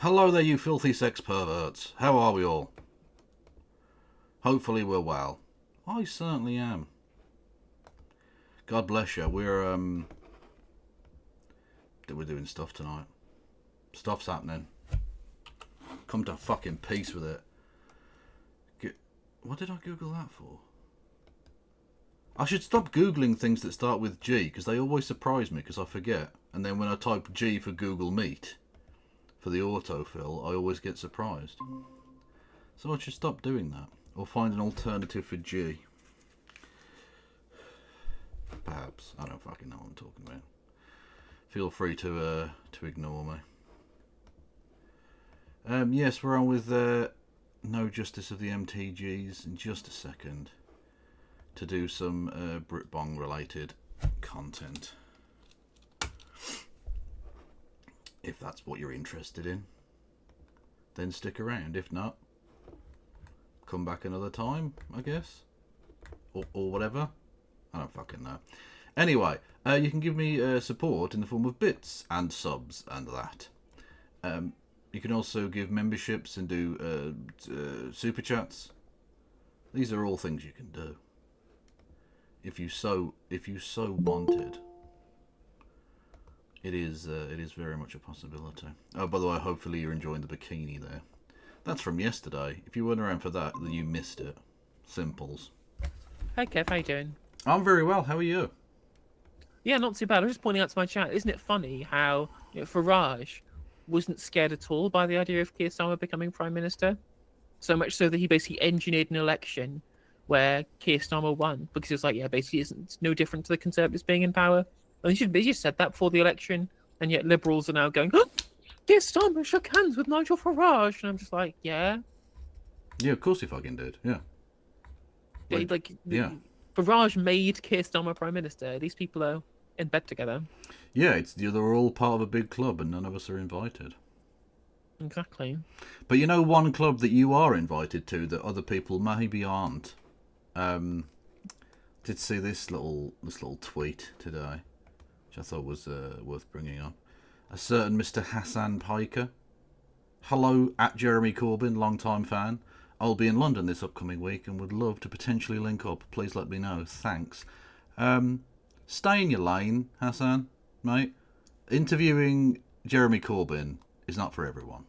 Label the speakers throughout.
Speaker 1: Hello there, you filthy sex perverts. How are we all? Hopefully we're well. I certainly am. God bless you. We're doing stuff tonight. Stuff's happening. Come to fucking peace with it. What did I Google that for? I should stop Googling things that start with G, because they always surprise me, because I forget. And then when I type G for Google Meet, for the autofill, I always get surprised. So I should stop doing that, or find an alternative for G. Perhaps. I don't fucking know what I'm talking about. Feel free to ignore me. Yes, we're on with No Justice of the MTGs in just a second to do some Britbong related content. If that's what you're interested in, then stick around. If not, come back another time, I guess. Or whatever. I don't fucking know. Anyway, you can give me support in the form of bits and subs and that. You can also give memberships and do super chats. These are all things you can do. If you so wanted. It is very much a possibility. Oh, by the way, hopefully you're enjoying the bikini there. That's from yesterday. If you weren't around for that, then you missed it. Simples.
Speaker 2: Hi Kev, how you doing?
Speaker 1: I'm very well. How are you?
Speaker 2: Yeah, not too bad. I was just pointing out to my chat, isn't it funny how Farage wasn't scared at all by the idea of Keir Starmer becoming Prime Minister? So much so that he basically engineered an election where Keir Starmer won because it was like, yeah, basically it's no different to the Conservatives being in power. And they just said that before the election, and yet Liberals are now going, oh, Keir Starmer shook hands with Nigel Farage, and I'm just like, yeah.
Speaker 1: Yeah, of course he fucking did. Yeah. Yeah.
Speaker 2: Farage made Keir Starmer Prime Minister. These people are in bed together.
Speaker 1: Yeah, they're all part of a big club and none of us are invited.
Speaker 2: Exactly.
Speaker 1: But you know one club that you are invited to that other people maybe aren't? Did see this little tweet today, which I thought was worth bringing up. A certain Mr. Hasan Piker. Hello, at Jeremy Corbyn, long-time fan. I'll be in London this upcoming week and would love to potentially link up. Please let me know. Thanks. Stay in your lane, Hasan, mate. Interviewing Jeremy Corbyn is not for everyone.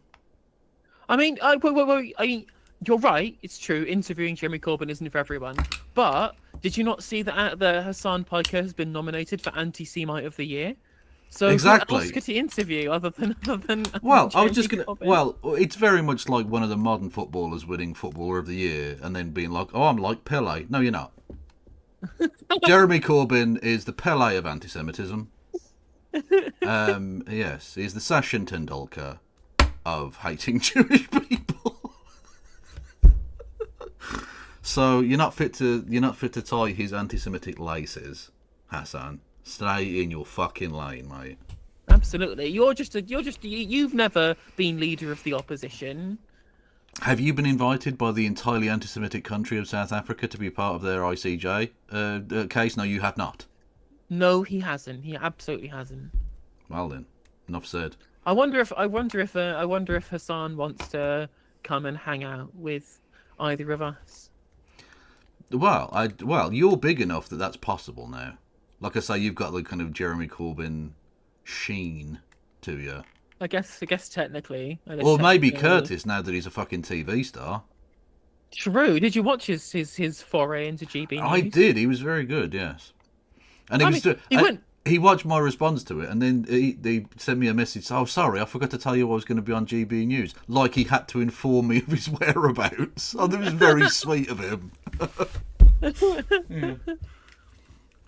Speaker 2: I mean, wait. I mean, you're right. It's true. Interviewing Jeremy Corbyn isn't for everyone. But did you not see that the Hasan Piker has been nominated for Anti-Semite of the Year? So
Speaker 1: exactly.
Speaker 2: Who else could he interview other than?
Speaker 1: Well, I was just gonna. Corbyn? Well, it's very much like one of the modern footballers winning Footballer of the Year and then being like, "Oh, I'm like Pele." No, you're not. Jeremy Corbyn is the Pele of anti-Semitism. Yes, he's the Sachin Tendulkar of hating Jewish people. So you're not fit to tie his anti-Semitic laces, Hasan. Stay in your fucking lane, mate.
Speaker 2: Absolutely. You've never been leader of the opposition.
Speaker 1: Have you been invited by the entirely anti-Semitic country of South Africa to be part of their ICJ case? No, you have not.
Speaker 2: No, he hasn't. He absolutely hasn't.
Speaker 1: Well then, enough said.
Speaker 2: I wonder if Hasan wants to come and hang out with either of us.
Speaker 1: Well, you're big enough that that's possible now. Like I say, you've got the kind of Jeremy Corbyn sheen to you.
Speaker 2: I guess technically.
Speaker 1: Or maybe Curtis, now that he's a fucking TV star.
Speaker 2: True. Did you watch his foray into GB News?
Speaker 1: I did. He was very good, yes. And he watched my response to it, and then he sent me a message. Oh, sorry, I forgot to tell you I was going to be on GB News. Like he had to inform me of his whereabouts. Oh, that was very sweet of him.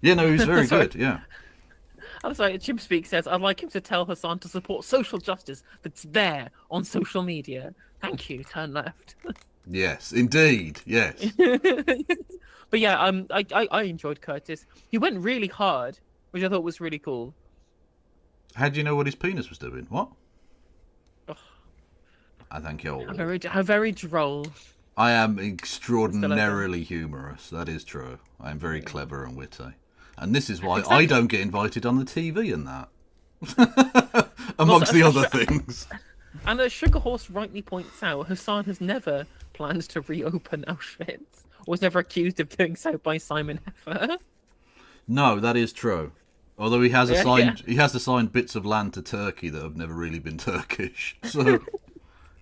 Speaker 1: Yeah, no, he was very good, yeah.
Speaker 2: I was like, Jim Speak says, I'd like him to tell Hasan to support social justice that's there on social media. Thank you, turn left.
Speaker 1: Yes, indeed, yes.
Speaker 2: But yeah, I enjoyed Curtis. He went really hard, which I thought was really cool.
Speaker 1: How do you know what his penis was doing? What? Oh. I thank you all.
Speaker 2: How very droll.
Speaker 1: I am extraordinarily humorous, that is true. I am very clever and witty. And this is why I don't get invited on the TV and that. Amongst the other things.
Speaker 2: And as Sugar Horse rightly points out, Hasan has never planned to reopen Auschwitz. Or was never accused of doing so by Simon Heffer.
Speaker 1: No, that is true. Although he has assigned bits of land to Turkey that have never really been Turkish. So,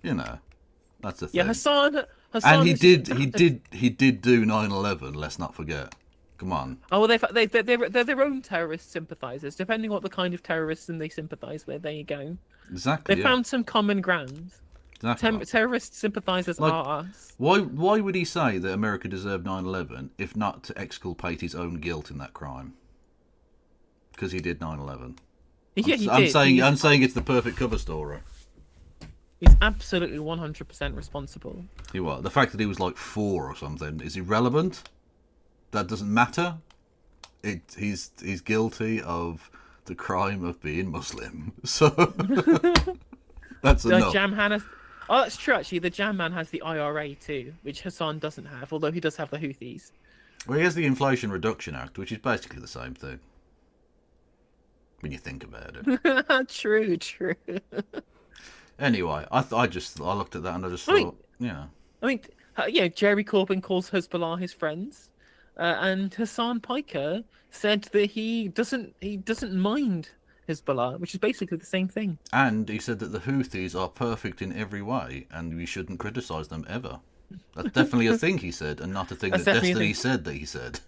Speaker 1: you know, that's the thing.
Speaker 2: Yeah, Hasan
Speaker 1: and he did do 9/11. Let's not forget. Come on.
Speaker 2: Oh, well, they're their own terrorist sympathisers. Depending what the kind of terrorists they sympathise with, there you go.
Speaker 1: Exactly.
Speaker 2: They found some common ground.
Speaker 1: Exactly.
Speaker 2: Terrorist sympathisers are us.
Speaker 1: Why would he say that America deserved 9/11 if not to exculpate his own guilt in that crime? Because he did 9/11.
Speaker 2: Yeah,
Speaker 1: I'm saying it's the perfect cover story.
Speaker 2: He's absolutely 100% responsible.
Speaker 1: The fact that he was like 4 or something is irrelevant. That doesn't matter. He's guilty of the crime of being Muslim. So that's enough.
Speaker 2: Oh, that's true. Actually, the Jam Man has the IRA too, which Hasan doesn't have. Although he does have the Houthis.
Speaker 1: Well, he has the Inflation Reduction Act, which is basically the same thing. When you think about it.
Speaker 2: True.
Speaker 1: Anyway, I looked at that and I just thought, yeah.
Speaker 2: I mean, Jerry Corbyn calls Hezbollah his friends, and Hasan Piker said that he doesn't mind Hezbollah, which is basically the same thing.
Speaker 1: And he said that the Houthis are perfect in every way, and we shouldn't criticise them ever. That's definitely a thing he said, and not a thing that Destiny said that he said.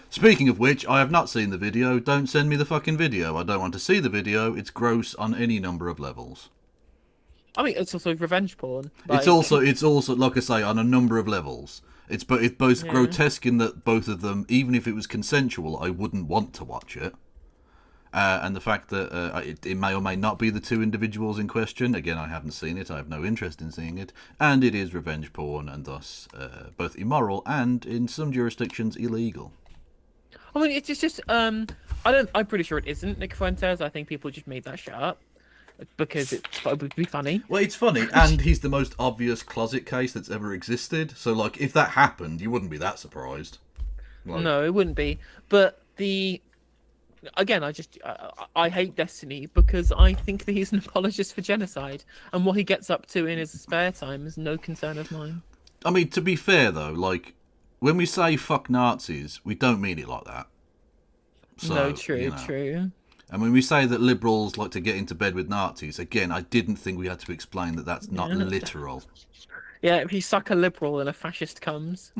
Speaker 1: Speaking of which, I have not seen the video. Don't send me the fucking video. I don't want to see the video. It's gross on any number of levels.
Speaker 2: I mean, it's also revenge porn.
Speaker 1: It's also like I say, on a number of levels. It's both
Speaker 2: Yeah.
Speaker 1: grotesque in that both of them, even if it was consensual, I wouldn't want to watch it. And the fact that it may or may not be the two individuals in question. Again, I haven't seen it. I have no interest in seeing it. And it is revenge porn, and thus both immoral and, in some jurisdictions, illegal.
Speaker 2: I mean, it's just I'm pretty sure it isn't Nick Fuentes. I think people just made that shit up because it would be funny.
Speaker 1: Well, it's funny, and he's the most obvious closet case that's ever existed. So, like, if that happened, you wouldn't be that surprised. Like,
Speaker 2: No, it wouldn't be. But again, I hate Destiny because I think that he's an apologist for genocide, and what he gets up to in his spare time is no concern of mine.
Speaker 1: I mean, to be fair though, like, when we say fuck Nazis, we don't mean it like that. So,
Speaker 2: No, true,
Speaker 1: you know.
Speaker 2: true.
Speaker 1: And when we say that liberals like to get into bed with Nazis, again, I didn't think we had to explain that that's not literal.
Speaker 2: Yeah, if you suck a liberal and a fascist comes.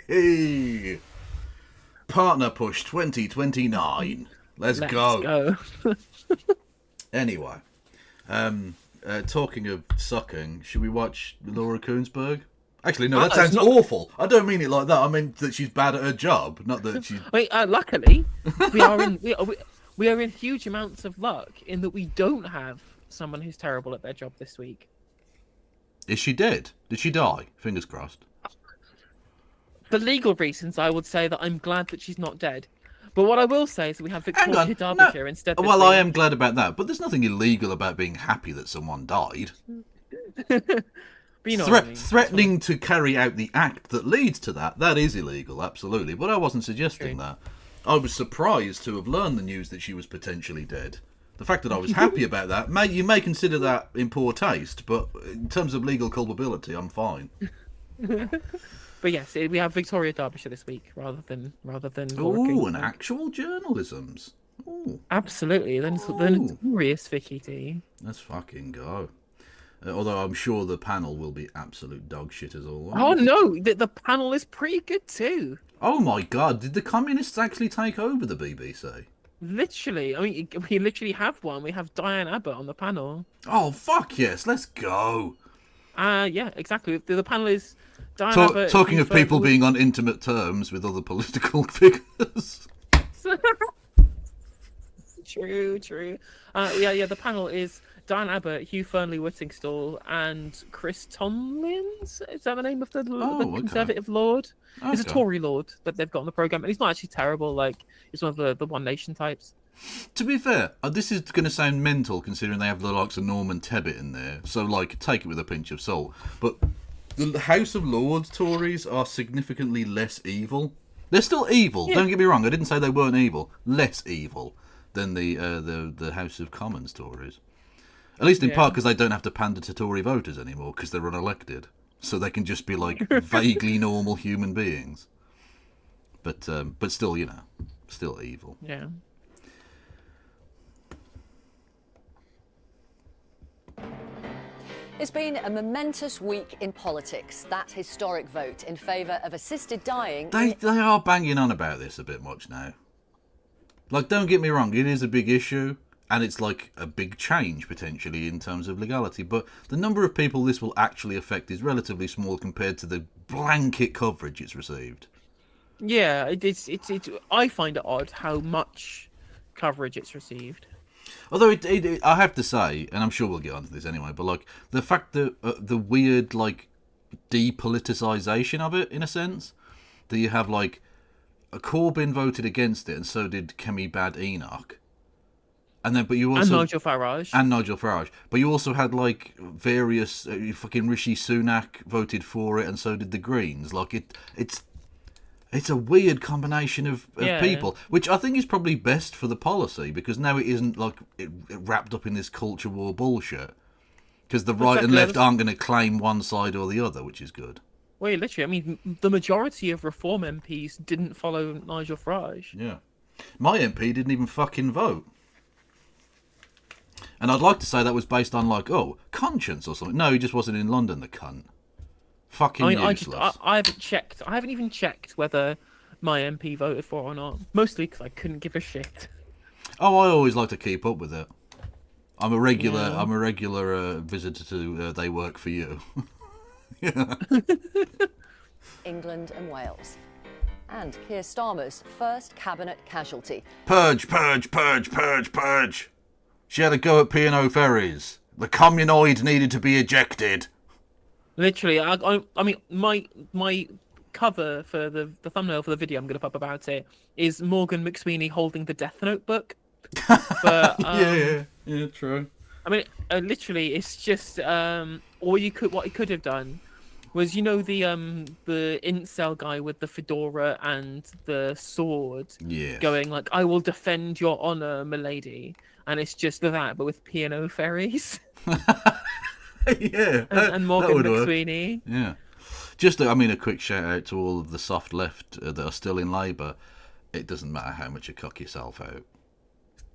Speaker 1: Hey. Partner push 2029. Let's go. Anyway, talking of sucking, should we watch Laura Koonsberg? Actually, no, that sounds awful. I don't mean it like that. I mean that she's bad at her job, not that she's...
Speaker 2: Wait, luckily, we are in huge amounts of luck in that we don't have someone who's terrible at their job this week.
Speaker 1: Is she dead? Did she die? Fingers crossed.
Speaker 2: For legal reasons, I would say that I'm glad that she's not dead. But what I will say is that we have Victoria Derbyshire instead.
Speaker 1: Well, I am glad about that, but there's nothing illegal about being happy that someone died.
Speaker 2: But you know what I mean.
Speaker 1: Threatening to carry out the act that leads to that is illegal, absolutely. But I wasn't suggesting that. I was surprised to have learned the news that she was potentially dead. The fact that I was happy about that, you may consider that in poor taste, but in terms of legal culpability, I'm fine.
Speaker 2: But yes, we have Victoria Derbyshire this week rather than.
Speaker 1: Oh, an actual journalism's. Ooh.
Speaker 2: Absolutely, the notorious Vicky D.
Speaker 1: Let's fucking go. Although I'm sure the panel will be absolute dog shit as always.
Speaker 2: Oh no, the panel is pretty good too.
Speaker 1: Oh my god, did the communists actually take over the BBC?
Speaker 2: Literally, I mean, we literally have one. We have Diane Abbott on the panel.
Speaker 1: Oh fuck yes, let's go.
Speaker 2: Yeah, exactly. The panel is Diane Abbott.
Speaker 1: Talking of people being on intimate terms with other political figures.
Speaker 2: True. Yeah. The panel is Diane Abbott, Hugh Fearnley-Whittingstall, and Chris Tomlins. Is that the name of the Conservative Lord? Okay. He's a Tory Lord that they've got on the programme, and he's not actually terrible. Like, he's one of the One Nation types.
Speaker 1: To be fair, this is going to sound mental considering they have the likes of Norman Tebbit in there. So, like, take it with a pinch of salt. But the House of Lords Tories are significantly less evil. They're still evil. Yeah. Don't get me wrong. I didn't say they weren't evil. Less evil than the House of Commons Tories. At least in part because they don't have to pander to Tory voters anymore because they're unelected. So they can just be like vaguely normal human beings. But still, you know, still evil.
Speaker 2: Yeah.
Speaker 3: It's been a momentous week in politics. That historic vote in favour of assisted dying...
Speaker 1: They are banging on about this a bit much now. Like, don't get me wrong, it is a big issue, and it's like a big change, potentially, in terms of legality, but the number of people this will actually affect is relatively small compared to the blanket coverage it's received.
Speaker 2: Yeah, it's I find it odd how much coverage it's received.
Speaker 1: Although I have to say, and I'm sure we'll get onto this anyway, but like the fact that the weird like depoliticization of it, in a sense, that you have like a Corbyn voted against it, and so did Kemi Badenoch, and then you also
Speaker 2: and Nigel Farage,
Speaker 1: but you also had like various fucking Rishi Sunak voted for it, and so did the Greens. Like it's a weird combination of people, which I think is probably best for the policy, because now it isn't like it wrapped up in this culture war bullshit. Because the right and left aren't going to claim one side or the other, which is good.
Speaker 2: Well, literally, I mean, the majority of Reform MPs didn't follow Nigel Farage.
Speaker 1: Yeah. My MP didn't even fucking vote. And I'd like to say that was based on, like, conscience or something. No, he just wasn't in London, the cunt. Fucking useless.
Speaker 2: I haven't checked. I haven't even checked whether my MP voted for or not. Mostly because I couldn't give a shit.
Speaker 1: Oh, I always like to keep up with it. I'm a regular visitor to They Work For You. Yeah.
Speaker 3: England and Wales. And Keir Starmer's first cabinet casualty.
Speaker 1: Purge, purge, purge, purge, purge. She had a go at P&O ferries. The communoid needed to be ejected.
Speaker 2: Literally, I mean, my cover for the thumbnail for the video I'm going to pop about it is Morgan McSweeney holding the Death Notebook. But
Speaker 1: yeah, true.
Speaker 2: I mean, literally, it's just what he could have done was, you know, the incel guy with the fedora and the sword, going like, "I will defend your honor, milady," and it's just that, but with P&O ferries.
Speaker 1: Yeah,
Speaker 2: and Morgan McSweeney.
Speaker 1: Yeah, just a quick shout out to all of the soft left that are still in Labour. It doesn't matter how much you cock yourself out.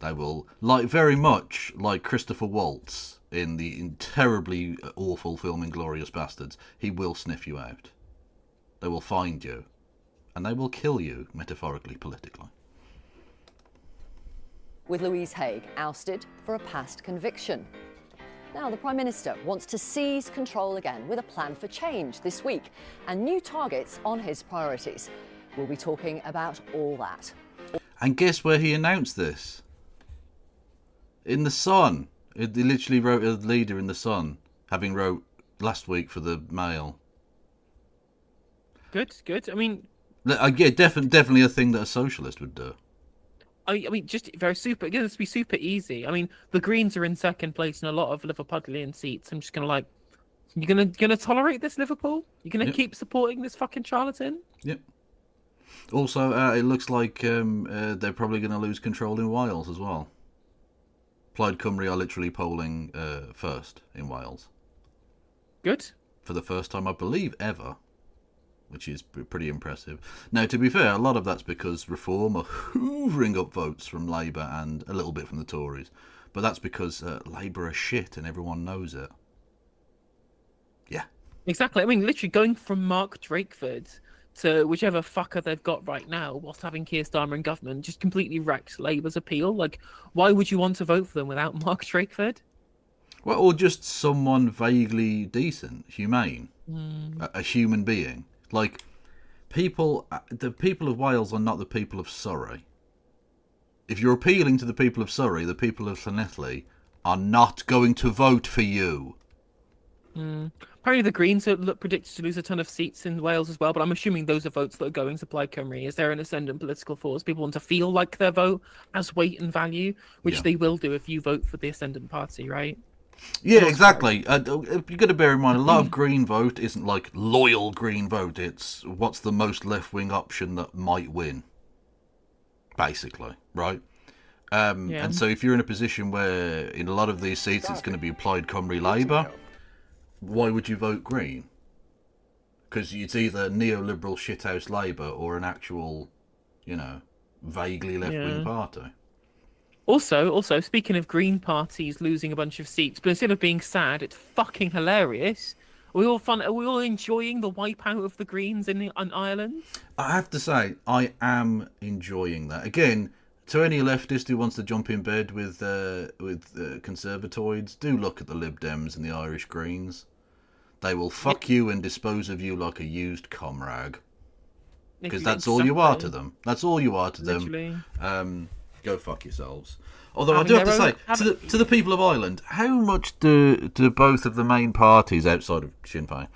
Speaker 1: They will, very much like Christopher Waltz in the terribly awful film Inglourious Bastards, he will sniff you out. They will find you, and they will kill you, metaphorically, politically.
Speaker 3: With Louise Haigh ousted for a past conviction. Now, the Prime Minister wants to seize control again with a plan for change this week and new targets on his priorities. We'll be talking about all that.
Speaker 1: And guess where he announced this? In The Sun. He literally wrote a leader in The Sun, having wrote last week for the Mail.
Speaker 2: Good. I mean...
Speaker 1: Yeah, definitely a thing that a socialist would do.
Speaker 2: I mean, just very super. Again, it's be super easy. I mean, the Greens are in second place in a lot of Liverpudlian seats. I'm just gonna you're gonna tolerate this, Liverpool? You're gonna keep supporting this fucking charlatan?
Speaker 1: Yep. Also, it looks like they're probably gonna lose control in Wales as well. Plaid Cymru are literally polling first in Wales.
Speaker 2: Good.
Speaker 1: For the first time, I believe, ever. Which is pretty impressive. Now, to be fair, a lot of that's because Reform are hoovering up votes from Labour and a little bit from the Tories. But that's because Labour are shit and everyone knows it. Yeah.
Speaker 2: Exactly. I mean, literally going from Mark Drakeford to whichever fucker they've got right now whilst having Keir Starmer in government just completely wrecks Labour's appeal. Like, why would you want to vote for them without Mark Drakeford?
Speaker 1: Well, or just someone vaguely decent, humane. A human being. Like, the people of Wales are not the people of Surrey. If you're appealing to the people of Surrey, the people of Llanelli are not going to vote for you.
Speaker 2: Apparently the Greens are predicted to lose a ton of seats in Wales as well, but I'm assuming those are votes that are going to Plaid Cymru. Is there an ascendant political force? People want to feel like their vote has weight and value, which they will do if you vote for the ascendant party, right?
Speaker 1: Yeah, exactly. You've got to bear in mind, a lot of Green vote isn't like loyal Green vote. It's what's the most left-wing option that might win, basically, right? And so if you're in a position where in a lot of these seats it's going to be Plaid Cymru Labour, why would you vote Green? Because it's either neoliberal shithouse Labour or an actual, vaguely left-wing party.
Speaker 2: Also, speaking of Green parties losing a bunch of seats, but instead of being sad, it's fucking hilarious. Are we all enjoying the wipeout of the Greens in Ireland? I
Speaker 1: have to say, I am enjoying that. Again, to any leftist who wants to jump in bed with conservatoids, do look at the Lib Dems and the Irish Greens. They will fuck you and dispose of you like a used comrade. Because that's all you are to them. That's all you are to them. Go fuck yourselves. Although I do have to say, to the people of Ireland, how much do both of the main parties outside of Sinn Féin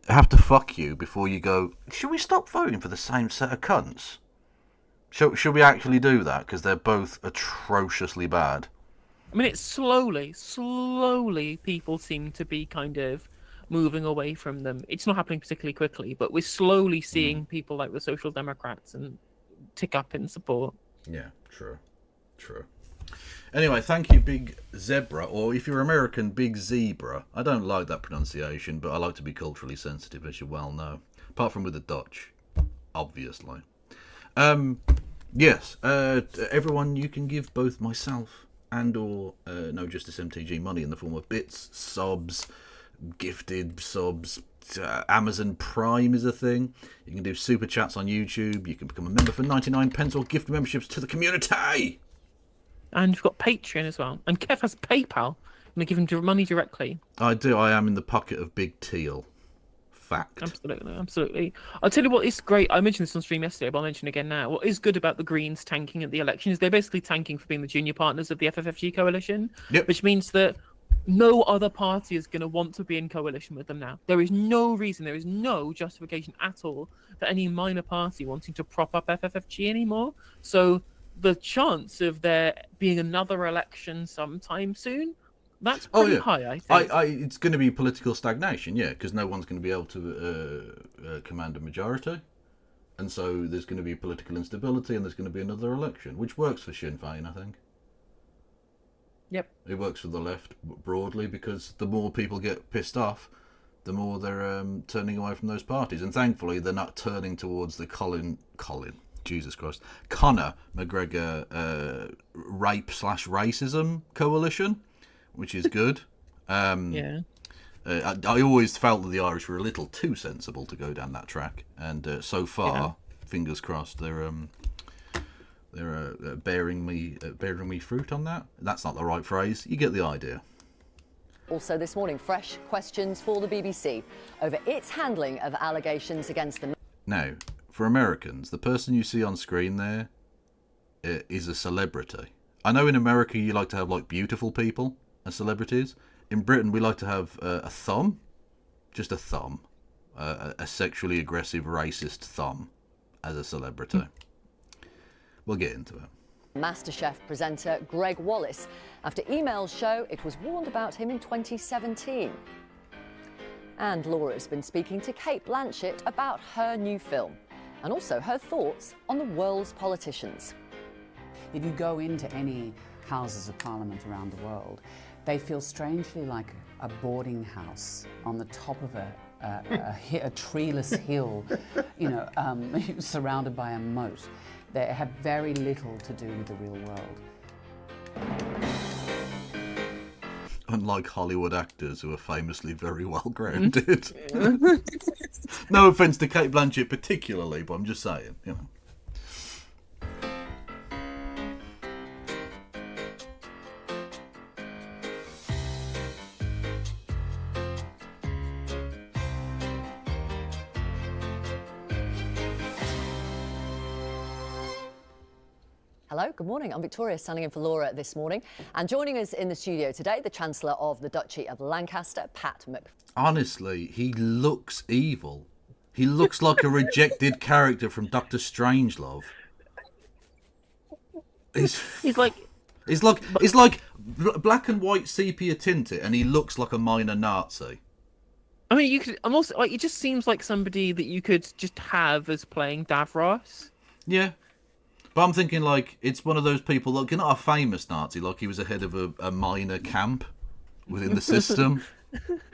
Speaker 1: have to fuck you before you go, should we stop voting for the same set of cunts? Should we actually do that? Because they're both atrociously bad.
Speaker 2: I mean, it's slowly people seem to be kind of moving away from them. It's not happening particularly quickly, but we're slowly seeing people like the Social Democrats and tick up in support.
Speaker 1: Yeah, true. Anyway, thank you, Big Zebra, or if you're American, Big Zebra. I don't like that pronunciation, but I like to be culturally sensitive, as you well know. Apart from with the Dutch, obviously. Yes, everyone, you can give both myself and or No Justice MTG money in the form of bits, subs, gifted subs. Amazon Prime is a thing. You can do super chats on YouTube. You can become a member for 99 pence or gift memberships to the community.
Speaker 2: And we've got Patreon as well. And Kev has PayPal. And they give him money directly.
Speaker 1: I do. I am in the pocket of Big Teal. Fact.
Speaker 2: Absolutely, absolutely. I'll tell you what is great. I mentioned this on stream yesterday, but I'll mention it again now. What is good about the Greens tanking at the election is they're basically tanking for being the junior partners of the FFFG coalition,
Speaker 1: Yep.
Speaker 2: which means that no other party is going to want to be in coalition with them now. There is no reason, there is no justification at all for any minor party wanting to prop up FFFG anymore. So the chance of there being another election sometime soon, that's pretty high, I think.
Speaker 1: It's going to be political stagnation, yeah, because no one's going to be able to command a majority. And so there's going to be political instability and there's going to be another election, which works for Sinn Féin, I think.
Speaker 2: Yep.
Speaker 1: It works for the left broadly because the more people get pissed off, the more they're turning away from those parties. And thankfully, they're not turning towards the Conor McGregor rape/racism coalition, which is good.
Speaker 2: Yeah.
Speaker 1: I always felt that the Irish were a little too sensible to go down that track, and so far, fingers crossed, they're bearing me fruit on that. That's not the right phrase. You get the idea.
Speaker 3: Also this morning, fresh questions for the BBC over its handling of allegations against the...
Speaker 1: Now, for Americans, the person you see on screen there is a celebrity. I know in America you like to have like beautiful people as celebrities. In Britain, we like to have a thumb, just a thumb, a sexually aggressive, racist thumb as a celebrity. We'll get into it.
Speaker 3: MasterChef presenter Greg Wallace, after emails show it was warned about him in 2017. And Laura's been speaking to Kate Blanchett about her new film and also her thoughts on the world's politicians.
Speaker 4: If you go into any houses of parliament around the world, they feel strangely like a boarding house on the top of a treeless hill, surrounded by a moat. They have very little to do with the real world.
Speaker 1: Unlike Hollywood actors who are famously very well grounded. No offence to Kate Blanchett particularly, but I'm just saying, you know.
Speaker 3: Hello, good morning. I'm Victoria, standing in for Laura this morning. And joining us in the studio today, the Chancellor of the Duchy of Lancaster, Pat McFadden.
Speaker 1: Honestly, he looks evil. He looks like a rejected character from Dr. Strangelove. He's like black and white sepia tinted, and he looks like a minor Nazi.
Speaker 2: I mean, I'm also like, it just seems like somebody that you could just have as playing Davros.
Speaker 1: Yeah. But I'm thinking, like, it's one of those people, like, you're not a famous Nazi, like he was a head of a minor camp within the system.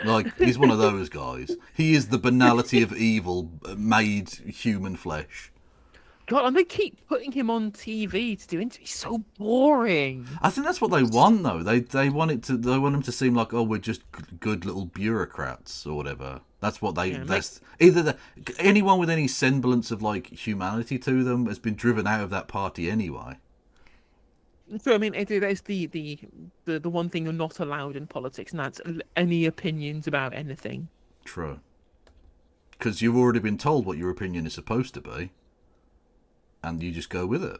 Speaker 1: Like, he's one of those guys. He is the banality of evil made human flesh.
Speaker 2: God, and they keep putting him on TV to do interviews. He's so boring.
Speaker 1: I think that's what they want, though. They want him to seem like, oh, we're just good little bureaucrats or whatever. That's what they. Yeah, anyone with any semblance of like humanity to them has been driven out of that party anyway.
Speaker 2: So I mean, there's the one thing you're not allowed in politics, and that's any opinions about anything.
Speaker 1: True. Because you've already been told what your opinion is supposed to be, and you just go with it.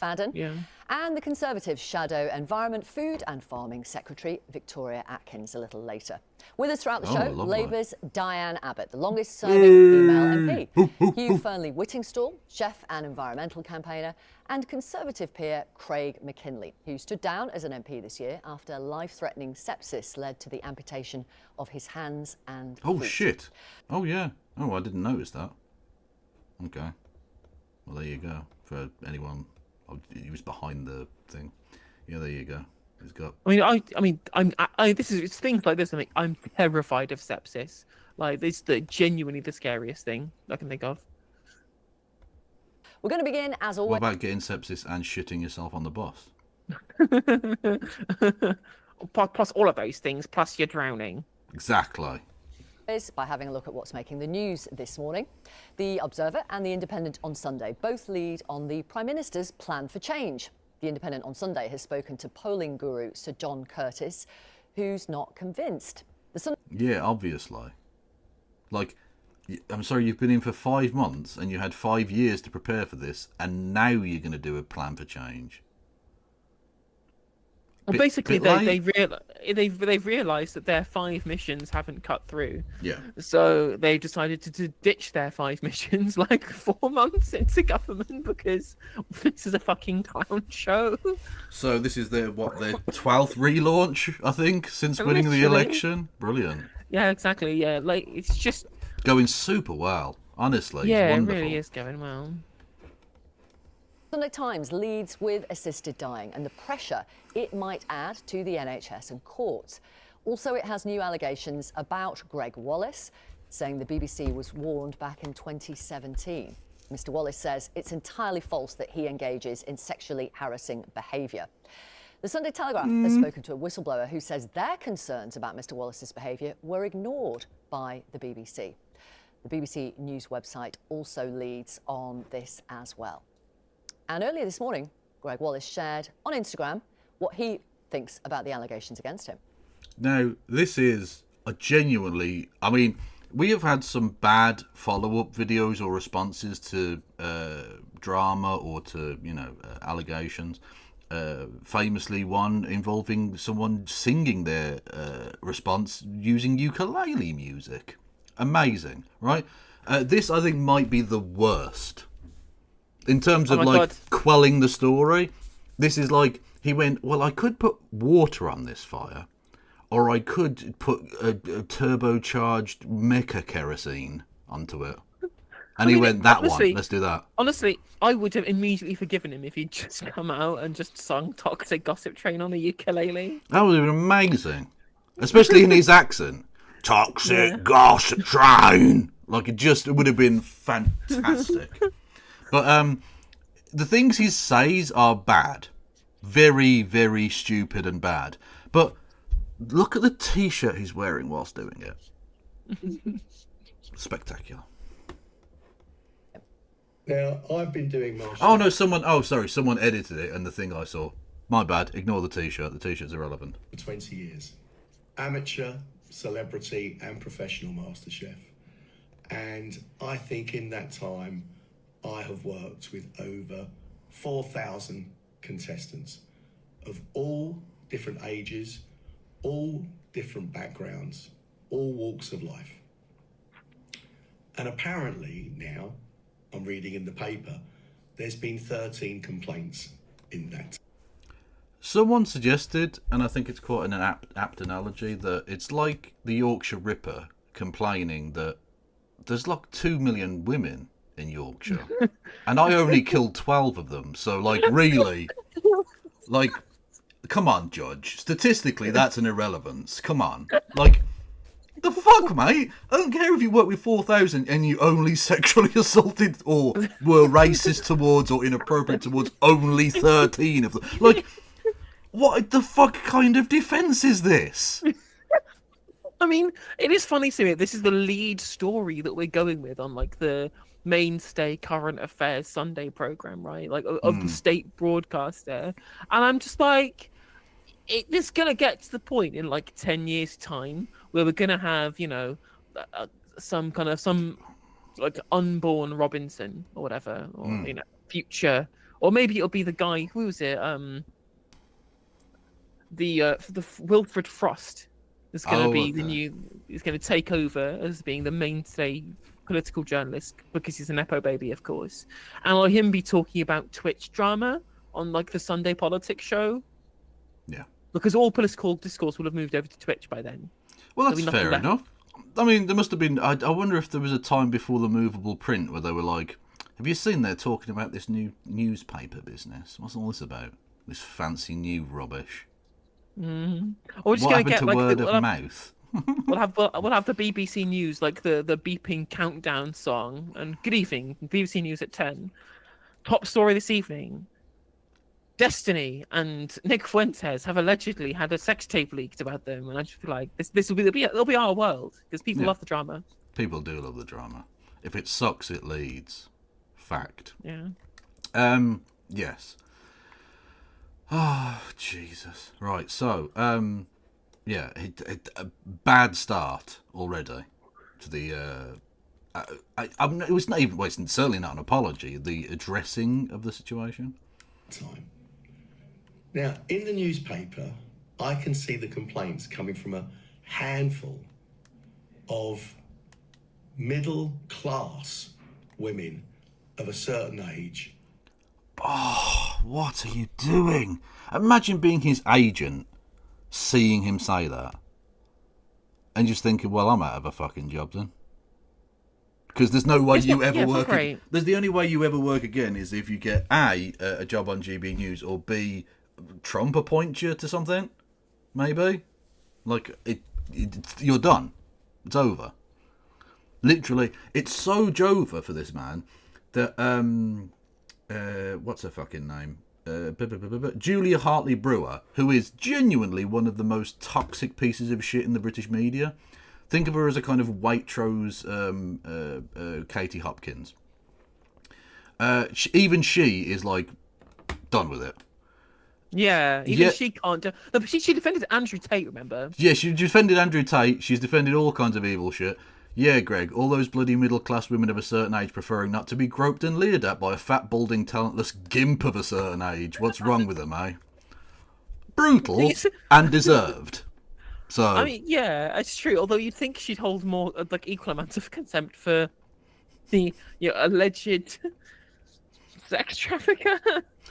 Speaker 3: McFadden.
Speaker 2: Yeah.
Speaker 3: And the Conservatives' Shadow Environment, Food and Farming Secretary, Victoria Atkins, a little later. With us throughout the show,
Speaker 1: lovely.
Speaker 3: Labour's Diane Abbott, the longest-serving female MP, Hugh Fernley-Whittingstall, chef and environmental campaigner, and Conservative peer Craig McKinley, who stood down as an MP this year after life-threatening sepsis led to the amputation of his hands and feet.
Speaker 1: Oh, shit. Oh, yeah. Oh, I didn't notice that. Okay. Well, there you go. For anyone... He was behind the thing. Yeah, there you go. He's got.
Speaker 2: It's things like this. I'm terrified of sepsis. Like, this is genuinely the scariest thing I can think of.
Speaker 3: We're going to begin as always.
Speaker 1: What about getting sepsis and shitting yourself on the bus?
Speaker 2: Plus all of those things. Plus you're drowning.
Speaker 1: Exactly.
Speaker 3: By having a look at what's making the news this morning. The Observer and The Independent on Sunday both lead on the Prime Minister's plan for change. The Independent on Sunday has spoken to polling guru Sir John Curtis, who's not convinced.
Speaker 1: Yeah, obviously. Like, I'm sorry, you've been in for 5 months and you had 5 years to prepare for this, and now you're going to do a plan for change.
Speaker 2: Well, basically, they've realised that their 5 missions haven't cut through.
Speaker 1: Yeah.
Speaker 2: So they decided to ditch their 5 missions like 4 months into government because this is a fucking clown show.
Speaker 1: So this is their 12th relaunch, I think, since winning the
Speaker 2: Literally.
Speaker 1: election. Brilliant.
Speaker 2: Yeah, exactly. Yeah, like it's just
Speaker 1: Going super well, honestly.
Speaker 2: yeah,
Speaker 1: it's
Speaker 2: it
Speaker 1: wonderful.
Speaker 2: really is going well.
Speaker 3: Sunday Times leads with assisted dying and the pressure it might add to the NHS and courts. Also, it has new allegations about Greg Wallace, saying the BBC was warned back in 2017. Mr. Wallace says it's entirely false that he engages in sexually harassing behaviour. The Sunday Telegraph has spoken to a whistleblower who says their concerns about Mr. Wallace's behaviour were ignored by the BBC. The BBC News website also leads on this as well. And earlier this morning, Greg Wallace shared on Instagram what he thinks about the allegations against him.
Speaker 1: Now, this is a genuinely... I mean, we have had some bad follow-up videos or responses to drama or to, allegations. Famously one involving someone singing their response using ukulele music. Amazing, right? This, I think, might be the worst. In terms of,
Speaker 2: God.
Speaker 1: quelling the story, this is like, he went, well, I could put water on this fire, or I could put a turbocharged mecha kerosene onto it. And he went, that one, let's do that.
Speaker 2: Honestly, I would have immediately forgiven him if he'd just come out and just sung Toxic Gossip Train on a ukulele.
Speaker 1: That would have been amazing. Especially in his accent. Toxic Gossip Train. Like, it would have been fantastic. But the things he says are bad. Very, very stupid and bad. But look at the T-shirt he's wearing whilst doing it. Spectacular.
Speaker 5: Now, I've been doing martial
Speaker 1: Oh, no, someone edited it and the thing I saw. My bad. Ignore the T-shirt. The T-shirt's irrelevant.
Speaker 5: for 20 years. Amateur, celebrity and professional master chef. And I think in that time, I have worked with over 4,000 contestants of all different ages, all different backgrounds, all walks of life. And apparently now, I'm reading in the paper, there's been 13 complaints in that.
Speaker 1: Someone suggested, and I think it's quite an apt analogy, that it's like the Yorkshire Ripper complaining that there's like 2 million women in Yorkshire, and I only killed 12 of them. So, really, come on, Judge. Statistically, that's an irrelevance. Come on. The fuck, mate? I don't care if you work with 4,000 and you only sexually assaulted or were racist towards or inappropriate towards only 13 of them. What the fuck kind of defence is this?
Speaker 2: I mean, it is funny to me. This is the lead story that we're going with on the mainstay current affairs Sunday program, right? Of the state broadcast there, and I'm just it's gonna get to the point in 10 years' time where we're gonna have some unborn Robinson or whatever, or future, or maybe it'll be the guy, who was it? The Wilfred Frost is going to be the new. He's going to take over as being the mainstay political journalist because he's a nepo baby, of course, and I'll him be talking about Twitch drama on the Sunday Politics show.
Speaker 1: Yeah,
Speaker 2: because all political discourse will have moved over to Twitch by then.
Speaker 1: Well, that's fair enough. I mean, there must have been. I wonder if there was a time before the movable print where they were like, "Have you seen they're talking about this new newspaper business? What's all this about? This fancy new rubbish."
Speaker 2: Mm-hmm. Or we're just
Speaker 1: what
Speaker 2: going to
Speaker 1: happened
Speaker 2: get
Speaker 1: to word of mouth?
Speaker 2: we'll have the BBC News, the beeping countdown song, and good evening, BBC News at 10. Top story this evening: Destiny and Nick Fuentes have allegedly had a sex tape leaked about them, and I just feel like this will be our world because people love the drama.
Speaker 1: People do love the drama. If it sucks, it leads. Fact.
Speaker 2: Yeah.
Speaker 1: Yes. Oh, Jesus. Right, so, yeah, a bad start already to the, it was not even, well, it's certainly not an apology, the addressing of the situation.
Speaker 5: Time. Now, in the newspaper, I can see the complaints coming from a handful of middle class women of a certain age.
Speaker 1: Oh, what are you doing? Imagine being his agent, seeing him say that, and just thinking, well, I'm out of a fucking job then. Because there's no way
Speaker 2: It's
Speaker 1: you
Speaker 2: not-
Speaker 1: ever
Speaker 2: yeah, it's not
Speaker 1: work.
Speaker 2: great.
Speaker 1: There's the only way you ever work again is if you get a job on GB News, or B, Trump appoints you to something. Maybe, like you're done. It's over. Literally, it's so Jova for this man that what's her fucking name? Julia Hartley Brewer, who is genuinely one of the most toxic pieces of shit in the British media. Think of her as a kind of Waitrose Katie Hopkins. Even she is like done with it.
Speaker 2: Yeah, even
Speaker 1: Yeah.
Speaker 2: she can't do. No, but she defended Andrew Tate. Remember?
Speaker 1: Yeah, she defended Andrew Tate. She's defended all kinds of evil shit. Yeah, Greg, all those bloody middle-class women of a certain age preferring not to be groped and leered at by a fat, balding, talentless gimp of a certain age. What's wrong with them, eh? Brutal and deserved. So,
Speaker 2: I mean, yeah, it's true. Although you'd think she'd hold more, like, equal amounts of contempt for the alleged sex trafficker.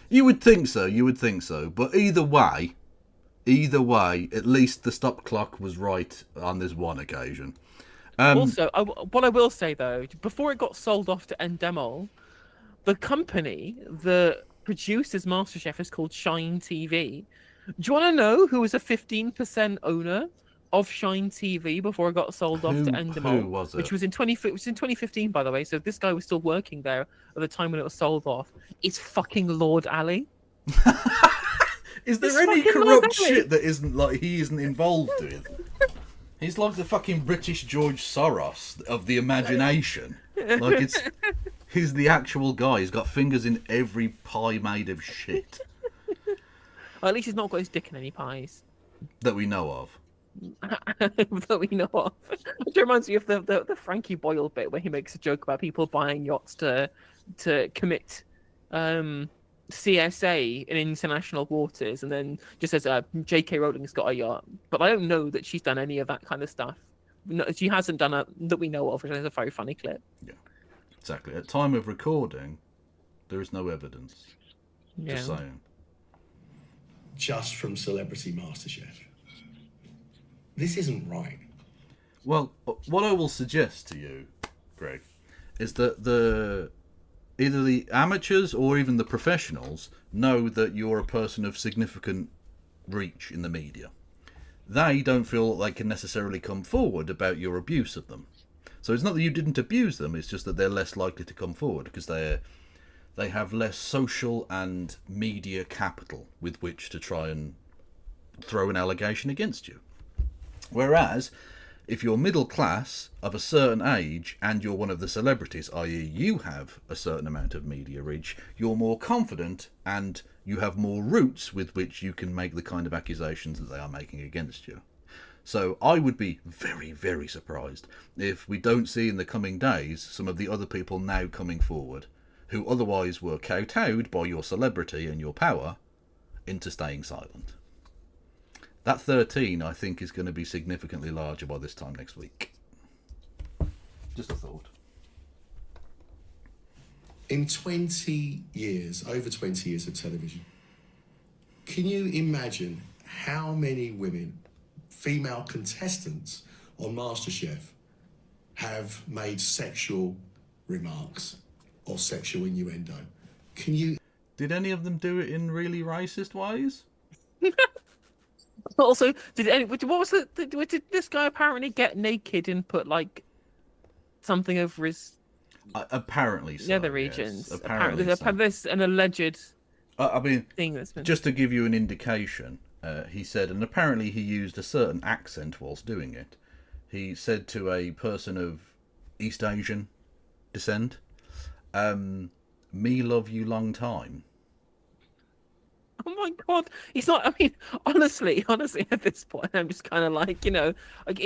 Speaker 1: you would think so. But either way, at least the stop clock was right on this one occasion.
Speaker 2: Also, what I will say though, before it got sold off to Endemol, the company that produces MasterChef is called Shine TV. Do you want to know who was a 15% owner of Shine TV before it got sold off to Endemol?
Speaker 1: Who was it?
Speaker 2: Which was in 2015, by the way. So this guy was still working there at the time when it was sold off. It's fucking Lord Ali.
Speaker 1: Is there
Speaker 2: It's
Speaker 1: any
Speaker 2: fucking
Speaker 1: corrupt
Speaker 2: lovely.
Speaker 1: shit that isn't like he isn't involved with? He's like the fucking British George Soros of the imagination. Like he's the actual guy. He's got fingers in every pie made of shit
Speaker 2: Or at least he's not got his dick in any pies.
Speaker 1: that we know of.
Speaker 2: That we know of. Which reminds me of the Frankie Boyle bit where he makes a joke about people buying yachts to commit CSA in international waters, and then just says J.K. Rowling's got a yacht, but I don't know that she's done any of that kind of stuff. No, she hasn't done it that we know of, which is a very funny clip.
Speaker 1: Yeah, exactly. At time of recording, there is no evidence.
Speaker 2: Yeah.
Speaker 1: Just saying.
Speaker 5: Just from Celebrity MasterChef. This isn't right.
Speaker 1: Well, what I will suggest to you, Greg, is that either the amateurs or even the professionals know that you're a person of significant reach in the media. They don't feel that they can necessarily come forward about your abuse of them. So it's not that you didn't abuse them, it's just that they're less likely to come forward because they have less social and media capital with which to try and throw an allegation against you. Whereas, if you're middle class of a certain age and you're one of the celebrities, i.e. you have a certain amount of media reach, you're more confident and you have more roots with which you can make the kind of accusations that they are making against you. So I would be very, very surprised if we don't see in the coming days some of the other people now coming forward who otherwise were kowtowed by your celebrity and your power into staying silent. That 13, I think, is going to be significantly larger by this time next week. Just a thought.
Speaker 5: In 20 years, over 20 years of television, can you imagine how many women, female contestants on MasterChef, have made sexual remarks or sexual innuendo? Can you?
Speaker 1: Did any of them do it in really racist ways?
Speaker 2: Also, what was did this guy apparently get naked and put like something over his
Speaker 1: Apparently so.
Speaker 2: nether
Speaker 1: yes.
Speaker 2: regions?
Speaker 1: Apparently
Speaker 2: There's
Speaker 1: so.
Speaker 2: there's an alleged
Speaker 1: I mean,
Speaker 2: thing that's been.
Speaker 1: just to give you an indication, he said, and apparently he used a certain accent whilst doing it. He said to a person of East Asian descent, me love you long time.
Speaker 2: Oh my god, he's not. I mean, honestly, at this point, I'm just kind of like,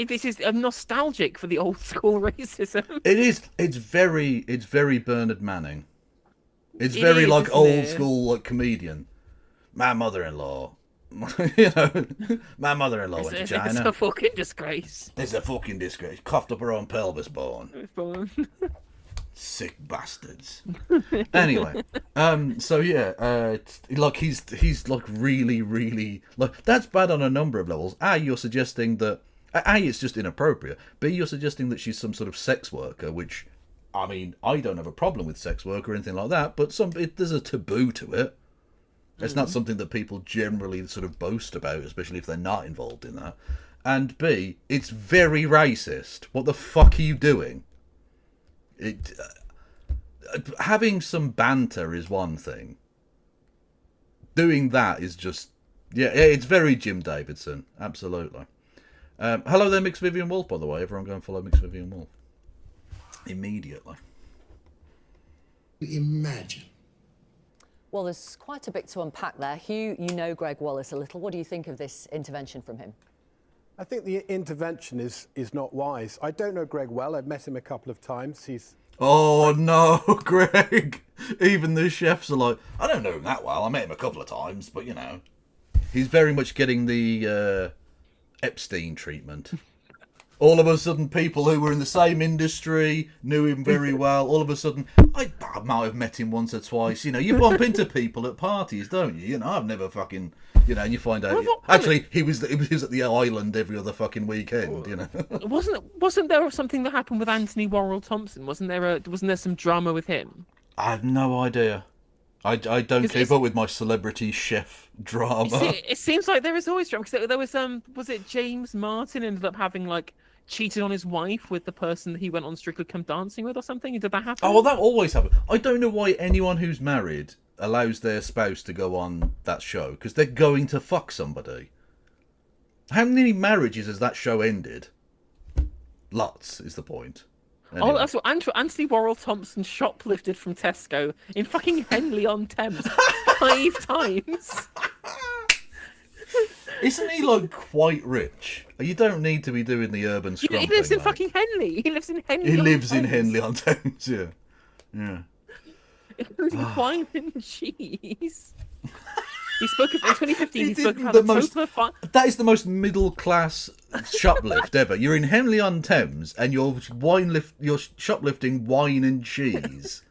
Speaker 2: this is. I'm nostalgic for the old school racism.
Speaker 1: It is. It's very Bernard Manning. It's
Speaker 2: It
Speaker 1: very
Speaker 2: is,
Speaker 1: like
Speaker 2: isn't
Speaker 1: old
Speaker 2: it?
Speaker 1: school like comedian. My mother-in-law. My mother-in-law went to
Speaker 2: It's
Speaker 1: China.
Speaker 2: a fucking disgrace.
Speaker 1: It's a fucking disgrace. Coughed up her own pelvis bone. Sick bastards. Anyway, so yeah, like he's like really like that's bad on a number of levels. A, you're suggesting that it's just inappropriate. B, you're suggesting that she's some sort of sex worker, which, I mean, I don't have a problem with sex work or anything like that, but there's a taboo to it. It's not something that people generally sort of boast about, especially if they're not involved in that. And B, it's very racist. What the fuck are you doing? Having some banter is one thing. Doing that is just... Yeah, it's very Jim Davidson. Absolutely. Hello there, Mix Vivian Wolf, by the way. Everyone go and follow Mix Vivian Wolf. Immediately.
Speaker 5: Imagine.
Speaker 3: Well, there's quite a bit to unpack there. Hugh, you know Greg Wallace a little. What do you think of this intervention from him?
Speaker 6: I think the intervention is not wise. I don't know Greg well. I've met him a couple of times. He's...
Speaker 1: Oh no, Greg! Even the chefs are like, I don't know him that well. I met him a couple of times, but you know, he's very much getting the Epstein treatment. All of a sudden, people who were in the same industry knew him very well. All of a sudden, I might have met him once or twice. You know, you bump into people at parties, don't you? You know, I've never fucking, you know, and you find out. Actually, he was at the island every other fucking weekend. You know,
Speaker 2: wasn't there something that happened with Anthony Worrell Thompson? Wasn't there some drama with him?
Speaker 1: I have no idea. I don't keep up with my celebrity chef drama.
Speaker 2: It seems like there is always drama. Because there was it James Martin ended up having like cheated on his wife with the person that he went on Strictly Come Dancing with or something? Did that happen?
Speaker 1: Oh, well, that always happens. I don't know why anyone who's married allows their spouse to go on that show, because they're going to fuck somebody. How many marriages has that show ended? Lots, is the point. Anyway.
Speaker 2: Oh, that's what Anthony Worrell Thompson shoplifted from Tesco in fucking Henley-on-Thames 5 times.
Speaker 1: Isn't he like quite rich? You don't need to be doing the urban scrum.
Speaker 2: He lives
Speaker 1: thing,
Speaker 2: in fucking Henley. He lives in Henley.
Speaker 1: He lives in Henley-on-Thames. Yeah, yeah.
Speaker 2: Including wine and cheese. He spoke of in 2015. He spoke about
Speaker 1: that is the most middle class shoplift ever. You're in Henley-on-Thames and you're shoplifting wine and cheese.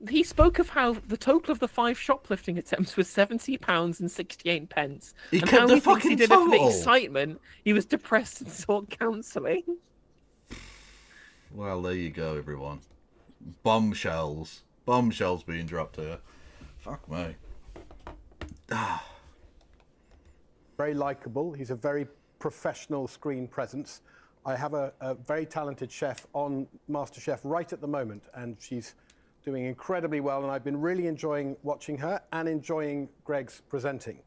Speaker 2: He spoke of how the total of the 5 shoplifting attempts was £70.68.
Speaker 1: He
Speaker 2: and
Speaker 1: kept
Speaker 2: how
Speaker 1: the
Speaker 2: he thinks
Speaker 1: fucking
Speaker 2: he did it for the
Speaker 1: total.
Speaker 2: excitement. He was depressed and sought counselling.
Speaker 1: Well, there you go, everyone. Bombshells being dropped here. Fuck me.
Speaker 6: very likeable. He's a very professional screen presence. I have a very talented chef on MasterChef right at the moment, and she's doing incredibly well, and I've been really enjoying watching her and enjoying Greg's presenting.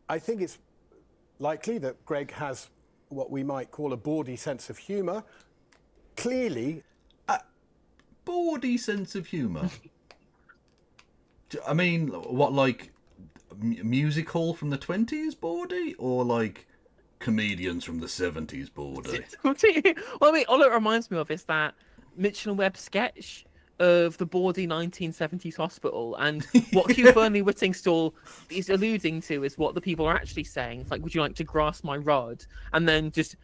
Speaker 6: I think it's likely that Greg has what we might call a bawdy sense of humour. Clearly...
Speaker 1: Bawdy sense of humour? I mean, what, like, music hall from the 20s bawdy? Or, like, comedians from the 70s bawdy?
Speaker 2: Well, I mean, all it reminds me of is that Mitchell and Webb sketch of the bawdy 1970s hospital, and what Hugh Burnley Whittingstall is alluding to is what the people are actually saying. It's like, would you like to grasp my rod? And then just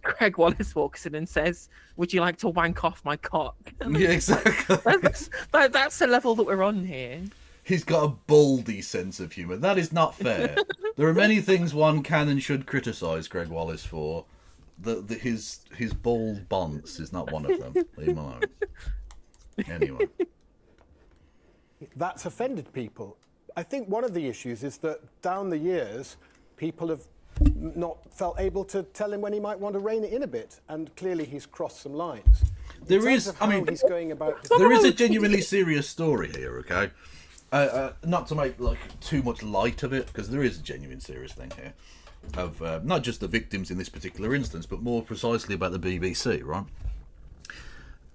Speaker 2: Greg Wallace walks in and says, would you like to wank off my cock?
Speaker 1: Yeah, exactly.
Speaker 2: That's the level that we're on here.
Speaker 1: He's got a baldy sense of humour. That is not fair. There are many things one can and should criticise Greg Wallace for. His bald bonce is not one of them. Leave him alone. Anyway.
Speaker 6: That's offended people. I think one of the issues is that down the years, people have not felt able to tell him when he might want to rein it in a bit, and clearly he's crossed some lines. There is
Speaker 1: a genuinely serious story here, okay? Not to make like too much light of it, because there is a genuine serious thing here of not just the victims in this particular instance, but more precisely about the BBC, right?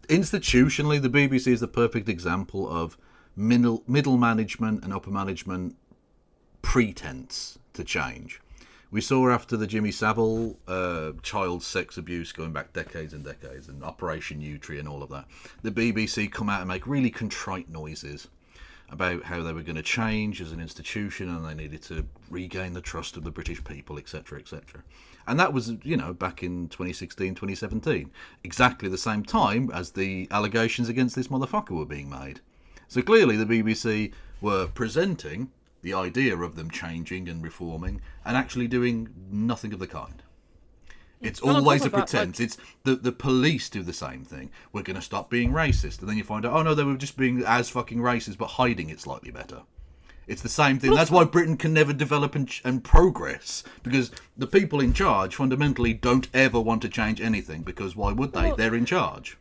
Speaker 1: institutionally, the BBC is the perfect example of middle management and upper management pretense to change. We saw after the Jimmy Savile child sex abuse going back decades and decades, and Operation Nutri and all of that, the BBC come out and make really contrite noises about how they were going to change as an institution and they needed to regain the trust of the British people, etc., etc. And that was, back in 2016, 2017, exactly the same time as the allegations against this motherfucker were being made. So clearly the BBC were presenting the idea of them changing and reforming and actually doing nothing of the kind. It's always a pretense. It's the police do the same thing. We're going to stop being racist. And then you find out, oh no, they were just being as fucking racist, but hiding it slightly better. It's the same thing. That's why Britain can never develop and progress. Because the people in charge fundamentally don't ever want to change anything. Because why would they? They're in charge.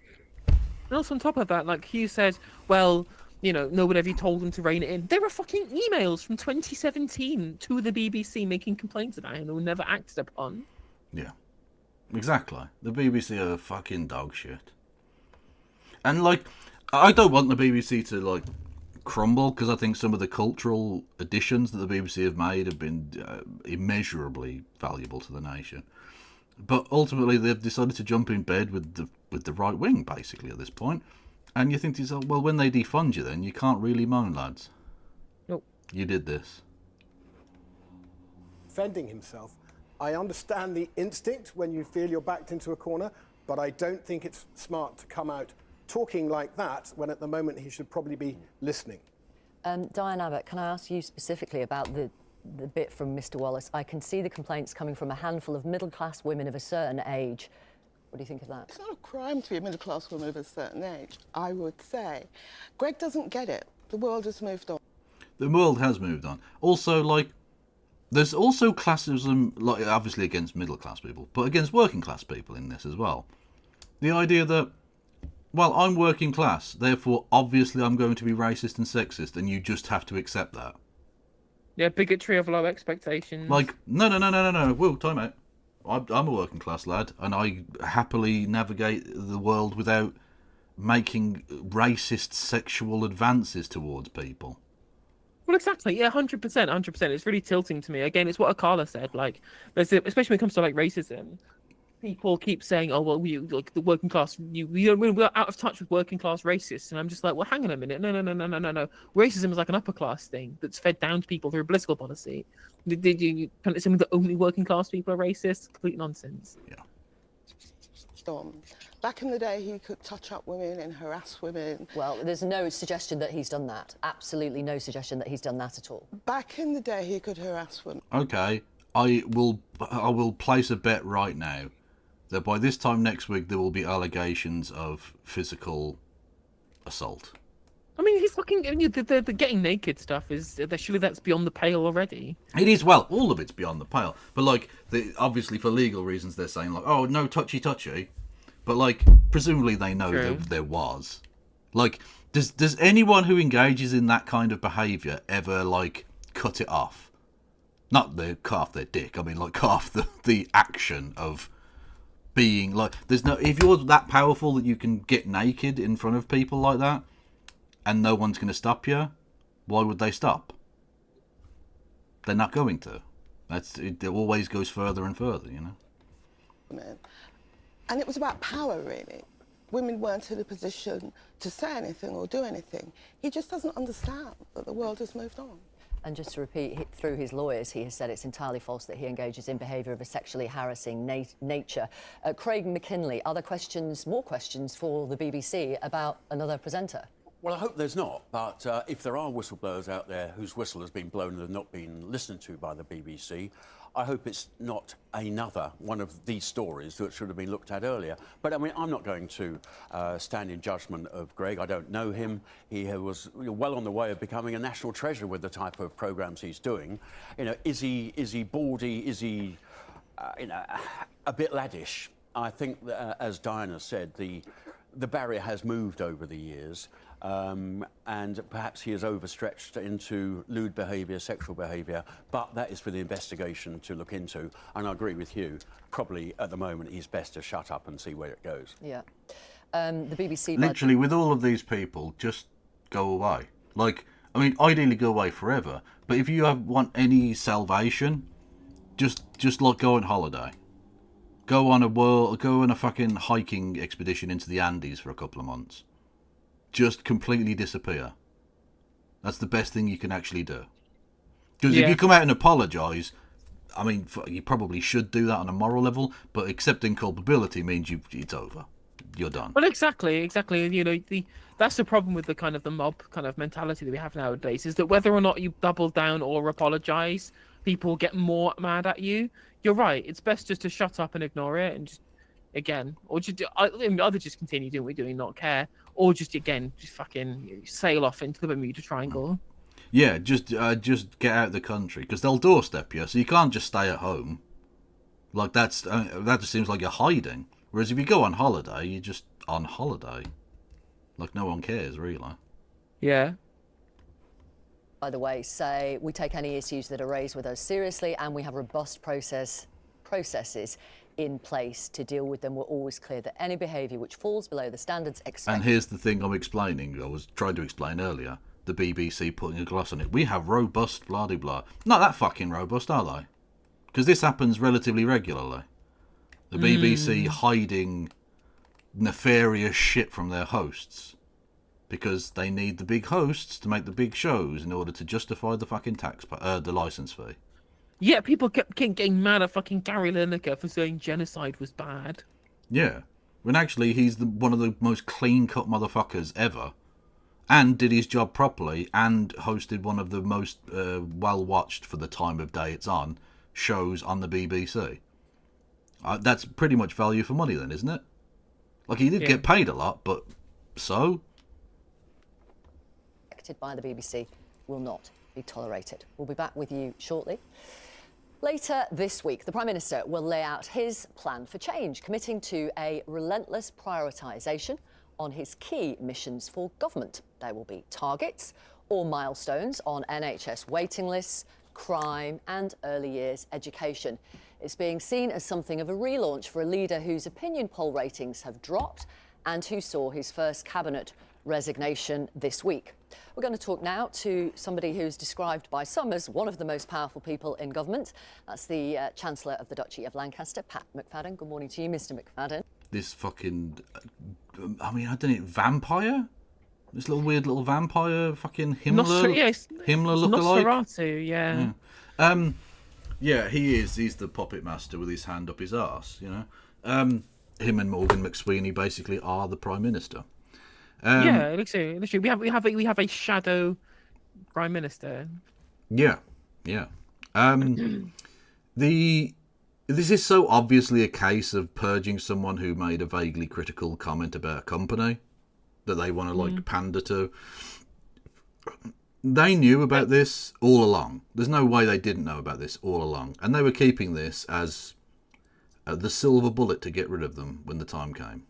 Speaker 2: And also on top of that, like Hugh said, well, no one ever told them to rein it in. There were fucking emails from 2017 to the BBC making complaints about him that were never acted upon.
Speaker 1: Yeah. Exactly. The BBC are fucking dog shit. And, I don't want the BBC to, crumble, because I think some of the cultural additions that the BBC have made have been immeasurably valuable to the nation. But ultimately, they've decided to jump in bed with the right wing, basically, at this point. And you think to yourself, well, when they defund you, then you can't really moan, lads.
Speaker 2: Nope.
Speaker 1: You did this.
Speaker 6: Defending himself. I understand the instinct when you feel you're backed into a corner, but I don't think it's smart to come out talking like that when at the moment he should probably be listening.
Speaker 3: Diane Abbott, can I ask you specifically about the bit from Mr. Wallace? I can see the complaints coming from a handful of middle-class women of a certain age. What do you think of that?
Speaker 7: It's not a crime to be a middle-class woman of a certain age, I would say. Greg doesn't get it. The world has moved on.
Speaker 1: The world has moved on. Also, there's also classism, obviously against middle-class people, but against working-class people in this as well. The idea that, well, I'm working class, therefore, obviously I'm going to be racist and sexist, and you just have to accept that.
Speaker 2: Yeah, bigotry of low expectations.
Speaker 1: No. Whoa, time out. I'm a working-class lad, and I happily navigate the world without making racist sexual advances towards people.
Speaker 2: Well, exactly. Yeah, 100%. It's really tilting to me. Again, it's what Akala said. Especially when it comes to racism, people keep saying, "Oh, well, the working class, we're out of touch with working class racists," and I'm just like, well, hang on a minute. No. Racism is like an upper class thing that's fed down to people through a political policy. Did you kind of assume that only working class people are racist? Complete nonsense.
Speaker 1: Yeah.
Speaker 7: Back in the day, he could touch up women and harass women.
Speaker 3: Well, there's no suggestion that he's done that. Absolutely no suggestion that he's done that at all.
Speaker 7: Back in the day, he could harass women.
Speaker 1: Okay, I will place a bet right now that by this time next week there will be allegations of physical assault.
Speaker 2: I mean, he's fucking the getting naked stuff is surely that's beyond the pale already.
Speaker 1: It is. Well, all of it's beyond the pale. But obviously for legal reasons they're saying oh, no touchy. But presumably they know that there was. Does anyone who engages in that kind of behaviour ever cut it off? Not cut off their dick. I mean cut off the action of being there's no. If you're that powerful that you can get naked in front of people like that, and no one's going to stop you, why would they stop? They're not going to. It always goes further and further,
Speaker 7: And it was about power, really. Women weren't in a position to say anything or do anything. He just doesn't understand that the world has moved on.
Speaker 3: And just to repeat, through his lawyers, he has said it's entirely false that he engages in behaviour of a sexually harassing nature. Craig McKinley, are there more questions for the BBC about another presenter?
Speaker 8: Well, I hope there's not, but if there are whistleblowers out there whose whistle has been blown and have not been listened to by the BBC, I hope it's not another one of these stories that should have been looked at earlier. But I mean, I'm not going to stand in judgment of Greg. I don't know him. He was well on the way of becoming a national treasure with the type of programmes he's doing. Is he baldy? Is he, a bit laddish? I think that, as Diana said, the barrier has moved over the years. And perhaps he is overstretched into lewd behaviour, sexual behaviour, but that is for the investigation to look into. And I agree with you, probably at the moment he's best to shut up and see where it goes.
Speaker 3: Yeah. The BBC...
Speaker 1: Literally, with all of these people, just go away. Like, I mean, ideally go away forever. But if you want any salvation, just like go on holiday. Go on a fucking hiking expedition into the Andes for a couple of months. Just completely disappear. That's the best thing you can actually do. Because if you come out and apologise, I mean, you probably should do that on a moral level, but accepting culpability means it's over. You're done.
Speaker 2: Well, exactly. You know, that's the problem with the kind of the mob kind of mentality that we have nowadays, is that whether or not you double down or apologise, people get more mad at you. You're right. It's best just to shut up and ignore it, and just, again, or just either just continue doing what you're doing, not care, or just fucking sail off into the Bermuda Triangle.
Speaker 1: Yeah, just get out of the country, because they'll doorstep you, so you can't just stay at home. Like that just seems like you're hiding. Whereas if you go on holiday, you're just on holiday. Like no one cares, really.
Speaker 2: Yeah.
Speaker 3: By the way, say we take any issues that are raised with us seriously, and we have robust processes in place to deal with them. We're always clear that any behaviour which falls below the standards expected.
Speaker 1: And here's the thing I was trying to explain earlier. The BBC putting a gloss on it. We have robust blah de blah. Not that fucking robust, are they? Because this happens relatively regularly. The BBC hiding nefarious shit from their hosts. Because they need the big hosts to make the big shows in order to justify the fucking the licence fee.
Speaker 2: Yeah, people kept getting mad at fucking Gary Lineker for saying genocide was bad.
Speaker 1: Yeah. When actually he's one of the most clean-cut motherfuckers ever. And did his job properly, and hosted one of the most well-watched, for the time of day it's on, shows on the BBC. That's pretty much value for money then, isn't it? Like, he did get paid a lot, but so?
Speaker 3: By the BBC will not be tolerated. We'll be back with you shortly. Later this week, the Prime Minister will lay out his plan for change, committing to a relentless prioritisation on his key missions for government. There will be targets or milestones on NHS waiting lists, crime and early years education. It's being seen as something of a relaunch for a leader whose opinion poll ratings have dropped and who saw his first cabinet resignation this week. We're going to talk now to somebody who's described by some as one of the most powerful people in government. That's the Chancellor of the Duchy of Lancaster, Pat McFadden. Good morning to you, Mr. McFadden.
Speaker 1: This fucking, I mean, I don't know, vampire? This weird little vampire fucking Himmler? Himmler lookalike?
Speaker 2: Nosferatu, yeah.
Speaker 1: Yeah, he is. He's the puppet master with his hand up his arse, you know. Him and Morgan McSweeney basically are the Prime Minister.
Speaker 2: Yeah, literally, we have a shadow Prime Minister.
Speaker 1: Yeah. This is so obviously a case of purging someone who made a vaguely critical comment about a company that they want to like pander to. They knew about this all along. There's no way they didn't know about this all along, and they were keeping this as the silver bullet to get rid of them when the time came.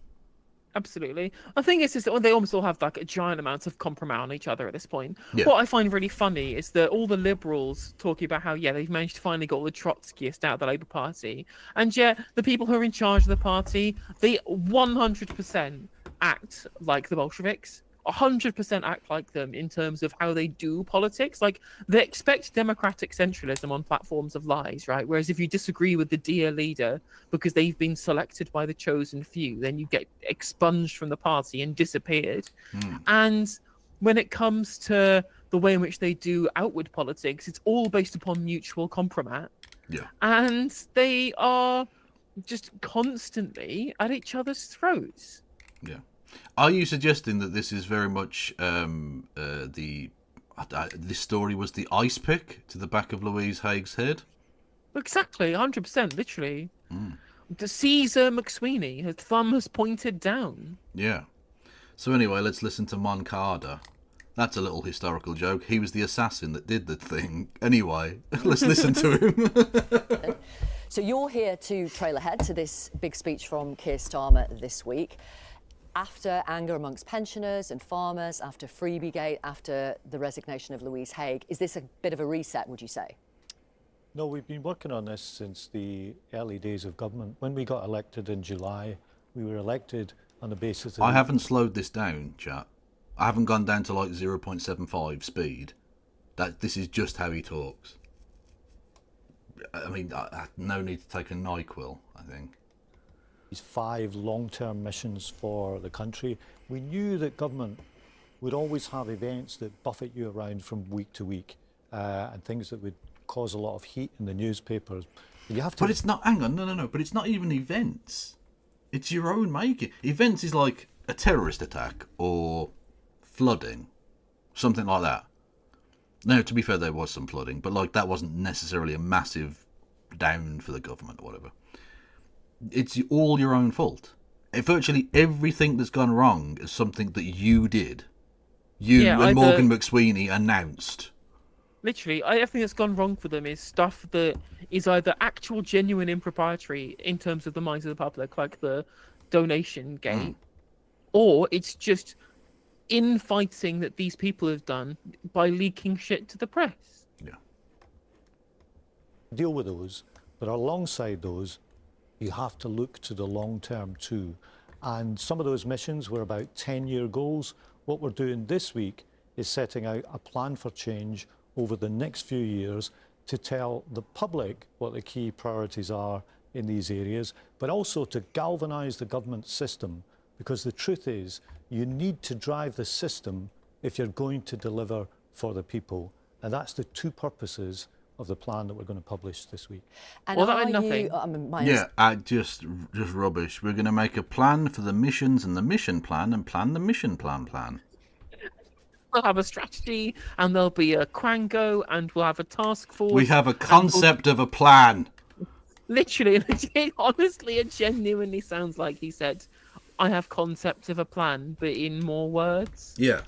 Speaker 2: Absolutely. I think it's just that they almost all have like a giant amount of compromise on each other at this point.
Speaker 1: Yeah.
Speaker 2: What I find really funny is that all the Liberals talking about how, they've managed to finally get all the Trotskyists out of the Labour Party. And yet the people who are in charge of the party, they 100% act like the Bolsheviks. 100% act like them in terms of how they do politics. Like, they expect democratic centralism on platforms of lies, right? Whereas if you disagree with the dear leader because they've been selected by the chosen few, then you get expunged from the party and disappeared. And when it comes to the way in which they do outward politics, it's all based upon mutual compromise.
Speaker 1: Yeah. And
Speaker 2: they are just constantly at each other's throats.
Speaker 1: Yeah. Are you suggesting that this is very much this story was the ice pick to the back of Louise Haigh's head?
Speaker 2: Exactly, 100%, literally. The Caesar McSweeney, her thumb has pointed down.
Speaker 1: Yeah. So anyway, let's listen to Moncada. That's a little historical joke. He was the assassin that did the thing. Anyway, let's listen to him.
Speaker 3: So you're here to trail ahead to this big speech from Keir Starmer this week. After anger amongst pensioners and farmers, after Freebiegate, after the resignation of Louise Haigh, is this a bit of a reset, would you say?
Speaker 9: No, we've been working on this since the early days of government. When we got elected in July, we were elected on the basis of...
Speaker 1: I haven't slowed this down, chat. I haven't gone down to like 0.75 speed. This is just how he talks. I mean, no need to take a NyQuil, I think.
Speaker 9: These 5 long-term missions for the country. We knew that government would always have events that buffet you around from week to week, and things that would cause a lot of heat in the newspapers. You have to...
Speaker 1: But it's not, hang on, no, but it's not even events. It's your own making. Events is like a terrorist attack or flooding, something like that. Now, to be fair, there was some flooding, but like that wasn't necessarily a massive down for the government or whatever. It's all your own fault. Virtually everything that's gone wrong is something that you did. You and Morgan McSweeney announced.
Speaker 2: Literally, everything that's gone wrong for them is stuff that is either actual genuine impropriety in terms of the minds of the public, like the donation gate, or it's just infighting that these people have done by leaking shit to the press.
Speaker 1: Yeah.
Speaker 9: Deal with those, but alongside those, you have to look to the long term too. And some of those missions were about 10-year goals. What we're doing this week is setting out a plan for change over the next few years to tell the public what the key priorities are in these areas, but also to galvanise the government system, because the truth is you need to drive the system if you're going to deliver for the people. And that's the 2 purposes of the plan that we're going to publish this week.
Speaker 3: And
Speaker 2: well, that meant nothing.
Speaker 1: Just rubbish. We're going to make a plan for the missions and the mission plan and plan the mission plan.
Speaker 2: We'll have a strategy, and there'll be a Quango, and we'll have a task force.
Speaker 1: We have a concept of a plan.
Speaker 2: Literally, it honestly, it genuinely sounds like he said, I have concept of a plan, but in more words.
Speaker 1: Yeah.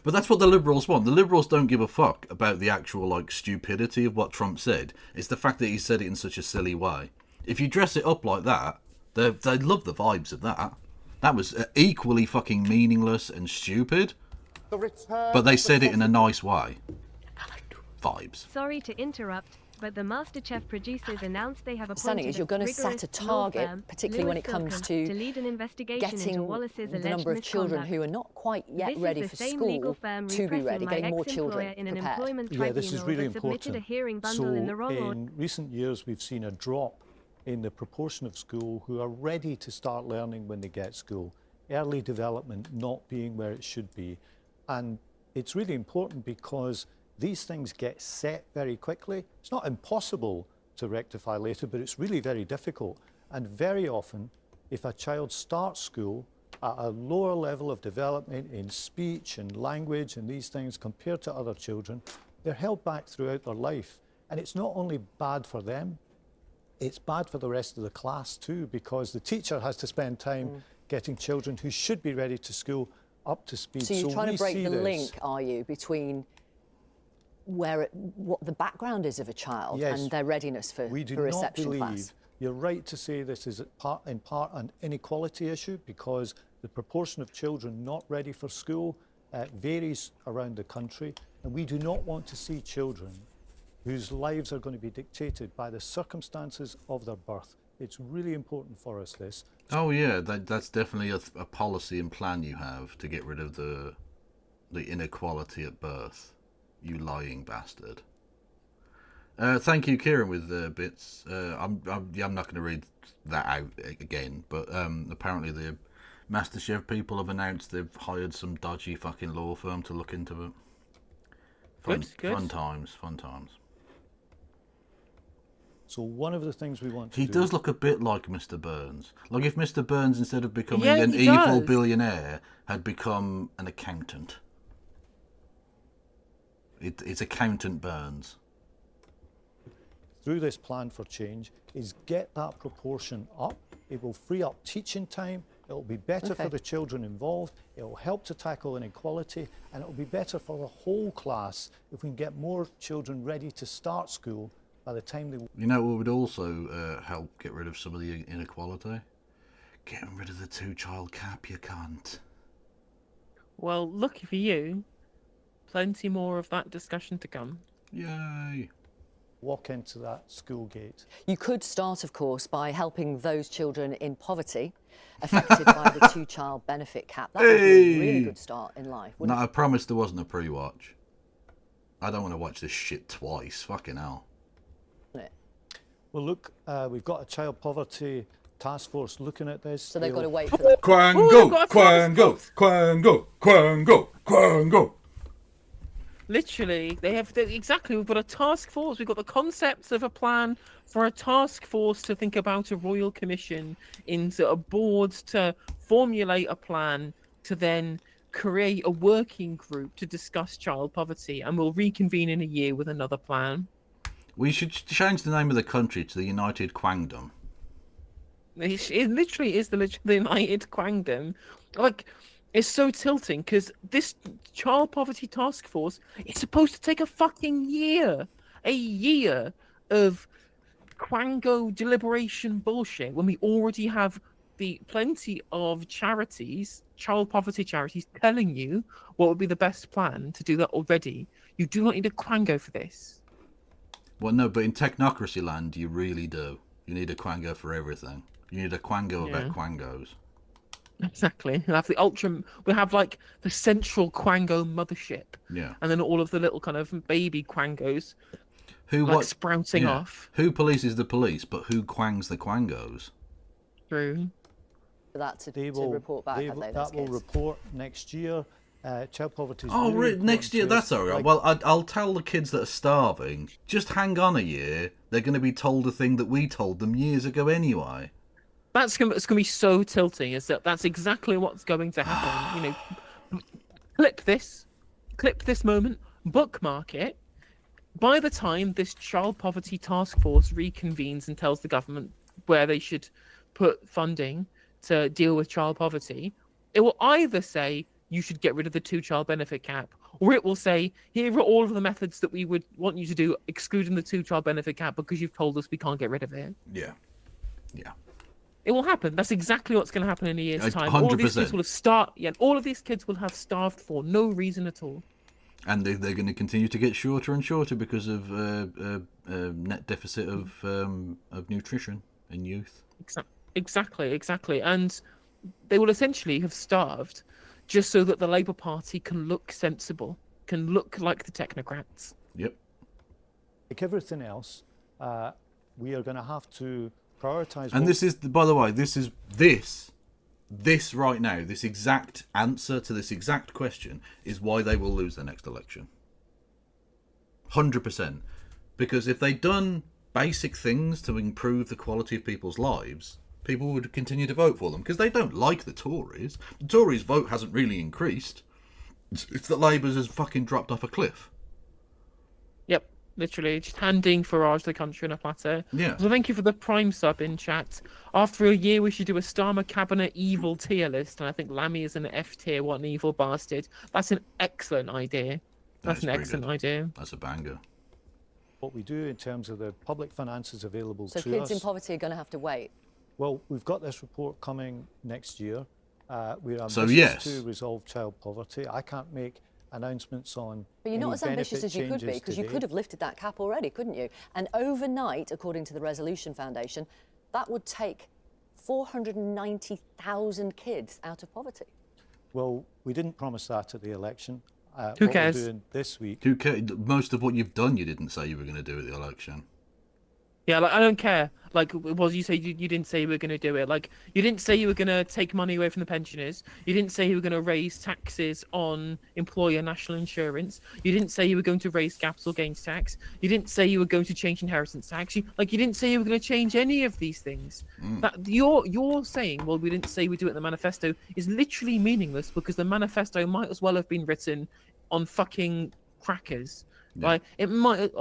Speaker 1: But that's what the Liberals want. The Liberals don't give a fuck about the actual, like, stupidity of what Trump said. It's the fact that he said it in such a silly way. If you dress it up like that, they love the vibes of that. That was equally fucking meaningless and stupid. But they said it in a nice way. Vibes.
Speaker 10: Sorry to interrupt, but the MasterChef producers announced they have
Speaker 3: Understanding
Speaker 10: appointed
Speaker 3: is you're going to set a target, particularly when it comes to
Speaker 10: lead an investigation
Speaker 3: getting
Speaker 10: into Wallace's
Speaker 3: the number of children who are not quite yet ready for school to be ready, getting more children prepared.
Speaker 9: Yeah, this is really important. So in recent years, we've seen a drop in the proportion of school who are ready to start learning when they get school. Early development not being where it should be. And it's really important because these things get set very quickly. It's not impossible to rectify later, but it's really very difficult. And very often, if a child starts school at a lower level of development in speech and language and these things compared to other children, they're held back throughout their life. And it's not only bad for them, it's bad for the rest of the class too, because the teacher has to spend time getting children who should be ready to school up to speed.
Speaker 3: So you're trying to break the link, are you, between what the background is of a child and their readiness for reception class?
Speaker 9: You're right to say this is in part an inequality issue, because the proportion of children not ready for school varies around the country, and we do not want to see children whose lives are going to be dictated by the circumstances of their birth. It's really important for us, this.
Speaker 1: Oh yeah, that's definitely a policy and plan you have to get rid of the inequality at birth. You lying bastard. Thank you, Kieran, with the bits. I'm not going to read that out again, but apparently the MasterChef people have announced they've hired some dodgy fucking law firm to look into it. Good. Fun times.
Speaker 9: So one of the things we want to do...
Speaker 1: He does look a bit like Mr. Burns. Like if Mr. Burns, instead of becoming an evil billionaire, had become an accountant. It's Accountant Burns.
Speaker 9: Through this plan for change is get that proportion up. It will free up teaching time. It will be better for the children involved. It will help to tackle inequality, and it will be better for the whole class if we can get more children ready to start school by the time they...
Speaker 1: You know what would also help get rid of some of the inequality? Getting rid of the 2-child cap, you can't.
Speaker 2: Well, lucky for you, plenty more of that discussion to come.
Speaker 1: Yay.
Speaker 9: walk into that school gate.
Speaker 3: You could start, of course, by helping those children in poverty affected by the two-child benefit cap. That would be a really good start in life,
Speaker 1: No, I promised there wasn't a pre-watch. I don't want to watch this shit twice. Fucking hell.
Speaker 9: Well, look, we've got a child poverty task force looking at this.
Speaker 3: So they've got to wait for the...
Speaker 1: Quango, Quango, Quango, Quango, Quango.
Speaker 2: Literally, exactly. We've got a task force. We've got the concepts of a plan for a task force to think about a royal commission, into a board to formulate a plan to then create a working group to discuss child poverty, and we'll reconvene in a year with another plan.
Speaker 1: We should change the name of the country to the United Quangdom.
Speaker 2: It literally is the United Quangdom. Like, it's so tilting because this child poverty task force is supposed to take a fucking year. A year of Quango deliberation bullshit when we already have plenty of charities, child poverty charities, telling you what would be the best plan to do that already. You do not need a Quango for this.
Speaker 1: Well, no, but in technocracy land, you really do. You need a Quango for everything. You need a Quango about Quangos.
Speaker 2: Exactly. We'll have like the central Quango mothership.
Speaker 1: Yeah.
Speaker 2: And then all of the little kind of baby Quangos sprouting off.
Speaker 1: Who polices the police, but who quangs the Quangos?
Speaker 2: True.
Speaker 3: For that to report back, have they?
Speaker 9: That will report next year. Child poverty is
Speaker 1: next year, that's all right. Well, I'll tell the kids that are starving, just hang on a year. They're going to be told a thing that we told them years ago anyway.
Speaker 2: It's going to be so tilting. That's exactly what's going to happen. You know, clip this moment, bookmark it. By the time this child poverty task force reconvenes and tells the government where they should put funding to deal with child poverty, it will either say you should get rid of the two-child benefit cap, or it will say, here are all of the methods that we would want you to do, excluding the two-child benefit cap, because you've told us we can't get rid of it.
Speaker 1: Yeah.
Speaker 2: It will happen. That's exactly what's going to happen in a year's time.
Speaker 1: 100%.
Speaker 2: All of these kids will have all of these kids will have starved for no reason at all.
Speaker 1: And they're going to continue to get shorter and shorter because of net deficit of nutrition in youth.
Speaker 2: Exactly. And they will essentially have starved just so that the Labour Party can look sensible, can look like the technocrats.
Speaker 1: Yep.
Speaker 9: Like everything else, we are going to have to prioritise.
Speaker 1: And this is, by the way, this right now, this exact answer to this exact question is why they will lose their next election. 100%. Because if they'd done basic things to improve the quality of people's lives, people would continue to vote for them because they don't like the Tories. The Tories' vote hasn't really increased. It's that Labour's has fucking dropped off a cliff.
Speaker 2: Yep, literally just handing Farage the country on a platter.
Speaker 1: Yeah.
Speaker 2: So thank you for the Prime sub in chat. After a year, we should do a Starmer Cabinet evil tier list, and I think Lammy is an F tier. What an evil bastard! That's an excellent idea. That's an excellent idea.
Speaker 1: That's a banger.
Speaker 9: What we do in terms of the public finances available to us.
Speaker 3: So kids in poverty are going to have to wait.
Speaker 9: Well, we've got this report coming next year. We're ambitious to resolve child poverty. I can't make announcements on.
Speaker 3: But you're not as ambitious as you could be, because you could have lifted that cap already, couldn't you? And overnight, according to the Resolution Foundation, that would take 490,000 kids out of poverty.
Speaker 9: Well, we didn't promise that at the election.
Speaker 2: Who cares?
Speaker 9: What we're doing this week.
Speaker 1: Who cares? Most of what you've done, you didn't say you were going to do at the election.
Speaker 2: Yeah, like, I don't care. Like, well, you say you didn't say you were going to do it. Like, you didn't say you were going to take money away from the pensioners. You didn't say you were going to raise taxes on employer national insurance. You didn't say you were going to raise capital gains tax. You didn't say you were going to change inheritance tax. You didn't say you were going to change any of these things. That you're saying, well, we didn't say we do it in the manifesto, is literally meaningless because the manifesto might as well have been written on fucking crackers.
Speaker 1: Yeah.
Speaker 2: Right? It might.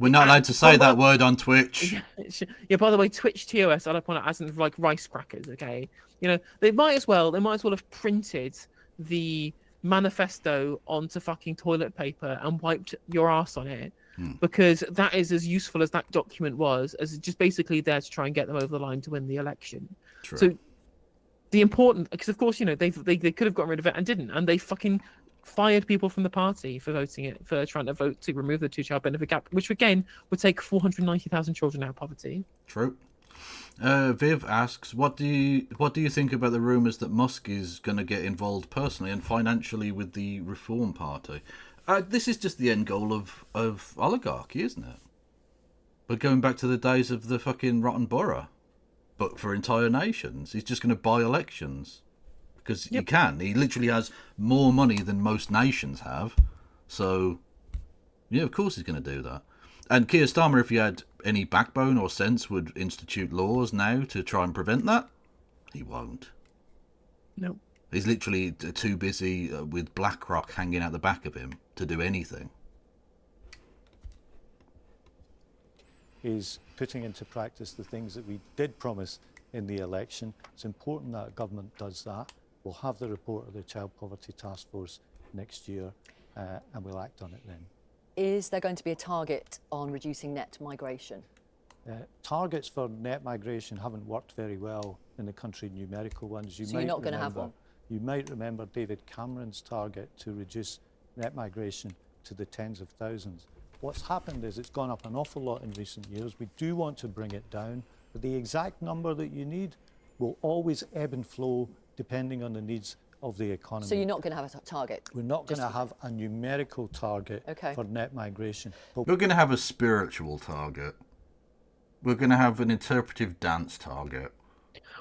Speaker 1: We're not allowed to say that word on Twitch.
Speaker 2: Yeah, by the way, Twitch TOS, I don't want it as in like rice crackers, okay? You know, they might as well have printed the manifesto onto fucking toilet paper and wiped your ass on it, because that is as useful as that document was, as just basically there to try and get them over the line to win the election.
Speaker 1: True.
Speaker 2: So the important, because of course, you know, they could have gotten rid of it and didn't, and they fucking fired people from the party for trying to vote to remove the two-child benefit gap, which again would take 490,000 children out of poverty.
Speaker 1: True. Viv asks, what do you think about the rumours that Musk is going to get involved personally and financially with the Reform Party? This is just the end goal of oligarchy, isn't it? But going back to the days of the fucking rotten borough, but for entire nations, he's just going to buy elections because he can. He literally has more money than most nations have. So, yeah, of course he's going to do that. And Keir Starmer, if he had any backbone or sense, would institute laws now to try and prevent that. He won't.
Speaker 2: No.
Speaker 1: He's literally too busy with BlackRock hanging out the back of him to do anything.
Speaker 9: Is putting into practice the things that we did promise in the election. It's important that government does that. We'll have the report of the Child Poverty Task Force next year, and we'll act on it then.
Speaker 3: Is there going to be a target on reducing net migration?
Speaker 9: Targets for net migration haven't worked very well in the country, numerical ones.
Speaker 3: So you're not going to have one?
Speaker 9: You might remember David Cameron's target to reduce net migration to the tens of thousands. What's happened is it's gone up an awful lot in recent years. We do want to bring it down, but the exact number that you need will always ebb and flow depending on the needs of the economy.
Speaker 3: So you're not going to have a target?
Speaker 9: We're not going to have a numerical target for net migration.
Speaker 1: But we're going to have a spiritual target. We're going to have an interpretive dance target.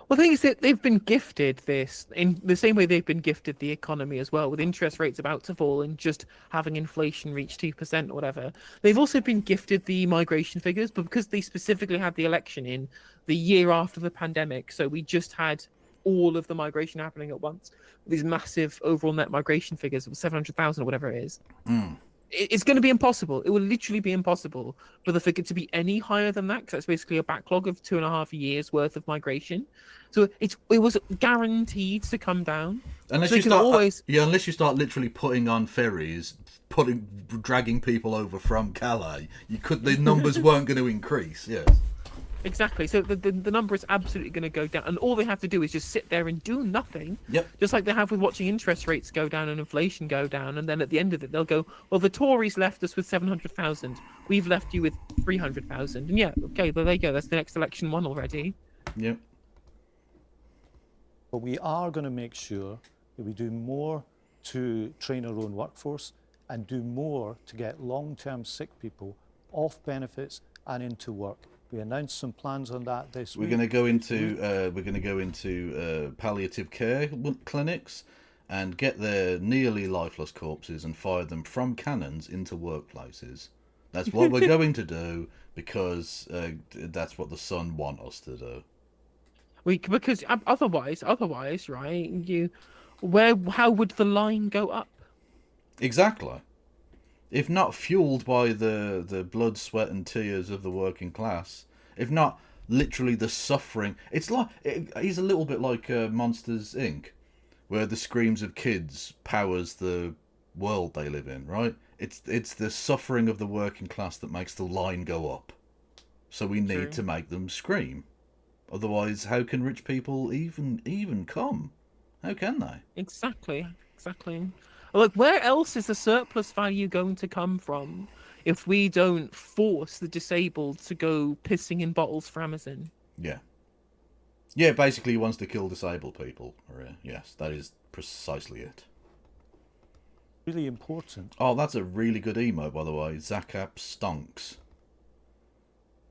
Speaker 2: Well, the thing is that they've been gifted this in the same way they've been gifted the economy as well, with interest rates about to fall and just having inflation reach 2% or whatever. They've also been gifted the migration figures, but because they specifically had the election in the year after the pandemic, so we just had all of the migration happening at once, these massive overall net migration figures of 700,000 or whatever it is. It's going to be impossible. It will literally be impossible for the figure to be any higher than that, because that's basically a backlog of 2.5 years worth of migration. So it was guaranteed to come down.
Speaker 1: Unless
Speaker 2: so
Speaker 1: you start, unless you start literally putting on ferries, dragging people over from Calais, the numbers weren't going to increase. Yes.
Speaker 2: Exactly. So the number is absolutely going to go down, and all they have to do is just sit there and do nothing.
Speaker 1: Yep.
Speaker 2: Just like they have with watching interest rates go down and inflation go down, and then at the end of it they'll go, well, the Tories left us with 700,000. We've left you with 300,000. And yeah, okay, there you go. That's the next election won already.
Speaker 1: Yep.
Speaker 9: But we are going to make sure that we do more to train our own workforce and do more to get long-term sick people off benefits and into work. We announced some plans on that this week.
Speaker 1: We're going to go into palliative care clinics and get their nearly lifeless corpses and fire them from cannons into workplaces. That's what we're going to do because that's what the Sun want us to do.
Speaker 2: Because otherwise, right? How would the line go up?
Speaker 1: Exactly. If not fueled by the blood, sweat and tears of the working class, if not literally the suffering, he's a little bit like Monsters, Inc., where the screams of kids powers the world they live in, right? It's the suffering of the working class that makes the line go up. So we need to make them scream. Otherwise, how can rich people even come? How can they?
Speaker 2: Exactly. Like, where else is the surplus value going to come from if we don't force the disabled to go pissing in bottles for Amazon?
Speaker 1: Yeah, basically he wants to kill disabled people. Yes, that is precisely it.
Speaker 9: Really important.
Speaker 1: Oh, that's a really good emo, by the way. Zakap Stonks.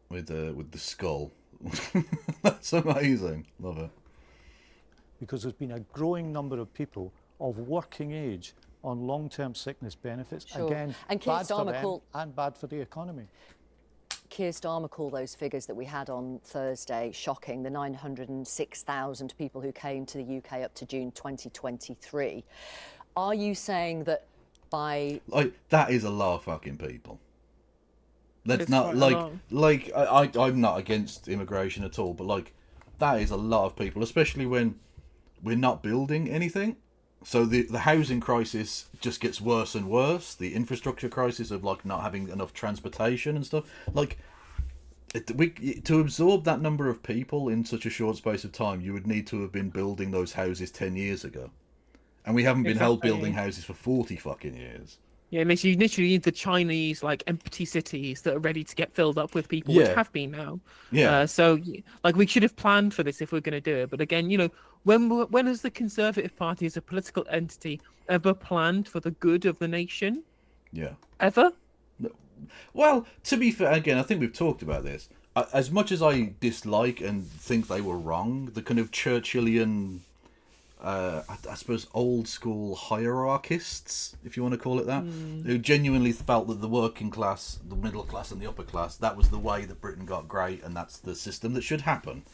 Speaker 1: With the skull. That's amazing. Love it.
Speaker 9: Because there's been a growing number of people of working age on long-term sickness benefits.
Speaker 3: Sure.
Speaker 9: Again,
Speaker 3: and Keir
Speaker 9: bad for them
Speaker 3: Starmer
Speaker 9: and bad for the economy.
Speaker 3: Keir Starmer called those figures that we had on Thursday shocking, the 906,000 people who came to the UK up to June 2023. Are you saying that by...
Speaker 1: that is a lot of fucking people. Let's not, I'm not against immigration at all, but, that is a lot of people, especially when we're not building anything. So the housing crisis just gets worse and worse. The infrastructure crisis of not having enough transportation and stuff. To absorb that number of people in such a short space of time, you would need to have been building those houses 10 years ago. And we haven't been held
Speaker 2: Exactly.
Speaker 1: building houses for 40 fucking years.
Speaker 2: Yeah, literally, literally need the Chinese like empty cities that are ready to get filled up with people, which
Speaker 1: Yeah.
Speaker 2: have been now.
Speaker 1: Yeah.
Speaker 2: So like we should have planned for this if we're going to do it. But again, when has the Conservative Party as a political entity ever planned for the good of the nation?
Speaker 1: Yeah.
Speaker 2: Ever?
Speaker 1: Well, to be fair, again, I think we've talked about this. As much as I dislike and think they were wrong, the kind of Churchillian, I suppose, old school hierarchists, if you want to call it that, who genuinely felt that the working class, the middle class and the upper class, that was the way that Britain got great and that's the system that should happen.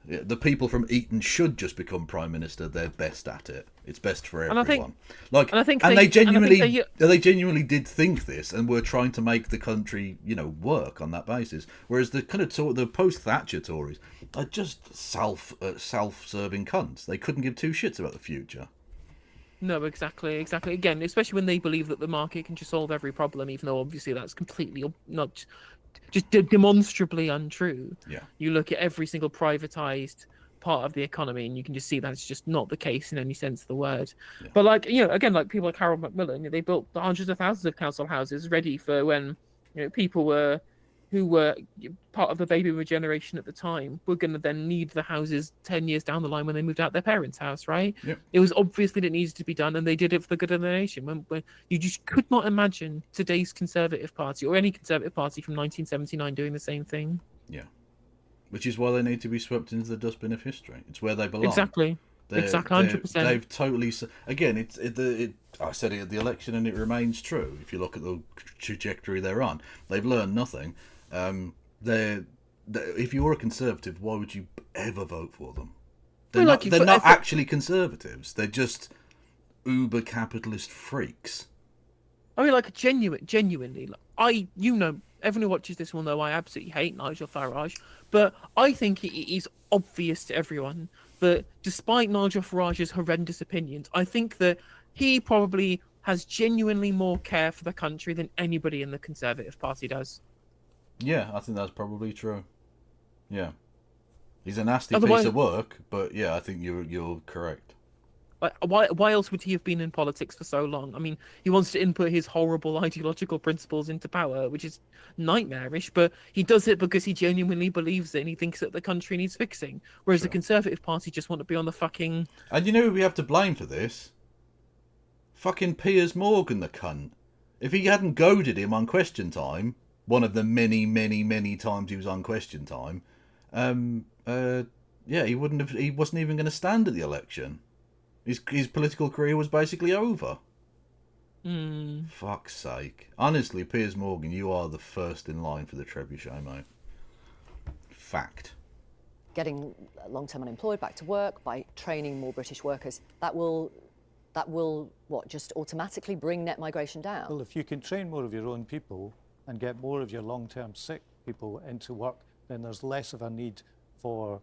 Speaker 1: The people from Eton should just become Prime Minister. They're best at it. It's best for everyone. They genuinely did think this and were trying to make the country, work on that basis. Whereas the kind of the post-Thatcher Tories are just self-serving cunts. They couldn't give two shits about the future.
Speaker 2: No, exactly. Again, especially when they believe that the market can just solve every problem, even though obviously that's completely not just demonstrably untrue.
Speaker 1: Yeah.
Speaker 2: You look at every single privatized part of the economy and you can just see that it's just not the case in any sense of the word.
Speaker 1: Yeah.
Speaker 2: But again, like people like Harold Macmillan, they built hundreds of thousands of council houses ready for when people who were part of the baby boomer generation at the time were going to then need the houses 10 years down the line when they moved out their parents' house, right?
Speaker 1: Yep.
Speaker 2: It was obvious that it needed to be done, and they did it for the good of the nation. When you just could not imagine today's Conservative Party or any Conservative Party from 1979 doing the same thing.
Speaker 1: Yeah. Which is why they need to be swept into the dustbin of history. It's where they belong.
Speaker 2: Exactly. Exactly, 100%.
Speaker 1: They've totally... Again, I said it at the election and it remains true. If you look at the trajectory they're on, they've learned nothing. If you're a Conservative, why would you ever vote for them? They're not actually Conservatives. They're just uber capitalist freaks.
Speaker 2: I mean, like genuinely, everyone who watches this will know I absolutely hate Nigel Farage, but I think it is obvious to everyone that despite Nigel Farage's horrendous opinions, I think that he probably has genuinely more care for the country than anybody in the Conservative Party does.
Speaker 1: Yeah, I think that's probably true. Yeah. He's a nasty piece of work, but yeah, I think you're correct.
Speaker 2: Why else would he have been in politics for so long? I mean, he wants to input his horrible ideological principles into power, which is nightmarish, but he does it because he genuinely believes it and he thinks that the country needs fixing. Whereas the Conservative Party just want to be on the fucking...
Speaker 1: And you know who we have to blame for this? Fucking Piers Morgan, the cunt. If he hadn't goaded him on Question Time, one of the many, many, many times he was on Question Time, he wasn't even going to stand at the election. His political career was basically over. Fuck's sake. Honestly, Piers Morgan, you are the first in line for the trebuchet, mate. Fact.
Speaker 3: Getting long-term unemployed back to work by training more British workers, that will just automatically bring net migration down?
Speaker 9: Well, if you can train more of your own people and get more of your long-term sick people into work, then there's less of a need for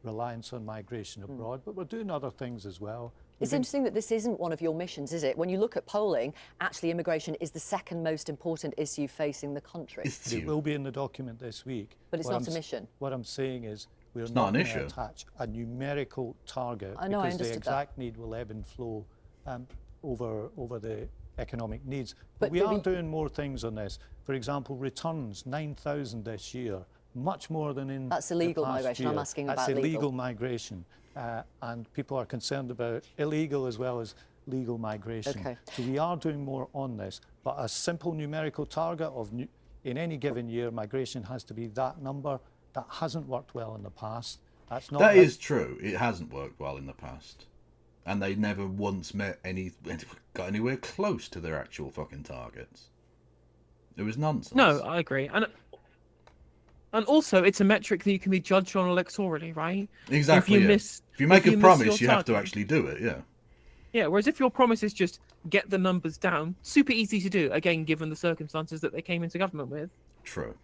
Speaker 9: reliance on migration abroad. But we're doing other things as well.
Speaker 3: It's interesting that this isn't one of your missions, is it? When you look at polling, actually immigration is the second most important issue facing the country.
Speaker 9: It will be in the document this week.
Speaker 3: But it's not a mission.
Speaker 9: What I'm saying is we're
Speaker 1: not
Speaker 9: not
Speaker 1: an
Speaker 9: going
Speaker 1: issue.
Speaker 9: to attach a numerical target
Speaker 3: I know,
Speaker 9: because
Speaker 3: I
Speaker 9: the
Speaker 3: understood
Speaker 9: exact need will ebb and flow over the economic needs.
Speaker 3: But
Speaker 9: we are doing more things on this. For example, returns, 9,000 this year, much more than in
Speaker 3: That's illegal
Speaker 9: the past
Speaker 3: migration.
Speaker 9: year.
Speaker 3: I'm asking
Speaker 9: That's
Speaker 3: about
Speaker 9: illegal migration. And people are concerned about illegal as well as legal migration.
Speaker 3: Okay.
Speaker 9: So we are doing more on this. But a simple numerical target of in any given year, migration has to be that number. That hasn't worked well in the past.
Speaker 1: That is true. It hasn't worked well in the past. And they never once got anywhere close to their actual fucking targets. It was nonsense.
Speaker 2: No, I agree. And also, it's a metric that you can be judged on electorally, right?
Speaker 1: Exactly. If you make a promise, you have to actually do it, yeah.
Speaker 2: Yeah, whereas if your promise is just get the numbers down, super easy to do, again, given the circumstances that they came into government with.
Speaker 1: True.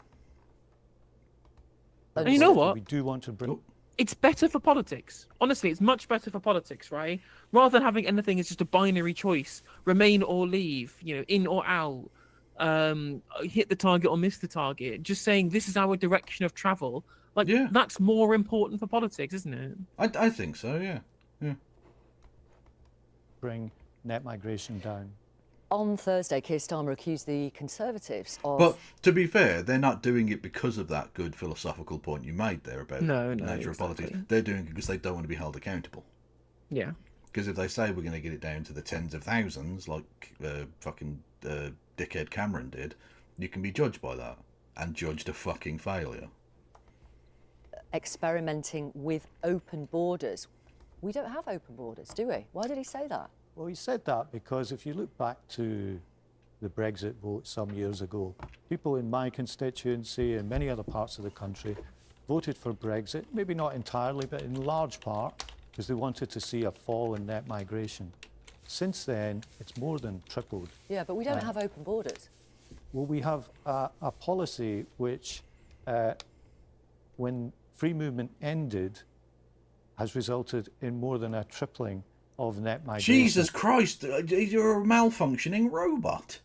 Speaker 2: And you know what?
Speaker 9: We do want to bring...
Speaker 2: It's better for politics. Honestly, it's much better for politics, right? Rather than having anything as just a binary choice, remain or leave, in or out, hit the target or miss the target, just saying this is our direction of travel. That's more important for politics, isn't it?
Speaker 1: I think so, yeah.
Speaker 9: bring net migration down.
Speaker 3: On Thursday, Keir Starmer accused the Conservatives of...
Speaker 1: But to be fair, they're not doing it because of that good philosophical point you made there about
Speaker 2: No,
Speaker 1: nature of politics.
Speaker 2: exactly.
Speaker 1: They're doing it because they don't want to be held accountable.
Speaker 2: Yeah.
Speaker 1: Because if they say we're going to get it down to the tens of thousands, like fucking dickhead Cameron did, you can be judged by that and judged a fucking failure.
Speaker 3: experimenting with open borders. We don't have open borders, do we? Why did he say that?
Speaker 9: Well, he said that because if you look back to the Brexit vote some years ago, people in my constituency and many other parts of the country voted for Brexit, maybe not entirely, but in large part because they wanted to see a fall in net migration. Since then, it's more than tripled.
Speaker 3: Yeah, but we don't have open borders.
Speaker 9: Well, we have a policy which, when free movement ended, has resulted in more than a tripling of net migration.
Speaker 1: Jesus Christ, you're a malfunctioning robot.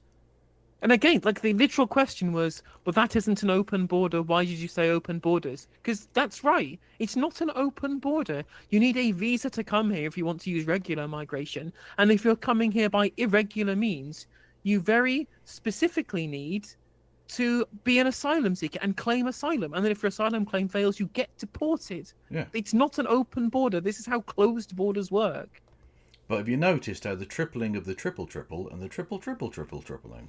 Speaker 2: And again, like the literal question was, but that isn't an open border. Why did you say open borders? Because that's right. It's not an open border. You need a visa to come here if you want to use regular migration. And if you're coming here by irregular means, you very specifically need to be an asylum seeker and claim asylum. And then if your asylum claim fails, you get deported.
Speaker 1: Yeah.
Speaker 2: It's not an open border. This is how closed borders work.
Speaker 1: But have you noticed how the tripling of the triple and the tripling?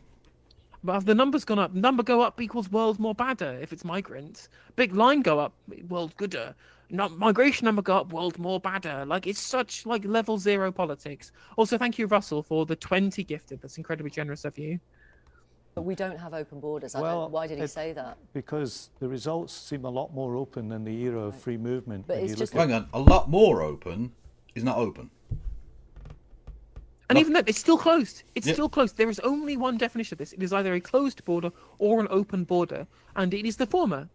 Speaker 2: But if the number's gone up, number go up equals world more badder if it's migrants. Big line go up, world gooder. Migration number go up, world more badder. Like, it's such, like, level zero politics. Also, thank you, Russell, for the 20 gifted. That's incredibly generous of you.
Speaker 3: But we don't have open borders.
Speaker 9: Well,
Speaker 3: why did he say that?
Speaker 9: Because the results seem a lot more open than the era of free movement.
Speaker 3: But
Speaker 9: when
Speaker 3: it's
Speaker 9: you
Speaker 3: just-
Speaker 9: look at-
Speaker 1: Hang on, a lot more open is not open.
Speaker 2: And even then, it's still closed. It's
Speaker 1: Yeah.
Speaker 2: still closed. There is only one definition of this. It is either a closed border or an open border. And it is the former.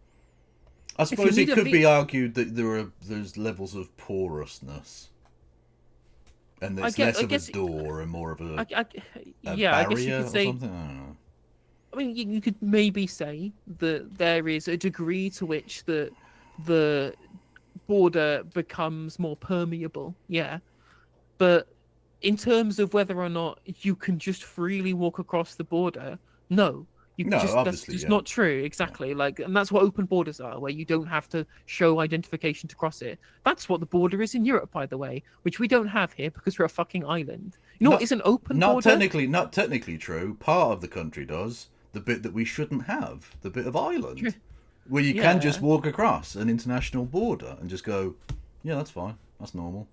Speaker 1: I
Speaker 2: you
Speaker 1: suppose it
Speaker 2: need a
Speaker 1: could
Speaker 2: vi-
Speaker 1: be argued that there's levels of porousness. And there's less of a door and more of a
Speaker 2: Yeah, I guess you
Speaker 1: barrier
Speaker 2: could
Speaker 1: or
Speaker 2: say...
Speaker 1: something. I don't know.
Speaker 2: I mean, you could maybe say that there is a degree to which the border becomes more permeable, yeah. But in terms of whether or not you can just freely walk across the border, no. That's
Speaker 1: obviously,
Speaker 2: just
Speaker 1: yeah.
Speaker 2: not true, exactly. Like, and that's what open borders are, where you don't have to show identification to cross it. That's what the border is in Europe, by the way, which we don't have here because we're a fucking island. You know what is an open border?
Speaker 1: Not technically true. Part of the country does. The bit that we shouldn't have, the bit of Ireland, where you can just walk across an international border and just go, yeah, that's fine, that's normal.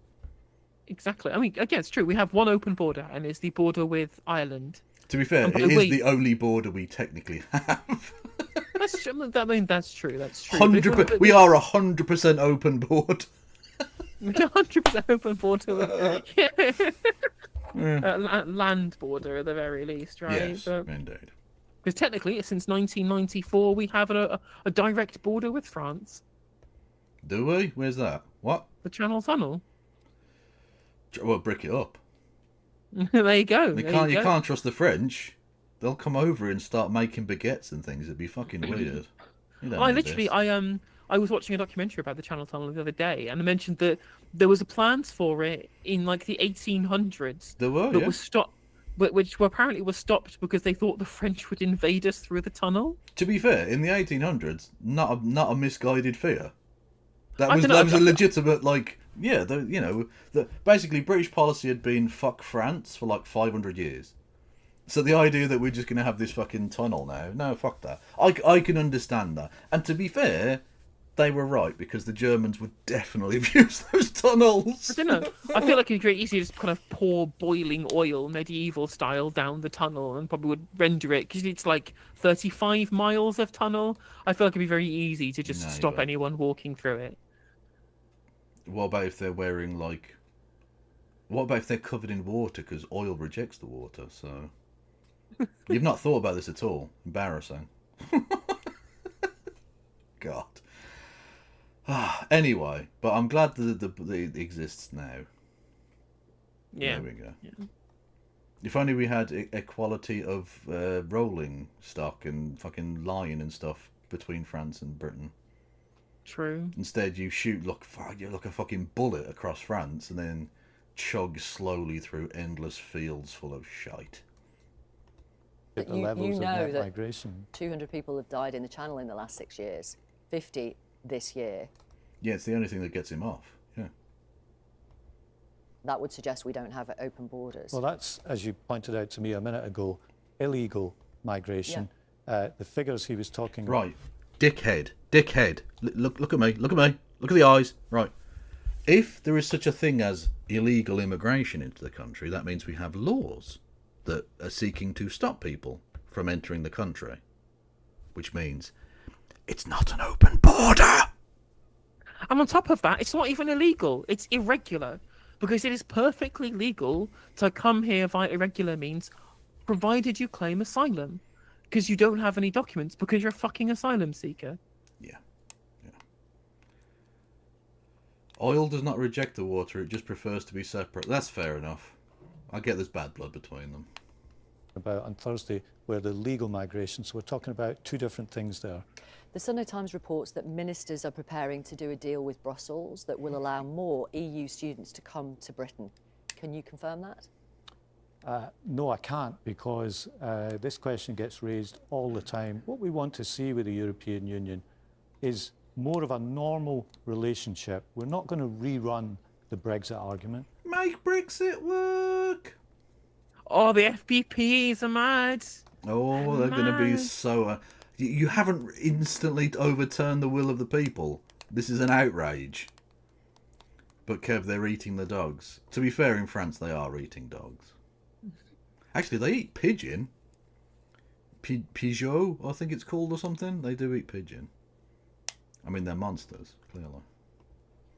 Speaker 2: Exactly. I mean, again, it's true. We have one open border, and it's the border with Ireland.
Speaker 1: To be fair, it is the only border we technically have.
Speaker 2: That's true. I mean, that's true. That's true.
Speaker 1: 100%. We are 100% open border.
Speaker 2: 100% open border. Land border at the very least, right?
Speaker 1: Yes, indeed.
Speaker 2: Because technically, since 1994, we have a direct border with France.
Speaker 1: Do we? Where's that? What?
Speaker 2: The Channel Tunnel.
Speaker 1: Well, brick it up.
Speaker 2: There you go.
Speaker 1: You can't trust the French. They'll come over and start making baguettes and things. It'd be fucking weird.
Speaker 2: I was watching a documentary about the Channel Tunnel the other day, and I mentioned that there was plans for it in like the 1800s.
Speaker 1: There were,
Speaker 2: that was stopped, which apparently was stopped because they thought the French would invade us through the tunnel.
Speaker 1: To be fair, in the 1800s, not a misguided fear. That
Speaker 2: I
Speaker 1: was
Speaker 2: dunno,
Speaker 1: a legitimate, like, yeah, basically British policy had been fuck France for like 500 years. So the idea that we're just going to have this fucking tunnel now, no, fuck that. I can understand that. And to be fair, they were right, because the Germans would definitely have used those tunnels.
Speaker 2: I don't know. I feel like it'd be very easy to just kind of pour boiling oil, medieval style, down the tunnel, and probably would render it, because it's like 35 miles of tunnel. I feel like it'd be very easy to just stop anyone walking through it.
Speaker 1: What about if they're wearing, like... What about if they're covered in water, because oil rejects the water, so... You've not thought about this at all. Embarrassing. God. Anyway, but I'm glad that it exists now.
Speaker 2: Yeah.
Speaker 1: There we go.
Speaker 2: Yeah.
Speaker 1: If only we had equality of rolling stock and fucking line and stuff between France and Britain.
Speaker 2: True.
Speaker 1: Instead, you shoot like a fucking bullet across France, and then chug slowly through endless fields full of shite.
Speaker 3: But
Speaker 9: the
Speaker 3: you
Speaker 9: levels of
Speaker 3: know
Speaker 9: net
Speaker 3: that
Speaker 9: migration.
Speaker 3: 200 people have died in the Channel in the last 6 years, 50 this year.
Speaker 1: Yeah, it's the only thing that gets him off. Yeah.
Speaker 3: That would suggest we don't have open borders.
Speaker 9: Well, that's, as you pointed out to me a minute ago, illegal migration. The figures he was talking about.
Speaker 1: Right. Dickhead. Look at me. Look at the eyes. Right. If there is such a thing as illegal immigration into the country, that means we have laws that are seeking to stop people from entering the country. Which means it's not an open border.
Speaker 2: And on top of that, it's not even illegal. It's irregular. Because it is perfectly legal to come here via irregular means, provided you claim asylum. Because you don't have any documents, because you're a fucking asylum seeker.
Speaker 1: Yeah. Oil does not reject the water, it just prefers to be separate. That's fair enough. I get there's bad blood between them.
Speaker 9: About on Thursday, where the legal migration, so we're talking about two different things there.
Speaker 3: The Sunday Times reports that ministers are preparing to do a deal with Brussels that will allow more EU students to come to Britain. Can you confirm that?
Speaker 9: No, I can't, because this question gets raised all the time. What we want to see with the European Union is more of a normal relationship. We're not going to rerun the Brexit argument.
Speaker 1: Make Brexit work!
Speaker 2: Oh, the FPPs are mad.
Speaker 1: Oh, they're going to be so... You haven't instantly overturned the will of the people. This is an outrage. But Kev, they're eating the dogs. To be fair, in France, they are eating dogs. Actually, they eat pigeon. Peugeot, I think it's called, or something. They do eat pigeon. I mean, they're monsters, clearly.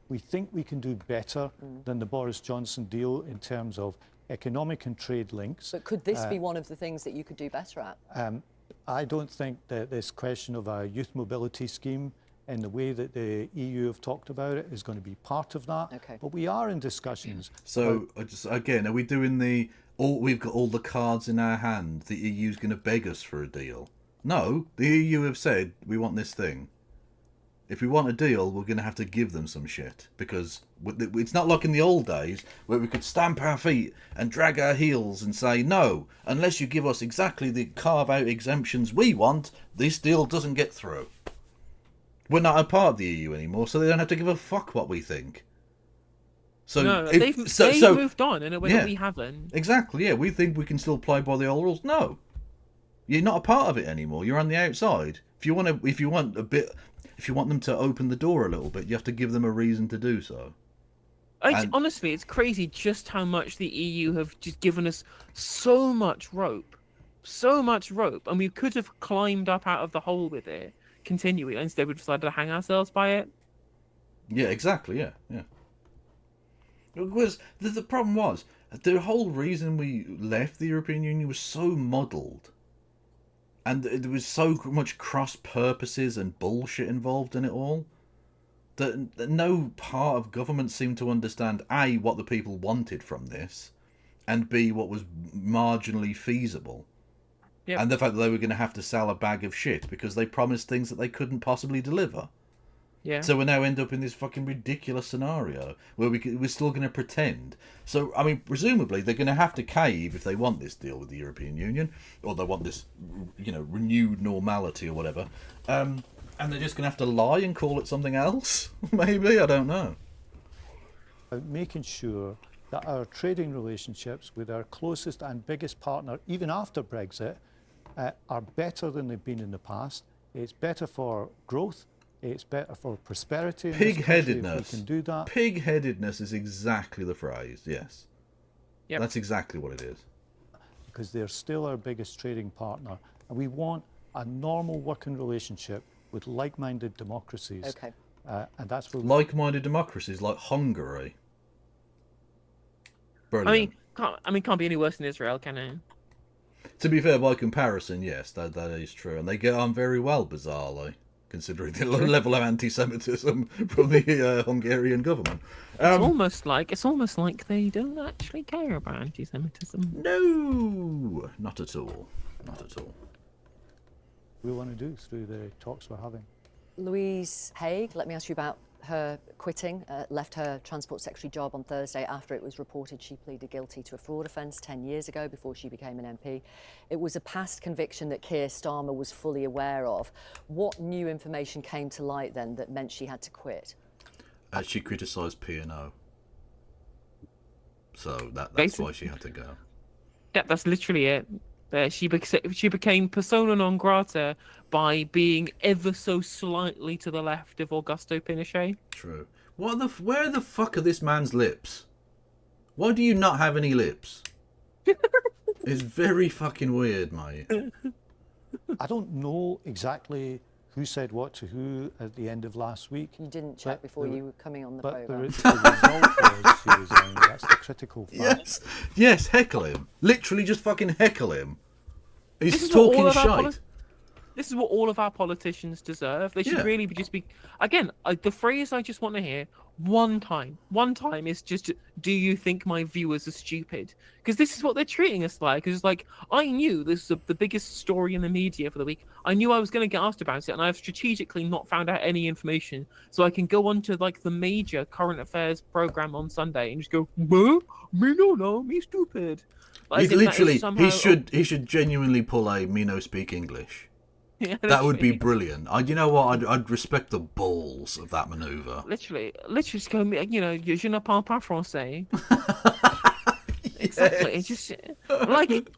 Speaker 9: We think we can do better than the Boris Johnson deal in terms of economic and trade links.
Speaker 3: But could this be one of the things that you could do better at?
Speaker 9: I don't think that this question of a youth mobility scheme in the way that the EU have talked about it is going to be part of that.
Speaker 3: Okay.
Speaker 9: But we are in discussions.
Speaker 1: So, again, are we doing the... we've got all the cards in our hand. The EU's going to beg us for a deal. No, the EU have said, we want this thing. If we want a deal, we're going to have to give them some shit. Because it's not like in the old days where we could stamp our feet and drag our heels and say, no, unless you give us exactly the carve-out exemptions we want, this deal doesn't get through. We're not a part of the EU anymore, so they don't have to give a fuck what we think. So
Speaker 2: No, they've moved on in a way that we haven't.
Speaker 1: Exactly, yeah. We think we can still play by the old rules. No. You're not a part of it anymore. You're on the outside. If you want them to open the door a little bit, you have to give them a reason to do so.
Speaker 2: Honestly, it's crazy just how much the EU have just given us so much rope, and we could have climbed up out of the hole with it, continuing. Instead, we decided to hang ourselves by it.
Speaker 1: Yeah, exactly. Yeah. Because the problem was the whole reason we left the European Union was so muddled. And there was so much cross purposes and bullshit involved in it all that no part of government seemed to understand A, what the people wanted from this, and B, what was marginally feasible. Yep. And the fact that they were going to have to sell a bag of shit because they promised things that they couldn't possibly deliver.
Speaker 2: Yeah.
Speaker 1: So we now end up in this fucking ridiculous scenario where we're still going to pretend. So, I mean, presumably they're going to have to cave if they want this deal with the European Union, or they want this, renewed normality or whatever. And they're just going to have to lie and call it something else? Maybe, I don't know.
Speaker 9: Making sure that our trading relationships with our closest and biggest partner, even after Brexit, are better than they've been in the past. It's better for growth. It's better for prosperity.
Speaker 1: Pig-headedness.
Speaker 9: We can do that.
Speaker 1: Pig-headedness is exactly the phrase, yes. Yep. That's exactly what it is.
Speaker 9: Because they're still our biggest trading partner. And we want a normal working relationship with like-minded democracies.
Speaker 3: Okay.
Speaker 9: And that's what
Speaker 1: like-minded democracies like Hungary. Brilliant.
Speaker 2: Can't be any worse than Israel, can it?
Speaker 1: To be fair, by comparison, yes, that is true. And they get on very well, bizarrely, considering the level of anti-Semitism from the Hungarian government.
Speaker 2: It's almost like they don't actually care about anti-Semitism.
Speaker 1: No, not at all. Not at all.
Speaker 9: We want to do through the talks we're having.
Speaker 3: Louise Haigh, let me ask you about her quitting, left her Transport Secretary job on Thursday after it was reported she pleaded guilty to a fraud offence 10 years ago before she became an MP. It was a past conviction that Keir Starmer was fully aware of. What new information came to light then that meant she had to quit?
Speaker 1: She criticised P&O. So that's why she had to go.
Speaker 2: Yeah, that's literally it. She became persona non grata by being ever so slightly to the left of Augusto Pinochet.
Speaker 1: True. Where the fuck are this man's lips? Why do you not have any lips? It's very fucking weird, mate.
Speaker 9: I don't know exactly who said what to who at the end of last week.
Speaker 3: You didn't check before you were coming on the
Speaker 9: programme.
Speaker 3: programme.
Speaker 9: The result was she resigned. That's the critical fact.
Speaker 1: Yes, heckle him. Literally just fucking heckle him. He's talking shite.
Speaker 2: This is what all of our politicians deserve. They should really just be... Again, the phrase I just want to hear one time is just, do you think my viewers are stupid? Because this is what they're treating us like. It's like, I knew this was the biggest story in the media for the week. I knew I was going to get asked about it, and I've strategically not found out any information. So I can go on to like the major current affairs program on Sunday and just go, me no, me stupid.
Speaker 1: He's literally, he should genuinely pull a me no speak English.
Speaker 2: Yeah,
Speaker 1: that would be brilliant. You know what? I'd respect the balls of that manoeuvre.
Speaker 2: Literally just go, you know, je ne parle pas français. Exactly. It's just like,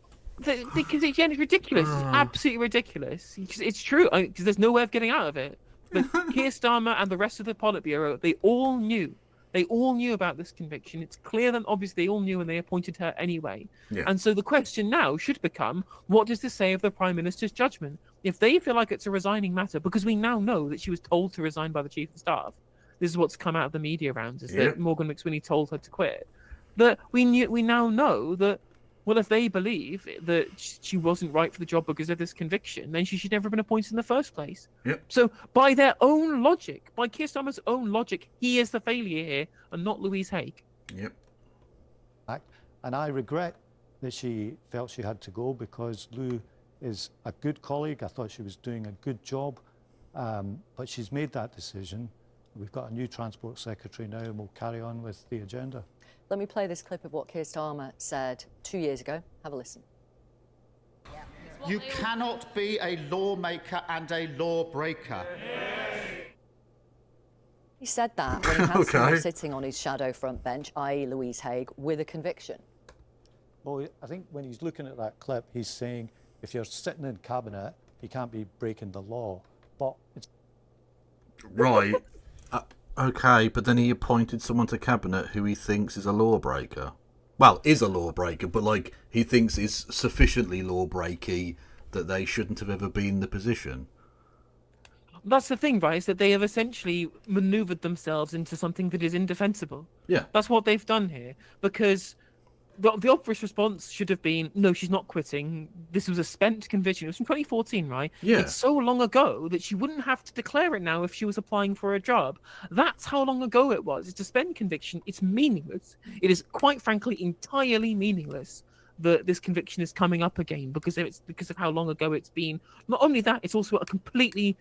Speaker 2: because it's ridiculous. It's absolutely ridiculous. It's true. Because there's no way of getting out of it. But Keir Starmer and the rest of the Politburo, they all knew. They all knew about this conviction. It's clear that obviously they all knew and they appointed her anyway. Yeah. And so the question now should become, what does this say of the Prime Minister's judgment? If they feel like it's a resigning matter, because we now know that she was told to resign by the Chief of Staff. This is what's come out of the media rounds, is that Morgan McSweeney told her to quit. That we now know that, well, if they believe that she wasn't right for the job because of this conviction, then she should never have been appointed in the first place.
Speaker 1: Yep.
Speaker 2: So by their own logic, by Keir Starmer's own logic, he is the failure here and not Louise Haigh.
Speaker 1: Yep.
Speaker 9: And I regret that she felt she had to go, because Lou is a good colleague. I thought she was doing a good job, but she's made that decision. We've got a new Transport Secretary now, and we'll carry on with the agenda.
Speaker 3: Let me play this clip of what Keir Starmer said 2 years ago. Have a listen.
Speaker 11: You cannot be a lawmaker and a lawbreaker.
Speaker 3: He said that when he had someone sitting on his shadow front bench, i.e. Louise Haigh, with a conviction.
Speaker 9: Well, I think when he's looking at that clip, he's saying, if you're sitting in cabinet, you can't be breaking the law. But it's...
Speaker 1: Right. Okay, but then he appointed someone to cabinet who he thinks is a lawbreaker. Well, is a lawbreaker, but like he thinks is sufficiently lawbreaky that they shouldn't have ever been in the position.
Speaker 2: That's the thing, right? Is that they have essentially manoeuvred themselves into something that is indefensible.
Speaker 1: Yeah.
Speaker 2: That's what they've done here. Because the obvious response should have been, no, she's not quitting. This was a spent conviction. It was from 2014, right?
Speaker 1: Yeah.
Speaker 2: It's so long ago that she wouldn't have to declare it now if she was applying for a job. That's how long ago it was. It's a spent conviction. It's meaningless. It is, quite frankly, entirely meaningless that this conviction is coming up again because of how long ago it's been. Not only that, it's also a completely,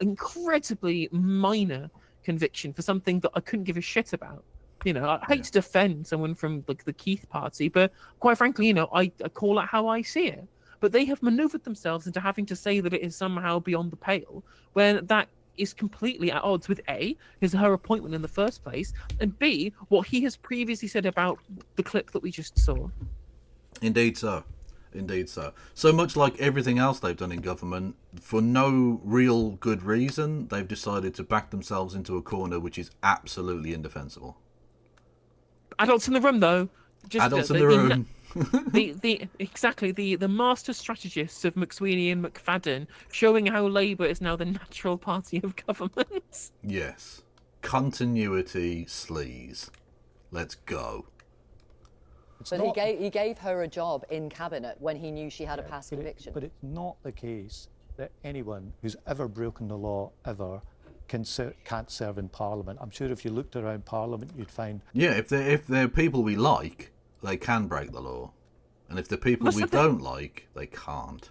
Speaker 2: incredibly minor conviction for something that I couldn't give a shit about. You know, I hate to defend someone from like the Keith party, but quite frankly, you know, I call it how I see it. But they have manoeuvred themselves into having to say that it is somehow beyond the pale, when that is completely at odds with A, her appointment in the first place, and B, what he has previously said about the clip that we just saw.
Speaker 1: Indeed so. Indeed so. So much like everything else they've done in government, for no real good reason, they've decided to back themselves into a corner which is absolutely indefensible.
Speaker 2: Adults in the room, though. Just
Speaker 1: adults in the room.
Speaker 2: The master strategists of McSweeney and McFadden, showing how Labour is now the natural party of government.
Speaker 1: Yes. Continuity sleaze. Let's go.
Speaker 3: But he gave her a job in cabinet when he knew she had a past conviction.
Speaker 9: But it's not the case that anyone who's ever broken the law ever can't serve in Parliament. I'm sure if you looked around Parliament, you'd find...
Speaker 1: Yeah, if they're people we like, they can break the law. And if they're people we don't like, they can't.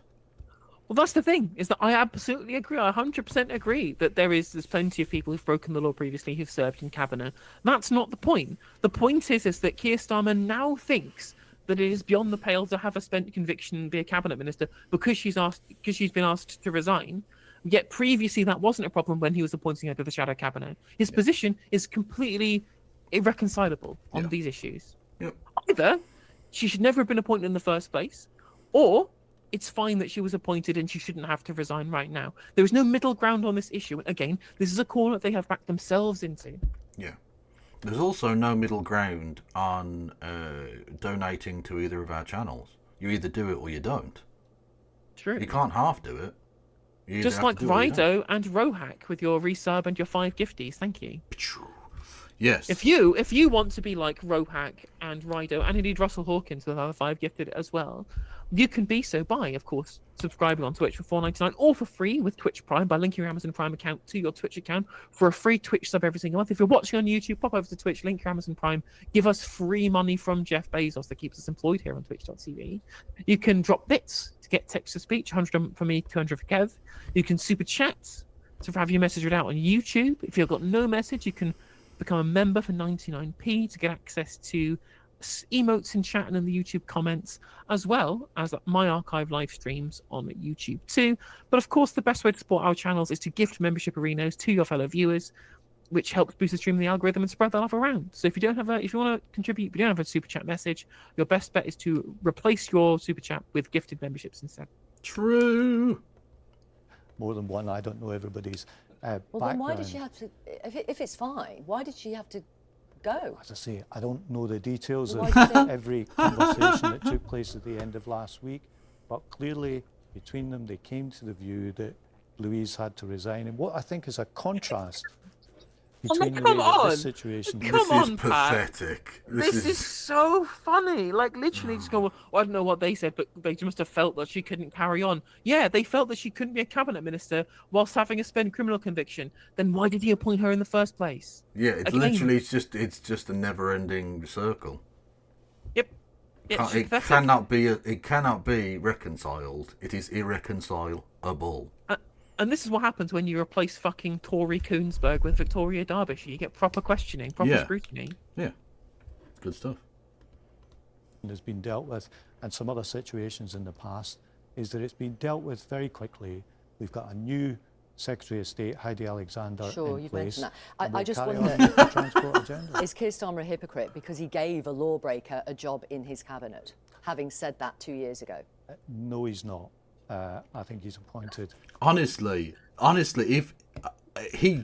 Speaker 2: Well, that's the thing, is that I absolutely agree. I 100% agree that there's plenty of people who've broken the law previously who've served in cabinet. That's not the point. The point is that Keir Starmer now thinks that it is beyond the pale to have a spent conviction and be a cabinet minister because she's been asked to resign. Yet previously that wasn't a problem when he was appointing her to the shadow cabinet. His position is completely irreconcilable on these issues.
Speaker 1: Yep.
Speaker 2: Either she should never have been appointed in the first place, or it's fine that she was appointed and she shouldn't have to resign right now. There is no middle ground on this issue. Again, this is a corner they have backed themselves into.
Speaker 1: Yeah. There's also no middle ground on donating to either of our channels. You either do it or you don't.
Speaker 2: True.
Speaker 1: You can't half do it. You
Speaker 2: Just like Rido and Rohack with your resub and your 5 gifties. Thank you.
Speaker 1: Yes.
Speaker 2: If you want to be like Rohack and Rido and indeed Russell Hawkins with another 5 gifted as well, you can be so by, of course, subscribing on Twitch for $4.99 or for free with Twitch Prime by linking your Amazon Prime account to your Twitch account for a free Twitch sub every single month. If you're watching on YouTube, pop over to Twitch, link your Amazon Prime, give us free money from Jeff Bezos that keeps us employed here on Twitch.tv. You can drop bits to get text to speech, 100 for me, 200 for Kev. You can super chat to have your message read out on YouTube. If you've got no message, you can become a member for 99p to get access to emotes in chat and in the YouTube comments, as well as my archive live streams on YouTube too. But of course, the best way to support our channels is to gift membership arenas to your fellow viewers, which helps boost the stream in the algorithm and spread that love around. So if you want to contribute, but you don't have a super chat message, your best bet is to replace your super chat with gifted memberships instead.
Speaker 1: True.
Speaker 9: More than one. I don't know everybody's
Speaker 3: Well,
Speaker 9: background.
Speaker 3: then why did she have to? If it's fine, why did she have to go?
Speaker 9: As I say, I don't know the details
Speaker 3: Why
Speaker 9: of
Speaker 3: did they-
Speaker 9: every conversation that took place at the end of last week, but clearly between them they came to the view that Louise had to resign. And what I think is a contrast between the way that this situation...
Speaker 2: Come on, Pat.
Speaker 1: pathetic.
Speaker 2: This is so funny. Like, literally just go, well, I don't know what they said, but they must have felt that she couldn't carry on. Yeah, they felt that she couldn't be a cabinet minister whilst having a spent criminal conviction. Then why did he appoint her in the first place?
Speaker 1: Yeah, it's
Speaker 2: Again.
Speaker 1: literally it's just a never-ending circle.
Speaker 2: Yep. Yeah,
Speaker 1: It cannot be reconciled. It is irreconcilable.
Speaker 2: And this is what happens when you replace fucking Tory Koonsberg with Victoria Derbyshire. You get proper questioning, proper scrutiny.
Speaker 1: Yeah. Good stuff.
Speaker 9: has been dealt with, and some other situations in the past, is that it's been dealt with very quickly. We've got a new Secretary of State, Heidi Alexander,
Speaker 3: Sure,
Speaker 9: in
Speaker 3: you've
Speaker 9: place.
Speaker 3: mentioned that. I just
Speaker 9: carry
Speaker 3: wonder,
Speaker 9: on with the transport agenda.
Speaker 3: is Keir Starmer a hypocrite because he gave a lawbreaker a job in his cabinet, having said that 2 years ago?
Speaker 9: No, he's not. I think he's appointed.
Speaker 1: Honestly, if he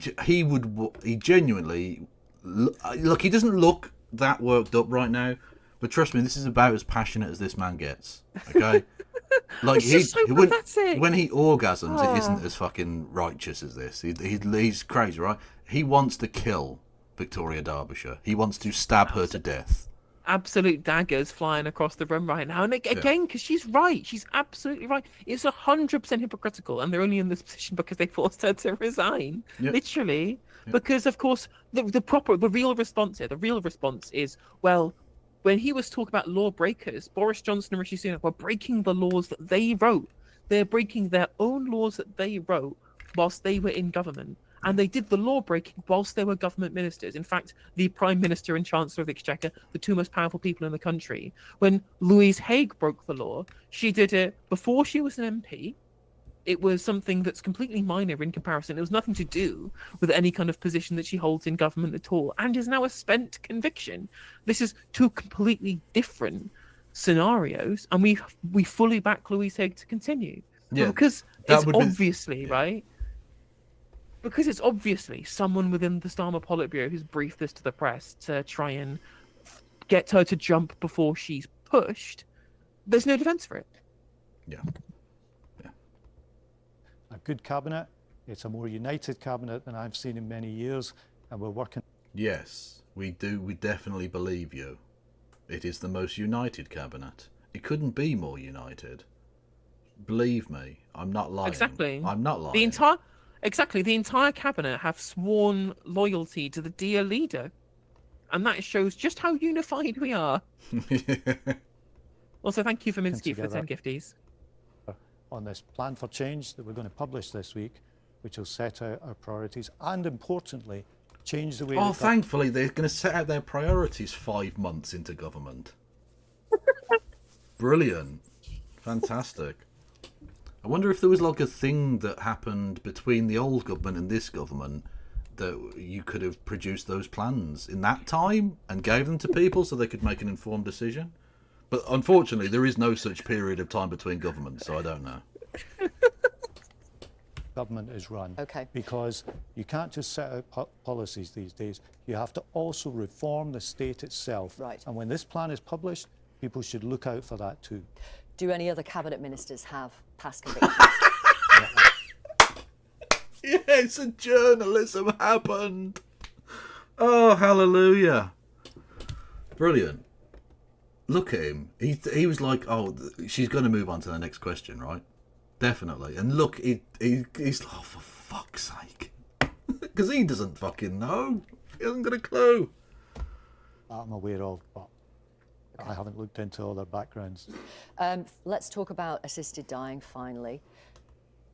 Speaker 1: genuinely look, he doesn't look that worked up right now, but trust me, this is about as passionate as this man gets. Okay, like when he orgasms, it isn't as fucking righteous as this. He's crazy, right? He wants to kill Victoria Derbyshire. He wants to stab her to death.
Speaker 2: Absolute daggers flying across the room right now, and again, because she's right, she's absolutely right. It's 100% hypocritical, and they're only in this position because they forced her to resign, literally. Because of course, the real response is, well, when he was talking about lawbreakers, Boris Johnson and Rishi Sunak were breaking the laws that they wrote. They're breaking their own laws that they wrote whilst they were in government. And they did the law breaking whilst they were government ministers. In fact, the Prime Minister and Chancellor of the Exchequer, the two most powerful people in the country, when Louise Haigh broke the law, she did it before she was an MP. It was something that's completely minor in comparison. It was nothing to do with any kind of position that she holds in government at all, and is now a spent conviction. This is two completely different scenarios, and we fully back Louise Haigh to continue.
Speaker 1: Yeah,
Speaker 2: because it's obviously, right? Because it's obviously someone within the Starmer Politburo who's briefed this to the press to try and get her to jump before she's pushed. There's no defence for it.
Speaker 1: Yeah.
Speaker 9: A good cabinet. It's a more united cabinet than I've seen in many years, and we're working.
Speaker 1: Yes, we do. We definitely believe you. It is the most united cabinet. It couldn't be more united. Believe me, I'm not lying.
Speaker 2: Exactly.
Speaker 1: I'm not lying.
Speaker 2: The entire cabinet have sworn loyalty to the dear leader, and that shows just how unified we are. Also, thank you for Minsky for the 10 gifties.
Speaker 9: on this plan for change that we're going to publish this week, which will set out our priorities and, importantly, change the way...
Speaker 1: Oh, thankfully, they're going to set out their priorities 5 months into government. Brilliant. Fantastic. I wonder if there was like a thing that happened between the old government and this government that you could have produced those plans in that time and gave them to people so they could make an informed decision. But unfortunately, there is no such period of time between governments, so I don't know.
Speaker 9: Government is run.
Speaker 3: Okay.
Speaker 9: Because you can't just set out policies these days. You have to also reform the state itself.
Speaker 3: Right.
Speaker 9: And when this plan is published, people should look out for that too.
Speaker 3: Do any other cabinet ministers have past convictions?
Speaker 1: Yes, and journalism happened. Oh, hallelujah. Brilliant. Look at him. He was like, oh, she's going to move on to the next question, right? Definitely. And look, he's like, oh, for fuck's sake. Because he doesn't fucking know. He hasn't got a clue.
Speaker 9: I'm aware of, but I haven't looked into all their backgrounds.
Speaker 3: Let's talk about assisted dying finally.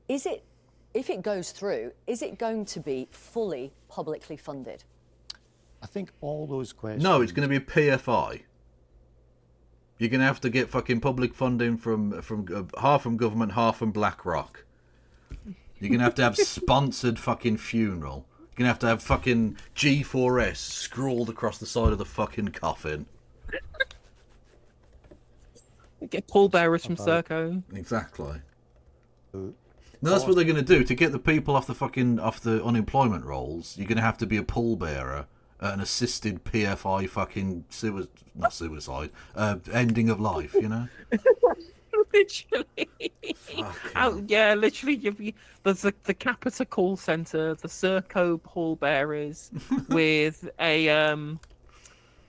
Speaker 3: Is it, if it goes through, is it going to be fully publicly funded?
Speaker 9: I think all those questions...
Speaker 1: No, it's going to be a PFI. You're going to have to get fucking public funding from half from government, half from BlackRock. You're going to have sponsored fucking funeral. You're going to have fucking G4S scrawled across the side of the fucking coffin.
Speaker 2: Get pallbearers from Serco.
Speaker 1: Exactly. No, that's what they're going to do to get the people off the unemployment rolls. You're going to have to be a pallbearer at an assisted PFI fucking not suicide, ending of life. You know.
Speaker 2: Literally. Yeah, literally. There's the Capita call centre, the Serco pallbearers, with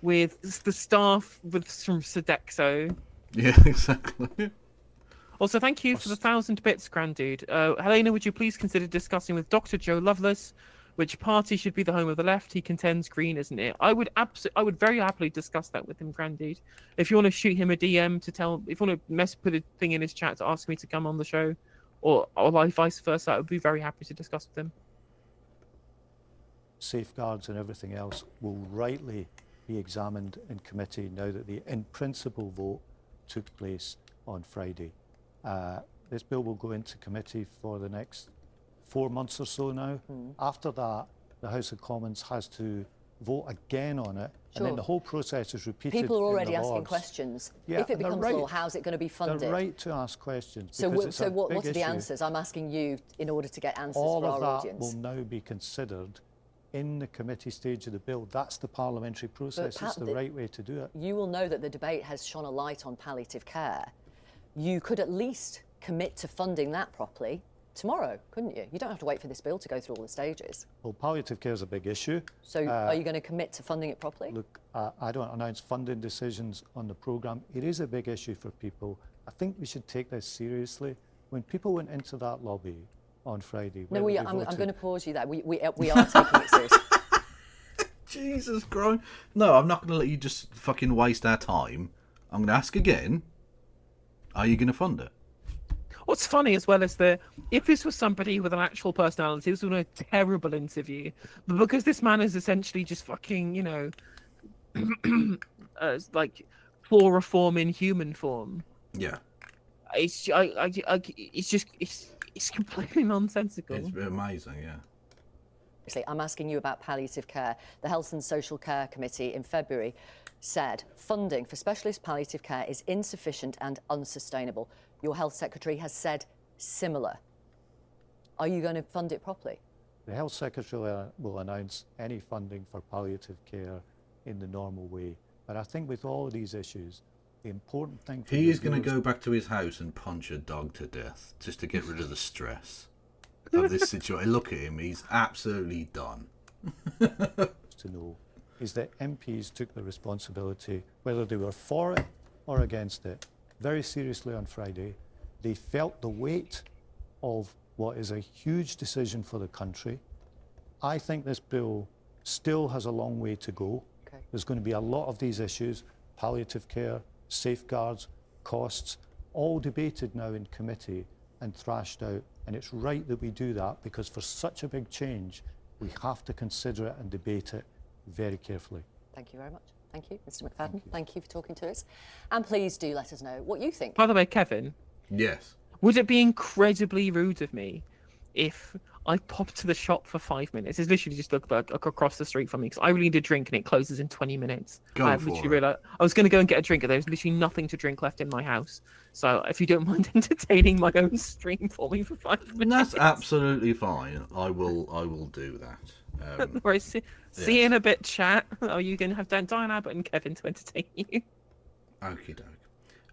Speaker 2: with the staff from Sodexo.
Speaker 1: Yeah, exactly.
Speaker 2: Also, thank you for the 1,000 bits, Grand Dude. Helena, would you please consider discussing with Dr. Joe Lovelace which party should be the home of the left? He contends Green, isn't it? I would very happily discuss that with him, Grand Dude. If you want to shoot him a DM to tell, if you want to put a thing in his chat to ask me to come on the show, or vice versa, I would be very happy to discuss with him.
Speaker 9: Safeguards and everything else will rightly be examined in committee now that the in-principle vote took place on Friday. This bill will go into committee for the next 4 months or so now. After that, the House of Commons has to vote again on it, and then the whole process is repeated.
Speaker 3: People are already asking
Speaker 9: Lords.
Speaker 3: questions.
Speaker 9: Yeah,
Speaker 3: if it becomes law, how's it going to be funded?
Speaker 9: They're right to ask questions.
Speaker 3: So,
Speaker 9: what
Speaker 3: are the answers? I'm asking you in order to get answers
Speaker 9: all
Speaker 3: for our
Speaker 9: of that
Speaker 3: audience.
Speaker 9: will now be considered in the committee stage of the bill. That's the parliamentary process. It's the right way to do it.
Speaker 3: You will know that the debate has shone a light on palliative care. You could at least commit to funding that properly tomorrow, couldn't you? You don't have to wait for this bill to go through all the stages.
Speaker 9: Well, palliative care is a big issue.
Speaker 3: So are you going to commit to funding it properly?
Speaker 9: Look, I don't announce funding decisions on the programme. It is a big issue for people. I think we should take this seriously. When people went into that lobby on Friday...
Speaker 3: No, I'm going to pause you there. We are taking it seriously.
Speaker 1: Jesus Christ. No, I'm not going to let you just fucking waste our time. I'm going to ask again. Are you going to fund it?
Speaker 2: What's funny as well is that if this was somebody with an actual personality, this would be a terrible interview. But because this man is essentially just fucking, you know, like chloroform in human form.
Speaker 1: Yeah.
Speaker 2: It's completely nonsensical.
Speaker 1: It's amazing, yeah.
Speaker 3: I'm asking you about palliative care. The Health and Social Care Committee in February said funding for specialist palliative care is insufficient and unsustainable. Your Health Secretary has said similar. Are you going to fund it properly?
Speaker 9: The Health Secretary will announce any funding for palliative care in the normal way. But I think with all of these issues, the important thing...
Speaker 1: He is going to go back to his house and punch a dog to death just to get rid of the stress of this situation. Look at him, he's absolutely done.
Speaker 9: To know is that MPs took the responsibility, whether they were for it or against it, very seriously on Friday. They felt the weight of what is a huge decision for the country. I think this bill still has a long way to go.
Speaker 3: Okay.
Speaker 9: There's going to be a lot of these issues, palliative care, safeguards, costs, all debated now in committee. and thrashed out. And it's right that we do that, because for such a big change, we have to consider it and debate it very carefully.
Speaker 3: Thank you very much. Thank you, Mr. McFadden. Thank you for talking to us. And please do let us know what you think.
Speaker 2: By the way, Kevin,
Speaker 1: Yes.
Speaker 2: would it be incredibly rude of me if I popped to the shop for 5 minutes? It's literally just across the street from me, because I really need a drink and it closes in 20 minutes.
Speaker 1: Go for
Speaker 2: literally
Speaker 1: it.
Speaker 2: realized I was going to go and get a drink, and there was literally nothing to drink left in my house. So if you don't mind entertaining my own stream for me for 5 minutes.
Speaker 1: That's absolutely fine. I will do that.
Speaker 2: Right, see you in a bit, chat. Are you going to have Diane Abbott and Kevin to entertain you?
Speaker 1: Okie doke.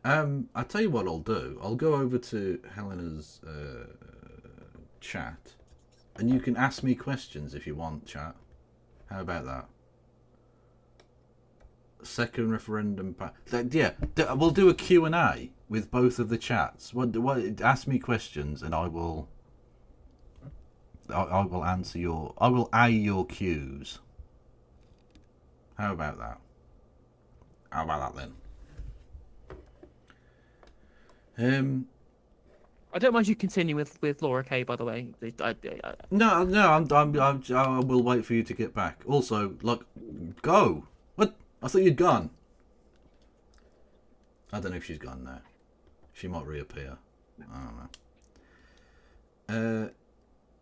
Speaker 1: I'll tell you what I'll do. I'll go over to Helena's chat, and you can ask me questions if you want, chat. How about that? Second referendum. We'll do a Q&A with both of the chats. Ask me questions, and I will answer your. I will A your Qs. How about that? How about that then?
Speaker 2: I don't mind you continue with Laura Kay, by the way.
Speaker 1: No, I will wait for you to get back. Also, go. What? I thought you'd gone. I don't know if she's gone now. She might reappear. I don't know.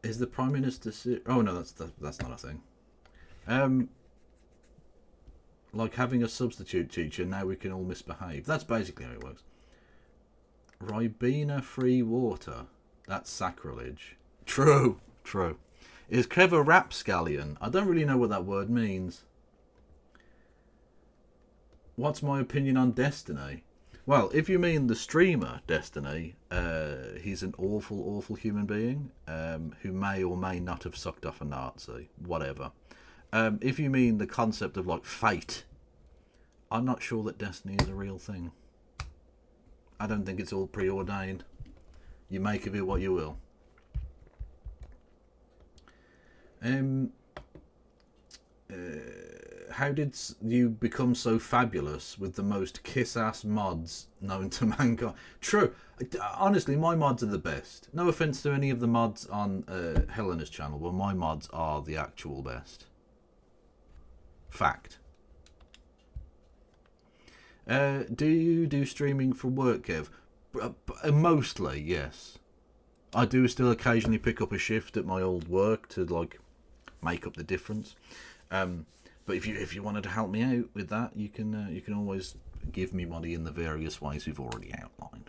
Speaker 1: Is the Prime Minister... Oh, no, that's not a thing. Like having a substitute teacher, now we can all misbehave. That's basically how it works. Ribena-free water. That's sacrilege. True. Is Kev a rapscallion? I don't really know what that word means. What's my opinion on Destiny? Well, if you mean the streamer Destiny, he's an awful human being who may or may not have sucked off a Nazi. Whatever. If you mean the concept of fate, I'm not sure that Destiny is a real thing. I don't think it's all preordained. You make of it what you will. How did you become so fabulous with the most kiss-ass mods known to mankind? True. Honestly, my mods are the best. No offence to any of the mods on Helena's channel, but my mods are the actual best. Fact. Do you do streaming for work, Kev? Mostly, yes. I do still occasionally pick up a shift at my old work to make up the difference. But if you wanted to help me out with that, you can always give me money in the various ways we've already outlined.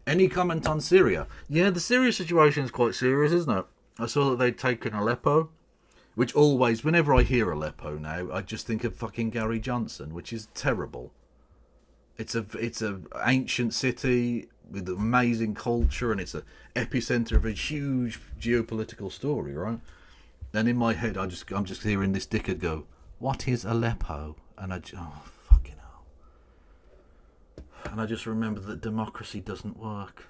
Speaker 1: Any comment on Syria? Yeah, the Syria situation is quite serious, isn't it? I saw that they'd taken Aleppo, which always, whenever I hear Aleppo now, I just think of fucking Gary Johnson, which is terrible. It's a ancient city with amazing culture, and it's an epicenter of a huge geopolitical story, right? And in my head, I'm just hearing this dickhead go, "What is Aleppo?" And fucking hell. And I just remember that democracy doesn't work.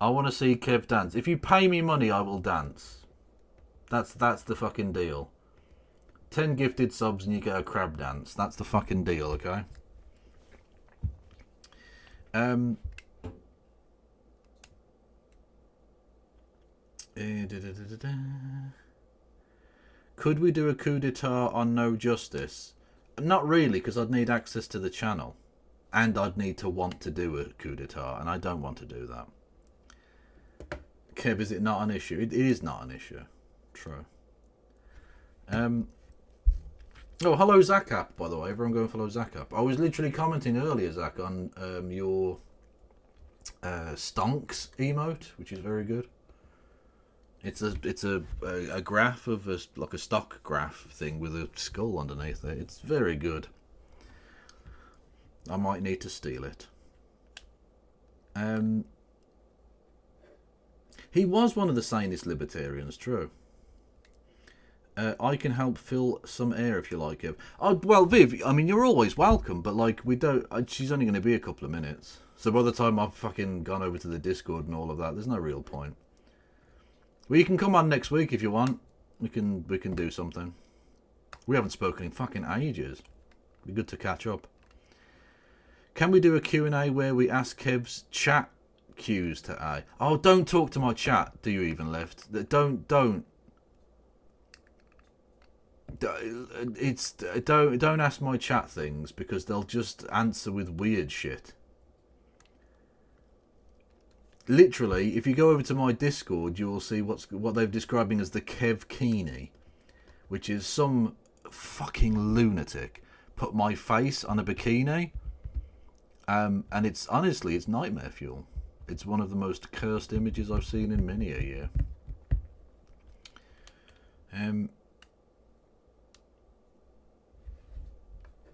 Speaker 1: I want to see Kev dance. If you pay me money, I will dance. That's the fucking deal. 10 gifted subs and you get a crab dance. That's the fucking deal, okay? Could we do a coup d'etat on No Justice? Not really, because I'd need access to the channel. And I'd need to want to do a coup d'etat, and I don't want to do that. Kev, is it not an issue? It is not an issue. True. Oh, hello Zakap, by the way. Everyone go and follow Zakap. I was literally commenting earlier, Zak, on your stonks emote, which is very good. It's a graph of a stock graph thing with a skull underneath it. It's very good. I might need to steal it. He was one of the sanest libertarians, true. I can help fill some air if you like, Ev. Oh, well, Viv, I mean, you're always welcome, but we don't. She's only going to be a couple of minutes, so by the time I've fucking gone over to the Discord and all of that, there's no real point. Well, you can come on next week if you want. We can do something. We haven't spoken in fucking ages. Be good to catch up. Can we do a Q&A where we ask Kev's chat Q's to A. Oh, don't talk to my chat. Do you even left? Don't. Don't ask my chat things because they'll just answer with weird shit. Literally, if you go over to my Discord, you will see what they're describing as the Kev Keeney, which is some fucking lunatic put my face on a bikini, and it's honestly it's nightmare fuel. It's one of the most cursed images I've seen in many a year.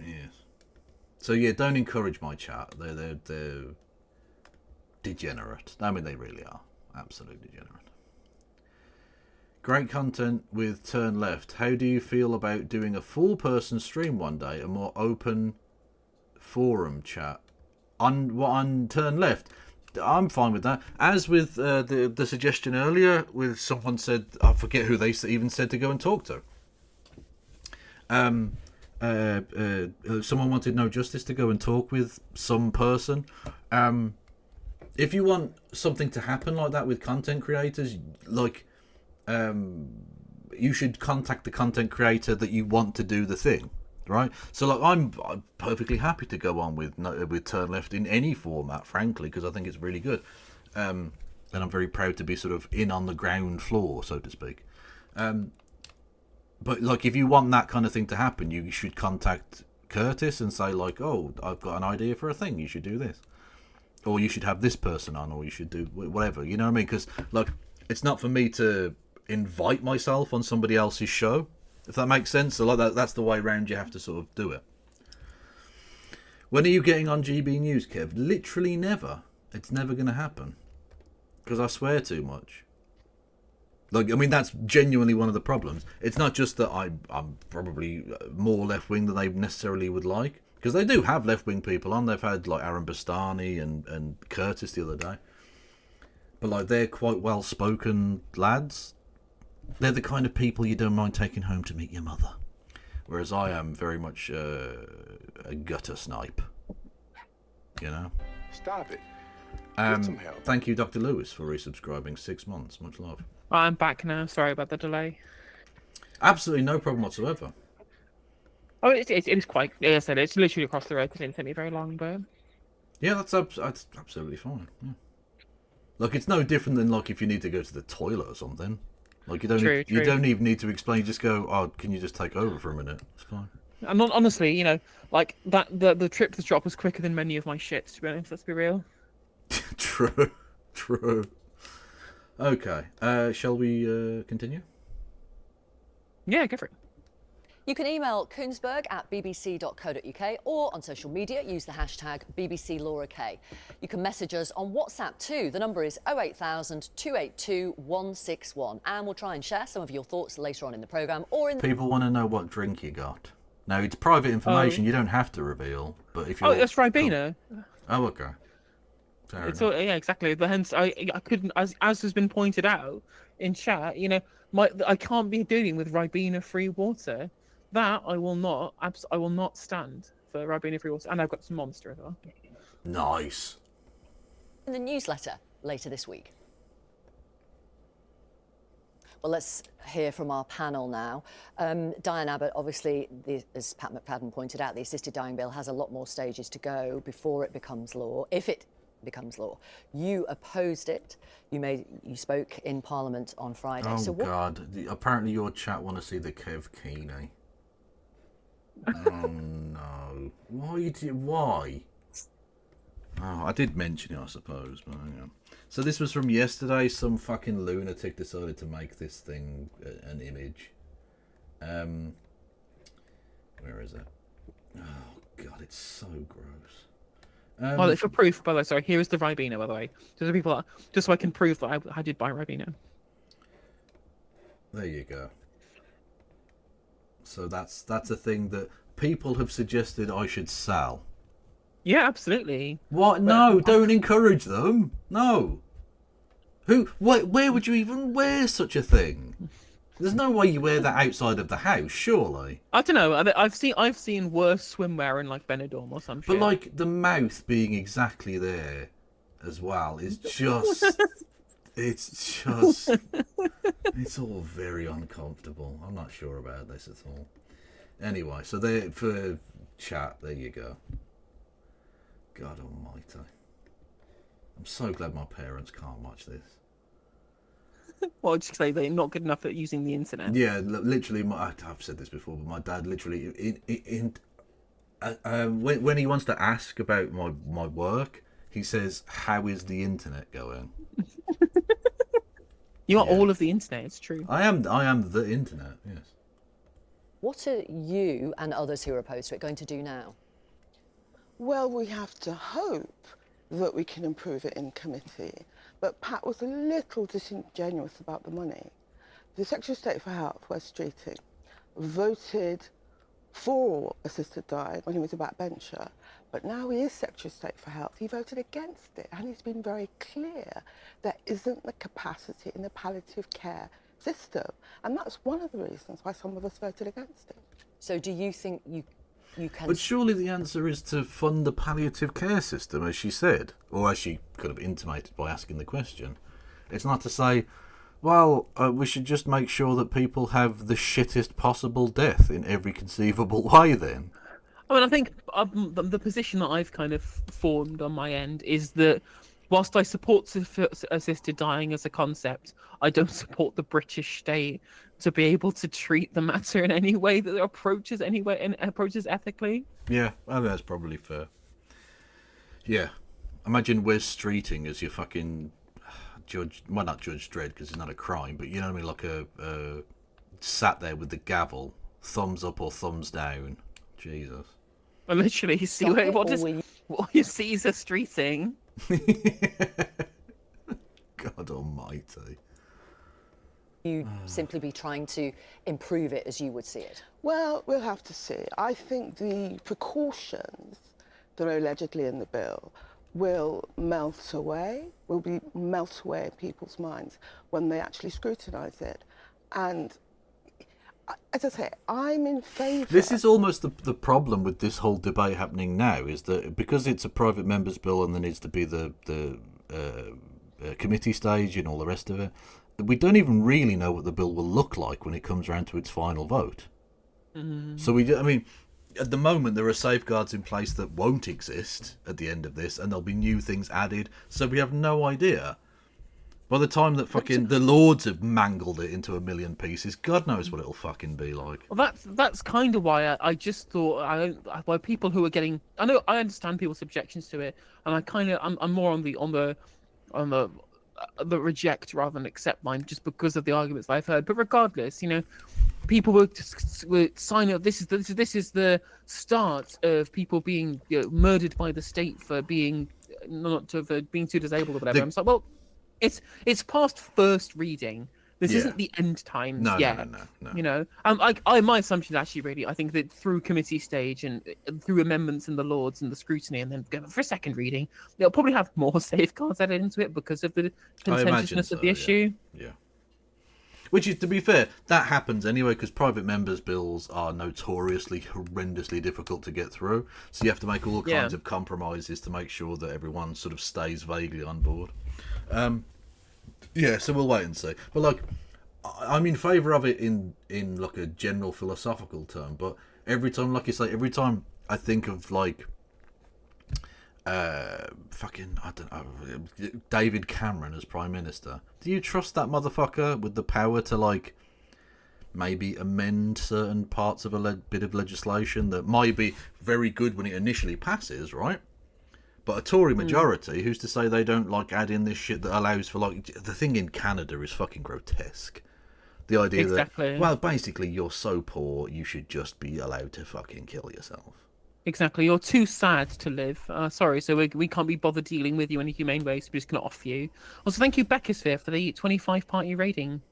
Speaker 1: Yes. So yeah, don't encourage my chat. They're degenerate. I mean, they really are. Absolutely degenerate. Great content with Turn Left. How do you feel about doing a full-person stream one day, a more open forum chat? On Turn Left, I'm fine with that. As with the suggestion earlier, with someone said, I forget who they even said to go and talk to. Someone wanted No Justice to go and talk with some person. If you want something to happen like that with content creators, like you should contact the content creator that you want to do the thing, right? So like I'm perfectly happy to go on with Turn Left in any format, frankly, because I think it's really good, and I'm very proud to be sort of in on the ground floor, so to speak. But like if you want that kind of thing to happen, you should contact Curtis and say like, oh, I've got an idea for a thing, you should do this, or you should have this person on, or you should do whatever, you know what I mean? Because like it's not for me to invite myself on somebody else's show, if that makes sense. So like that's the way around you have to sort of do it. When are you getting on GB News, Kev? Literally never. It's never going to happen because I swear too much. Like, I mean, that's genuinely one of the problems. It's not just that I'm probably more left-wing than they necessarily would like, because they do have left-wing people on. They've had like Aaron Bastani and Curtis the other day, but like they're quite well-spoken lads. They're the kind of people you don't mind taking home to meet your mother, whereas I am very much a gutter snipe. You know.
Speaker 12: Stop it. Get some help.
Speaker 1: Thank you, Dr. Lewis, for resubscribing. 6 months. Much love.
Speaker 2: I'm back now. Sorry about the delay.
Speaker 1: Absolutely no problem whatsoever.
Speaker 2: Oh, it is quite. Like I said, it's literally across the road. It didn't take me very long, but
Speaker 1: yeah, that's absolutely fine. Yeah. Like it's no different than like if you need to go to the toilet or something. Like you don't you don't even need to explain. You just go, oh, can you just take over for a minute? It's fine.
Speaker 2: I'm not honestly, you know, like that. The trip to the shop was quicker than many of my shits. To be honest, let's be real. True.
Speaker 1: Okay, shall we continue?
Speaker 2: Yeah, go for it.
Speaker 3: You can email koonsberg@bbc.co.uk or on social media, use the hashtag BBCLauraK. You can message us on WhatsApp too. The number is 08000 282 161. And we'll try and share some of your thoughts later on in the programme or in the...
Speaker 1: People want to know what drink you got. Now, it's private information. You don't have to reveal. But if you
Speaker 2: that's Ribena.
Speaker 1: Oh, okay.
Speaker 2: It's all, yeah, exactly. But hence, I couldn't, as has been pointed out in chat, you know, I can't be dealing with Ribena-free water. That I will not stand for Ribena-free water. And I've got some Monster as well.
Speaker 1: Nice.
Speaker 3: In the newsletter later this week. Well, let's hear from our panel now. Diane Abbott, obviously, as Pat McFadden pointed out, the assisted dying bill has a lot more stages to go before it becomes law, if it becomes law. You opposed it. You spoke in Parliament on Friday.
Speaker 1: Oh, God. Apparently your chat want to see the Kev Keeney. Oh, no. Why? Oh, I did mention it, I suppose, but yeah. So this was from yesterday. Some fucking lunatic decided to make this thing an image. Where is it? Oh, God, it's so gross.
Speaker 2: For proof, by the way, sorry, here is the Ribena, by the way. Just so I can prove that I did buy Ribena.
Speaker 1: There you go. So that's a thing that people have suggested I should sell.
Speaker 2: Yeah, absolutely.
Speaker 1: What? No, don't encourage them. No. Where would you even wear such a thing? There's no way you wear that outside of the house, surely.
Speaker 2: I don't know. I've seen worse swimwear in like Benidorm or some shit.
Speaker 1: But like the mouth being exactly there, as well is just... It's just... It's all very uncomfortable. I'm not sure about this at all. Anyway, so there for chat, there you go. God almighty. I'm so glad my parents can't watch this.
Speaker 2: Well, just say they're not good enough at using the internet.
Speaker 1: Yeah, literally, I've said this before, but my dad literally, when he wants to ask about my work, he says, "How is the internet going?"
Speaker 2: You are all of the internet. It's true.
Speaker 1: I am the internet. Yes.
Speaker 3: What are you and others who are opposed to it going to do now?
Speaker 7: Well, we have to hope that we can improve it in committee. But Pat was a little disingenuous about the money. The Secretary of State for Health, Wes Streeting, voted for assisted dying when he was a backbencher, but now he is Secretary of State for Health. He voted against it, and he's been very clear there isn't the capacity in the palliative care system, and that's one of the reasons why some of us voted against it.
Speaker 3: So do you think you can...
Speaker 1: But surely the answer is to fund the palliative care system, as she said, or as she could have intimated by asking the question. It's not to say, well, we should just make sure that people have the shittest possible death in every conceivable way then.
Speaker 2: I mean, I think the position that I've kind of formed on my end is that whilst I support assisted dying as a concept, I don't support the British state to be able to treat the matter in any way that approaches ethically.
Speaker 1: Yeah, I think that's probably fair. Yeah. Imagine Wes Streeting as your fucking judge, well, not Judge Dredd because it's not a crime, but you know what I mean, like a sat there with the gavel, thumbs up or thumbs down. Jesus.
Speaker 2: I literally see what you see is a Streeting.
Speaker 1: God almighty.
Speaker 3: You simply be trying to improve it as you would see it?
Speaker 7: Well, we'll have to see. I think the precautions that are allegedly in the bill will melt away in people's minds when they actually scrutinise it. And as I say, I'm in favour...
Speaker 1: This is almost the problem with this whole debate happening now, is that because it's a private member's bill and there needs to be the committee stage and all the rest of it, we don't even really know what the bill will look like when it comes around to its final vote. Mm-hmm. So at the moment, there are safeguards in place that won't exist at the end of this, and there'll be new things added. So we have no idea. By the time that fucking the Lords have mangled it into a million pieces, God knows what it'll fucking be like.
Speaker 2: Well, that's kind of why I just thought why people who are getting, I understand people's objections to it, and I'm more on the reject rather than accept line, just because of the arguments that I've heard. But regardless, people would sign up. This is the start of people being murdered by the state for being being too disabled or whatever. I'm like, well, it's past first reading. This isn't the end times yet. No. My assumption is actually I think that through committee stage and through amendments in the Lords and the scrutiny, and then for a second reading, they'll probably have more safeguards added into it because of the contentiousness of the issue.
Speaker 1: Yeah. Which is, to be fair, that happens anyway, because private members' bills are notoriously horrendously difficult to get through. So you have to make all kinds of compromises to make sure that everyone sort of stays vaguely on board. Yeah, so we'll wait and see. But I'm in favour of it in like a general philosophical term. But every time, like you say, every time I think of I don't know, David Cameron as Prime Minister, do you trust that motherfucker with the power to maybe amend certain parts of a bit of legislation that might be very good when it initially passes, right? But a Tory majority, who's to say they don't add in this shit that allows for the thing in Canada is fucking grotesque. The idea that, well, basically you're so poor you should just be allowed to fucking kill yourself.
Speaker 2: Exactly, you're too sad to live. Sorry, so we can't be bothered dealing with you in a humane way, so we're just going to off you. Also, thank you, Beckersphere, for the 25-party rating.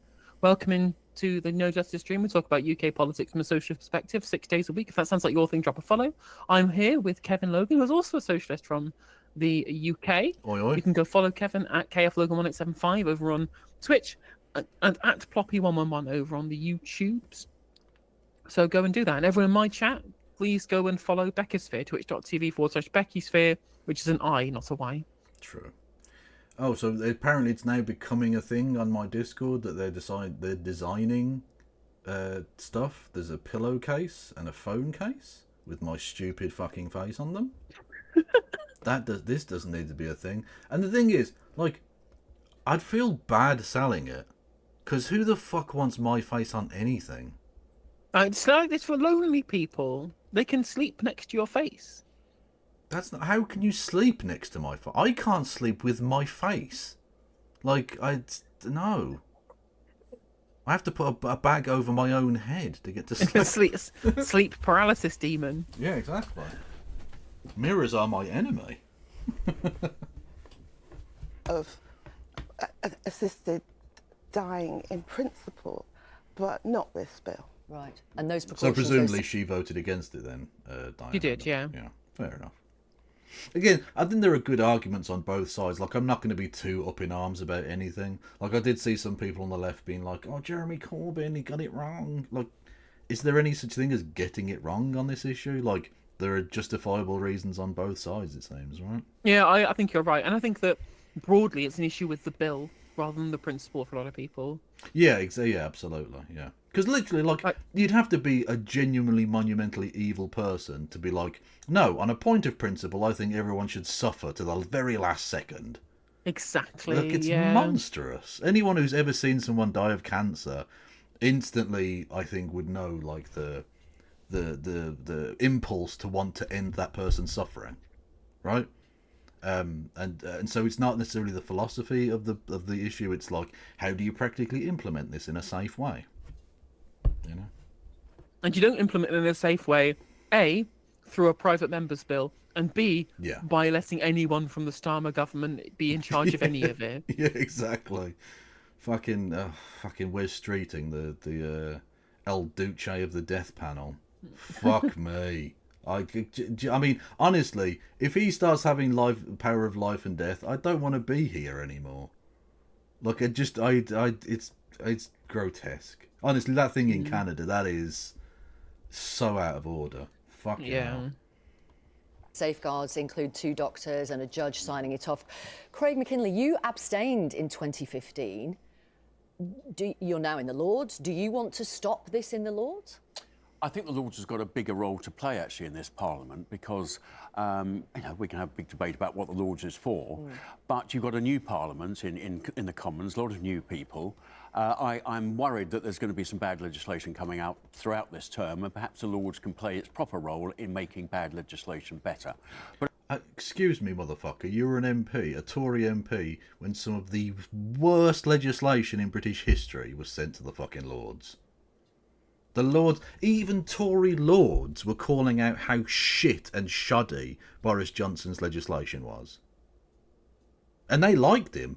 Speaker 2: Welcome into the No Justice stream. We talk about UK politics from a socialist perspective 6 days a week. If that sounds like your thing, drop a follow. I'm here with Kevin Logan, who's also a socialist from the UK.
Speaker 1: Oi, oi.
Speaker 2: You can go follow Kevin at KFLogan1875 over on Twitch and at Ploppy111 over on the YouTubes. So go and do that. And everyone in my chat, please go and follow Beckersphere, twitch.tv/BeckySphere, which is an I, not a Y.
Speaker 1: True. Oh, so apparently it's now becoming a thing on my Discord that they're designing stuff. There's a pillowcase and a phone case with my stupid fucking face on them. This doesn't need to be a thing. And the thing is, like, I'd feel bad selling it, because who the fuck wants my face on anything?
Speaker 2: It's like this for lonely people. They can sleep next to your face.
Speaker 1: That's not. How can you sleep next to my face? I can't sleep with my face. Like, no. I have to put a bag over my own head to get to sleep.
Speaker 2: Sleep paralysis demon.
Speaker 1: Yeah, exactly. Mirrors are my enemy.
Speaker 7: Of assisted dying in principle, but not this bill.
Speaker 3: Right. And those
Speaker 1: So
Speaker 3: precautions...
Speaker 1: presumably she voted against it then, Diana.
Speaker 2: You did, yeah.
Speaker 1: Yeah, fair enough. Again, I think there are good arguments on both sides. Like, I'm not going to be too up in arms about anything. Like, I did see some people on the left being like, oh, Jeremy Corbyn, he got it wrong. Like, is there any such thing as getting it wrong on this issue? Like, there are justifiable reasons on both sides, it seems, right?
Speaker 2: Yeah, I think you're right. And I think that broadly it's an issue with the bill rather than the principle for a lot of people.
Speaker 1: Yeah, yeah, absolutely, yeah. Because literally, like, you'd have to be a genuinely monumentally evil person to be like, no, on a point of principle, I think everyone should suffer to the very last second.
Speaker 2: Exactly.
Speaker 1: Look, it's monstrous. Anyone who's ever seen someone die of cancer instantly, I think, would know, like, the impulse to want to end that person's suffering, right? And so it's not necessarily the philosophy of the issue. It's like, how do you practically implement this in a safe way? You know.
Speaker 2: And you don't implement it in a safe way, A, through a private member's bill, and B, by letting anyone from the Starmer government be in charge of any of it.
Speaker 1: Yeah, exactly. Fucking Wes Streeting, the El Duce of the death panel. Fuck me. I mean, honestly, if he starts having power of life and death, I don't want to be here anymore. Look, it's grotesque. Honestly, that thing in Canada, that is so out of order. Fucking hell.
Speaker 3: Safeguards include 2 doctors and a judge signing it off. Craig McKinley, you abstained in 2015. You're now in the Lords. Do you want to stop this in the Lords?
Speaker 8: I think the Lords has got a bigger role to play, actually, in this Parliament, because, we can have a big debate about what the Lords is for, but you've got a new Parliament in the Commons, a lot of new people. I'm worried that there's going to be some bad legislation coming out throughout this term, and perhaps the Lords can play its proper role in making bad legislation better. But
Speaker 1: excuse me, motherfucker, you were an MP, a Tory MP, when some of the worst legislation in British history was sent to the fucking Lords. The Lords, even Tory Lords, were calling out how shit and shoddy Boris Johnson's legislation was. And they liked him,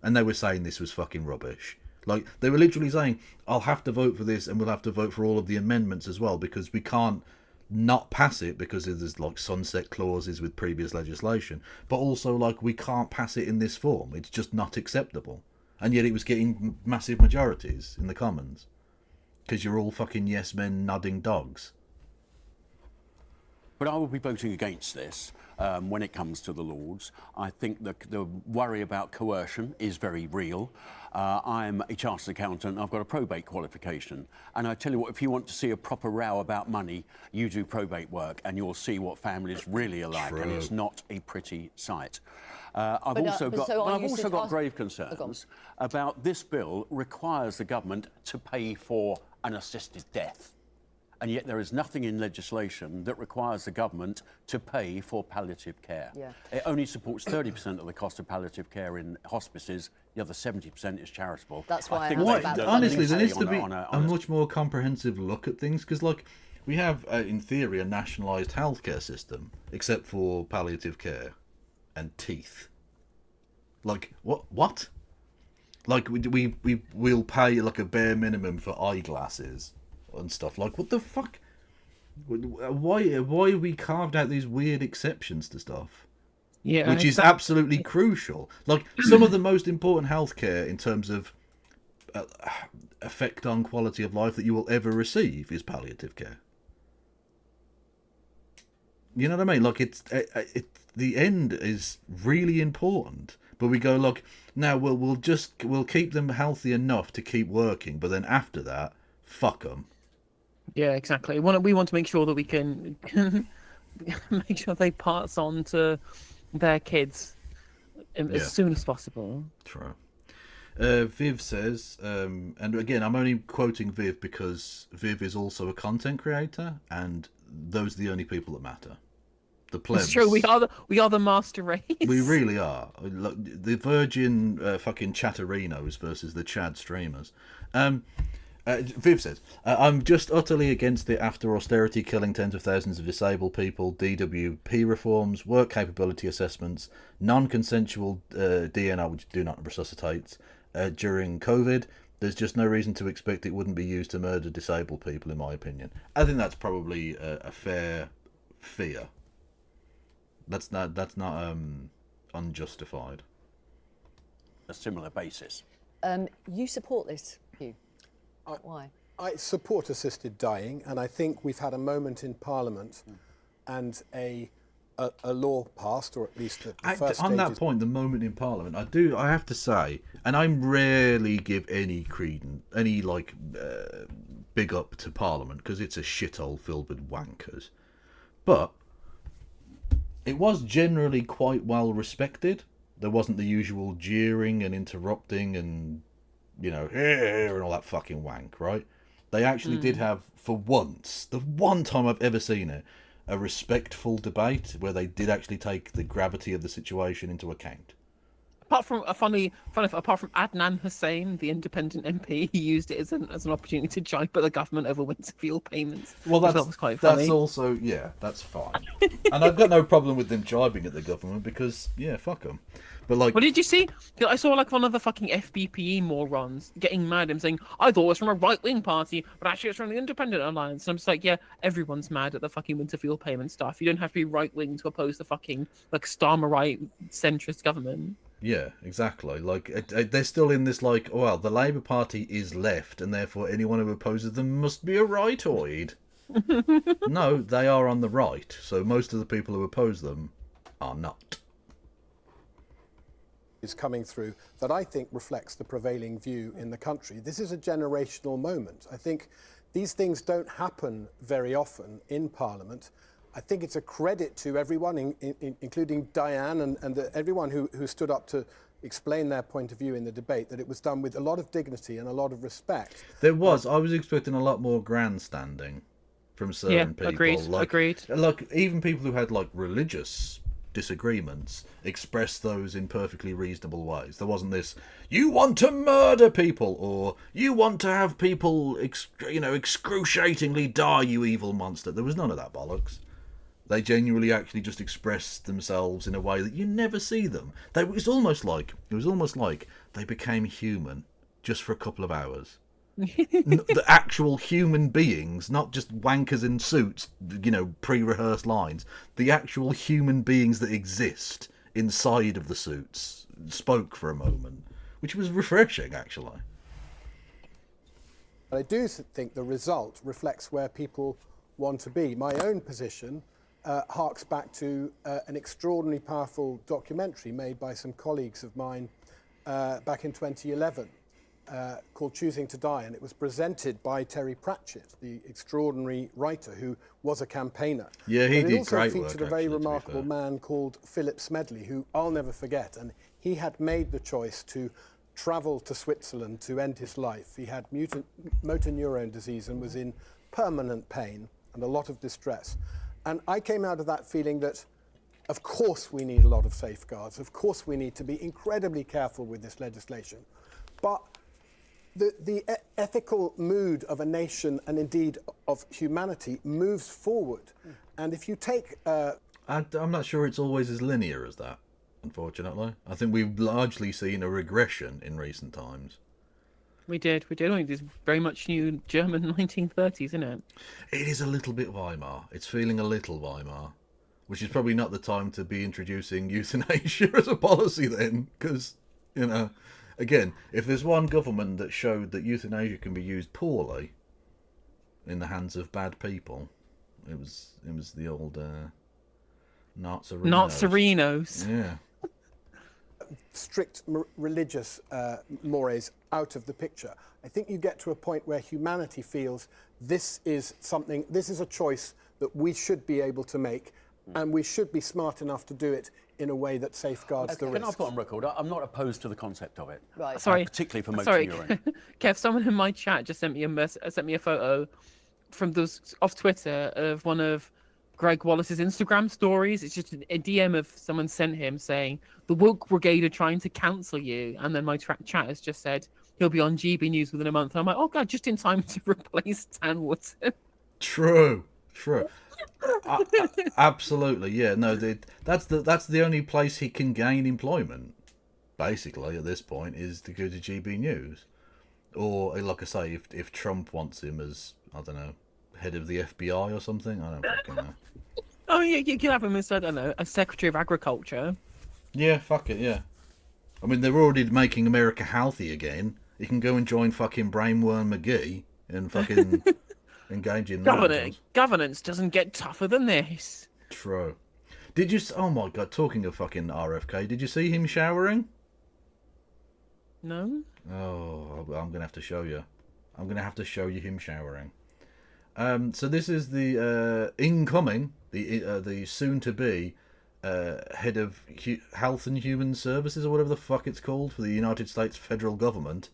Speaker 1: and they were saying this was fucking rubbish. Like, they were literally saying, I'll have to vote for this, and we'll have to vote for all of the amendments as well, because we can't not pass it because there's, like, sunset clauses with previous legislation. But also, like, we can't pass it in this form. It's just not acceptable. And yet it was getting massive majorities in the Commons. Because you're all fucking yes men nodding dogs.
Speaker 8: But I will be voting against this when it comes to the Lords. I think the worry about coercion is very real. I'm a chartered accountant. I've got a probate qualification. And I tell you what, if you want to see a proper row about money, you do probate work and you'll see what families really are like.
Speaker 1: True.
Speaker 8: And it's not a pretty sight. I've also got grave concerns about this bill requires the government to pay for an assisted death. And yet there is nothing in legislation that requires the government to pay for palliative care.
Speaker 3: Yeah.
Speaker 8: It only supports 30% of the cost of palliative care in hospices. The other 70% is charitable.
Speaker 3: That's why
Speaker 1: honestly, there needs to be a much more comprehensive look at things, because, like, we have, in theory, a nationalised healthcare system, except for palliative care and teeth. Like, what? Like, we'll pay, like, a bare minimum for eyeglasses and stuff. Like, what the fuck? Why have we carved out these weird exceptions to stuff?
Speaker 2: Yeah,
Speaker 1: which is absolutely crucial. Like, some of the most important healthcare in terms of effect on quality of life that you will ever receive is palliative care. You know what I mean? Like, the end is really important, But we go, look, now we'll keep them healthy enough to keep working, but then after that, fuck them.
Speaker 2: Yeah, exactly. We want to make sure that we can make sure they pass on to their kids as soon as possible.
Speaker 1: True. Viv says, and again, I'm only quoting Viv because Viv is also a content creator, and those are the only people that matter. The plebs.
Speaker 2: It's true. We are the master race.
Speaker 1: We really are. The virgin fucking chatterinos versus the Chad streamers. Viv says, I'm just utterly against it after austerity killing tens of thousands of disabled people, DWP reforms, work capability assessments, non-consensual DNR, which do not resuscitate, during COVID. There's just no reason to expect it wouldn't be used to murder disabled people, in my opinion. I think that's probably a fair fear. That's not unjustified.
Speaker 8: A similar basis.
Speaker 3: You support this view. Why?
Speaker 6: I support assisted dying, and I think we've had a moment in Parliament and a law passed, or at least the first
Speaker 1: on that
Speaker 6: stages.
Speaker 1: point, the moment in Parliament, I have to say, and I rarely give any credence, big up to Parliament, because it's a shithole filled with wankers, but it was generally quite well respected. There wasn't the usual jeering and interrupting and, and all that fucking wank, right? They actually did have, for once, the one time I've ever seen it, a respectful debate where they did actually take the gravity of the situation into account.
Speaker 2: Apart from apart from Adnan Hussain, the independent MP, he used it as an opportunity to jibe at the government over winter fuel payments.
Speaker 1: Well, that
Speaker 2: was quite funny.
Speaker 1: That's also, that's fine. And I've got no problem with them jibing at the government because, fuck them. But
Speaker 2: What did you see? I saw one of the fucking FBPE morons getting mad and saying, I thought it was from a right-wing party, but actually it's from the Independent Alliance. And I'm just like, everyone's mad at the fucking winter fuel payment stuff. You don't have to be right-wing to oppose the fucking, Starmerite centrist government. Yeah,
Speaker 1: exactly. They're still in this, the Labour Party is left, and therefore anyone who opposes them must be a rightoid. No, they are on the right, so most of the people who oppose them are not.
Speaker 6: Is coming through that I think reflects the prevailing view in the country. This is a generational moment. I think these things don't happen very often in Parliament. I think it's a credit to everyone, including Diane and everyone who stood up to explain their point of view in the debate, that it was done with a lot of dignity and a lot of respect.
Speaker 1: There was. I was expecting a lot more grandstanding from certain people.
Speaker 2: Agreed.
Speaker 1: Even people who had religious disagreements expressed those in perfectly reasonable ways. There wasn't this, you want to murder people, or you want to have people excruciatingly die, you evil monster. There was none of that bollocks. They genuinely actually just expressed themselves in a way that you never see them. It was almost like they became human just for a couple of hours. The actual human beings, not just wankers in suits, pre-rehearsed lines. The actual human beings that exist inside of the suits spoke for a moment, which was refreshing, actually.
Speaker 6: I do think the result reflects where people want to be. My own position harks back to an extraordinarily powerful documentary made by some colleagues of mine back in 2011. Called Choosing to Die, and it was presented by Terry Pratchett, the extraordinary writer who was a campaigner.
Speaker 1: Yeah, he did great work.
Speaker 6: It also featured a very remarkable man called Philip Smedley, who I'll never forget, and he had made the choice to travel to Switzerland to end his life. He had motor neurone disease and was in permanent pain and a lot of distress. And I came out of that feeling that, of course, we need a lot of safeguards. Of course, we need to be incredibly careful with this legislation. But the ethical mood of a nation, and indeed of humanity, moves forward. And if you take...
Speaker 1: I'm not sure it's always as linear as that, unfortunately. I think we've largely seen a regression in recent times.
Speaker 2: We did. I think it's very much new German 1930s, isn't it?
Speaker 1: It is a little bit Weimar. It's feeling a little Weimar, which is probably not the time to be introducing euthanasia as a policy then, because, again, if there's one government that showed that euthanasia can be used poorly in the hands of bad people, it was the old Nazarinos.
Speaker 2: Nazarinos.
Speaker 1: Yeah.
Speaker 6: strict religious mores out of the picture. I think you get to a point where humanity feels this is a choice that we should be able to make, and we should be smart enough to do it in a way that safeguards the risks.
Speaker 8: Can I put on record? I'm not opposed to the concept of it.
Speaker 3: Right.
Speaker 2: Sorry.
Speaker 8: Particularly for motor urine.
Speaker 2: Kev, someone in my chat just sent me a photo from those off Twitter of one of Greg Wallace's Instagram stories. It's just a DM of someone sent him saying the woke brigade are trying to cancel you, and then my chat has just said he'll be on GB News within a month. And I'm like, oh god, just in time to replace Dan Wootton.
Speaker 1: True. Absolutely, yeah. No, that's the only place he can gain employment, basically, at this point, is to go to GB News, or like I say, if Trump wants him as, I don't know, head of the FBI or something. I don't fucking know.
Speaker 2: Oh yeah, you can have him as, I don't know, a Secretary of Agriculture.
Speaker 1: Yeah, fuck it, yeah. I mean, they're already making America healthy again. You can go and join fucking Brainworm McGee and fucking engage in
Speaker 2: governance doesn't get tougher than this.
Speaker 1: True. Did you? Oh my god! Talking of fucking RFK, did you see him showering?
Speaker 2: No.
Speaker 1: Oh, I'm gonna have to show you. I'm gonna have to show you him showering. So this is the incoming, the soon-to-be head of Health and Human Services, or whatever the fuck it's called, for the United States federal government.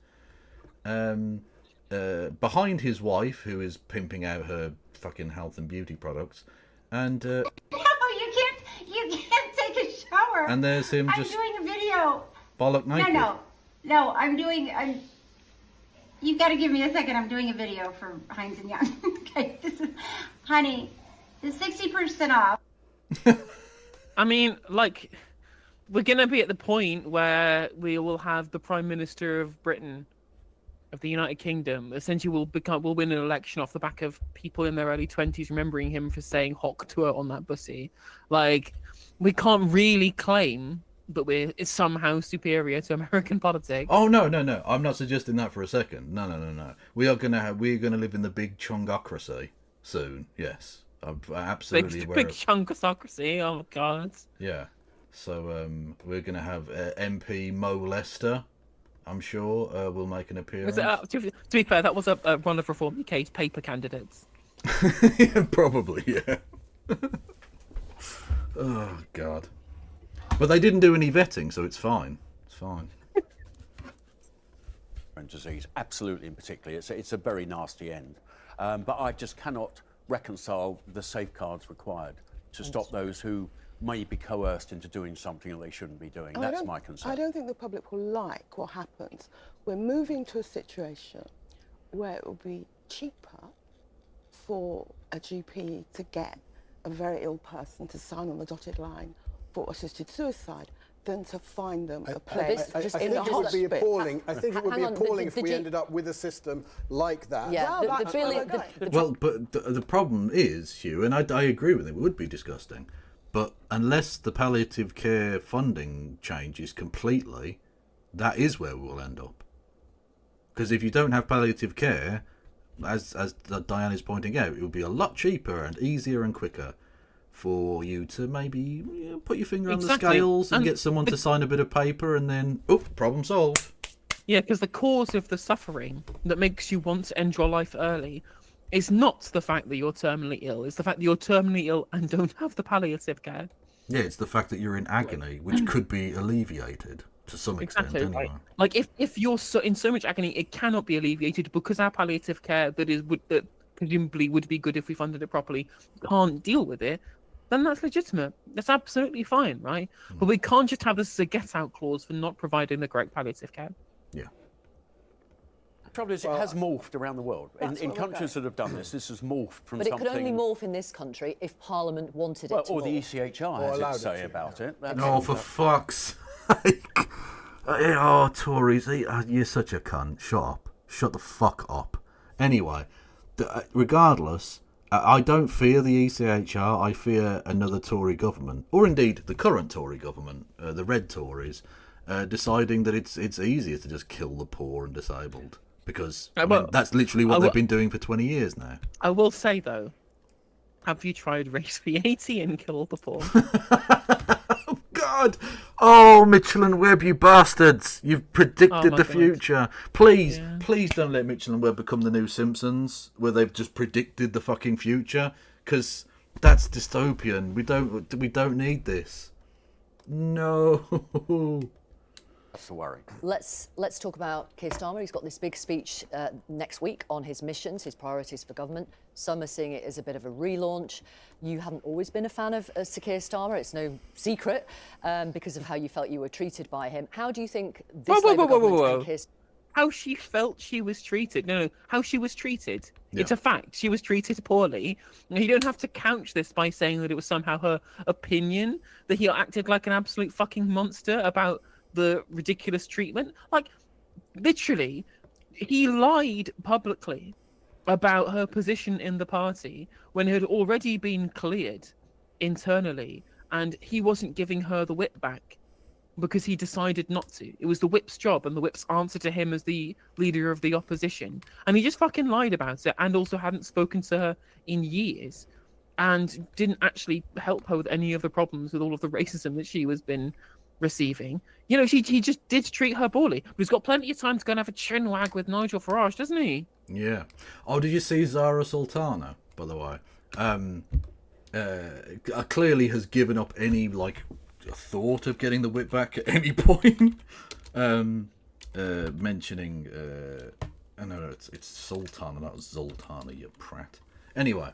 Speaker 1: Behind his wife, who is pimping out her fucking health and beauty products, and
Speaker 13: no, you can't take a shower.
Speaker 1: And there's him
Speaker 13: I'm doing a video.
Speaker 1: Bollock naked.
Speaker 13: No, I'm. You've got to give me a second. I'm doing a video for Heinz and Young. Okay, honey, the 60% off.
Speaker 2: I mean, like, we're gonna be at the point where we will have the Prime Minister of Britain, of the United Kingdom, essentially will win an election off the back of people in their early 20s remembering him for saying "hock to her" on that bussy. Like, we can't really claim that we're somehow superior to American politics.
Speaker 1: Oh no! I'm not suggesting that for a second. No. We're gonna live in the big chungocracy soon. Yes, I'm absolutely aware.
Speaker 2: Big chungocracy. Oh my god.
Speaker 1: Yeah. So we're gonna have MP Mo Lester. I'm sure will make an appearance.
Speaker 2: To be fair, that was a one of Reform UK's paper candidates.
Speaker 1: Yeah, probably, yeah. Oh god. But they didn't do any vetting, so it's fine. It's fine.
Speaker 8: Disease, absolutely, in particular, it's a very nasty end. But I just cannot reconcile the safeguards required to stop those who may be coerced into doing something that they shouldn't be doing. That's my concern.
Speaker 7: I don't think the public will like what happens. We're moving to a situation where it will be cheaper for a GP to get a very ill person to sign on the dotted line for assisted suicide than to find them a place
Speaker 6: I think it would be appalling. I think it would be appalling if we ended up with a system like that.
Speaker 3: Yeah,
Speaker 1: but the problem is, Hugh, and I agree with him, it would be disgusting. But unless the palliative care funding changes completely, that is where we'll end up. Because if you don't have palliative care, as Diane is pointing out, it will be a lot cheaper and easier and quicker for you to maybe put your finger on the scales and get someone to sign a bit of paper, and then, problem solved.
Speaker 2: Yeah, because the cause of the suffering that makes you want to end your life early is not the fact that you're terminally ill. It's the fact that you're terminally ill and don't have the palliative care.
Speaker 1: Yeah, it's the fact that you're in agony, which could be alleviated to some extent anyway.
Speaker 2: Right. Like, if you're in so much agony, it cannot be alleviated because our palliative care that presumably would be good if we funded it properly can't deal with it, then that's legitimate. That's absolutely fine, right? But we can't just have this as a get-out clause for not providing the correct palliative care.
Speaker 1: Yeah.
Speaker 8: The trouble is, it has morphed around the world. In countries that have done this has morphed from something...
Speaker 3: But it could only morph in this country if Parliament wanted it to
Speaker 8: or
Speaker 3: morph.
Speaker 8: the ECHR has its say about it.
Speaker 1: Oh, for fuck's sake. Oh, Tories, you're such a cunt. Shut up. Shut the fuck up. Anyway, regardless... I don't fear the ECHR, I fear another Tory government, or indeed the current Tory government, the Red Tories, deciding that it's easier to just kill the poor and disabled. Because that's literally what they've been doing for 20 years now.
Speaker 2: I will say, though, have you tried raise VAT and kill the poor?
Speaker 1: God! God! Oh, Mitchell and Webb, you bastards! You've predicted the future. Please, please don't let Mitchell and Webb become the new Simpsons, where they've just predicted the fucking future, because that's dystopian. We don't need this. No.
Speaker 8: That's the worry.
Speaker 3: Let's talk about Keir Starmer. He's got this big speech next week on his missions, his priorities for government. Some are seeing it as a bit of a relaunch. You haven't always been a fan of Sir Keir Starmer. It's no secret because of how you felt you were treated by him. How do you think this Labour government and Keir...
Speaker 2: How she felt she was treated. No, how she was treated. Yeah. It's a fact. She was treated poorly. You don't have to couch this by saying that it was somehow her opinion, that he acted like an absolute fucking monster about the ridiculous treatment. Like, literally, he lied publicly about her position in the party when it had already been cleared internally, and he wasn't giving her the whip back because he decided not to. It was the whip's job and the whip's answer to him as the leader of the opposition, and he just fucking lied about it, and also hadn't spoken to her in years and didn't actually help her with any of the problems with all of the racism that she was been receiving. You know, he just did treat her poorly. But he's got plenty of time to go and have a chin wag with Nigel Farage, doesn't he?
Speaker 1: Yeah. Oh, did you see Zara Sultana, by the way? Clearly has given up any, like, thought of getting the whip back at any point. Mentioning... no, it's Sultana, not Zoltana, you prat. Anyway.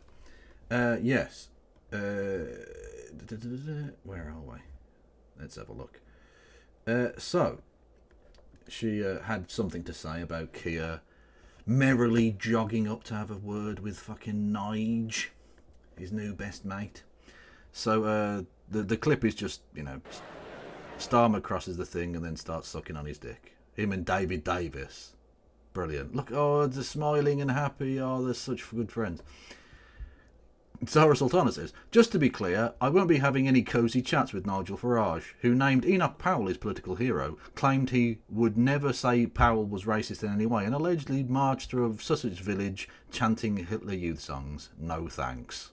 Speaker 1: Yes. Where are we? Let's have a look. So, she had something to say about Keir merrily jogging up to have a word with fucking Nige, his new best mate. So, the clip is just, you know, Starmer crosses the thing and then starts sucking on his dick. Him and David Davis. Brilliant. Look, oh, they're smiling and happy. Oh, they're such good friends. Zara Sultana says, just to be clear, I won't be having any cosy chats with Nigel Farage, who named Enoch Powell his political hero, claimed he would never say Powell was racist in any way, and allegedly marched through a Sussex village chanting Hitler Youth songs. No thanks.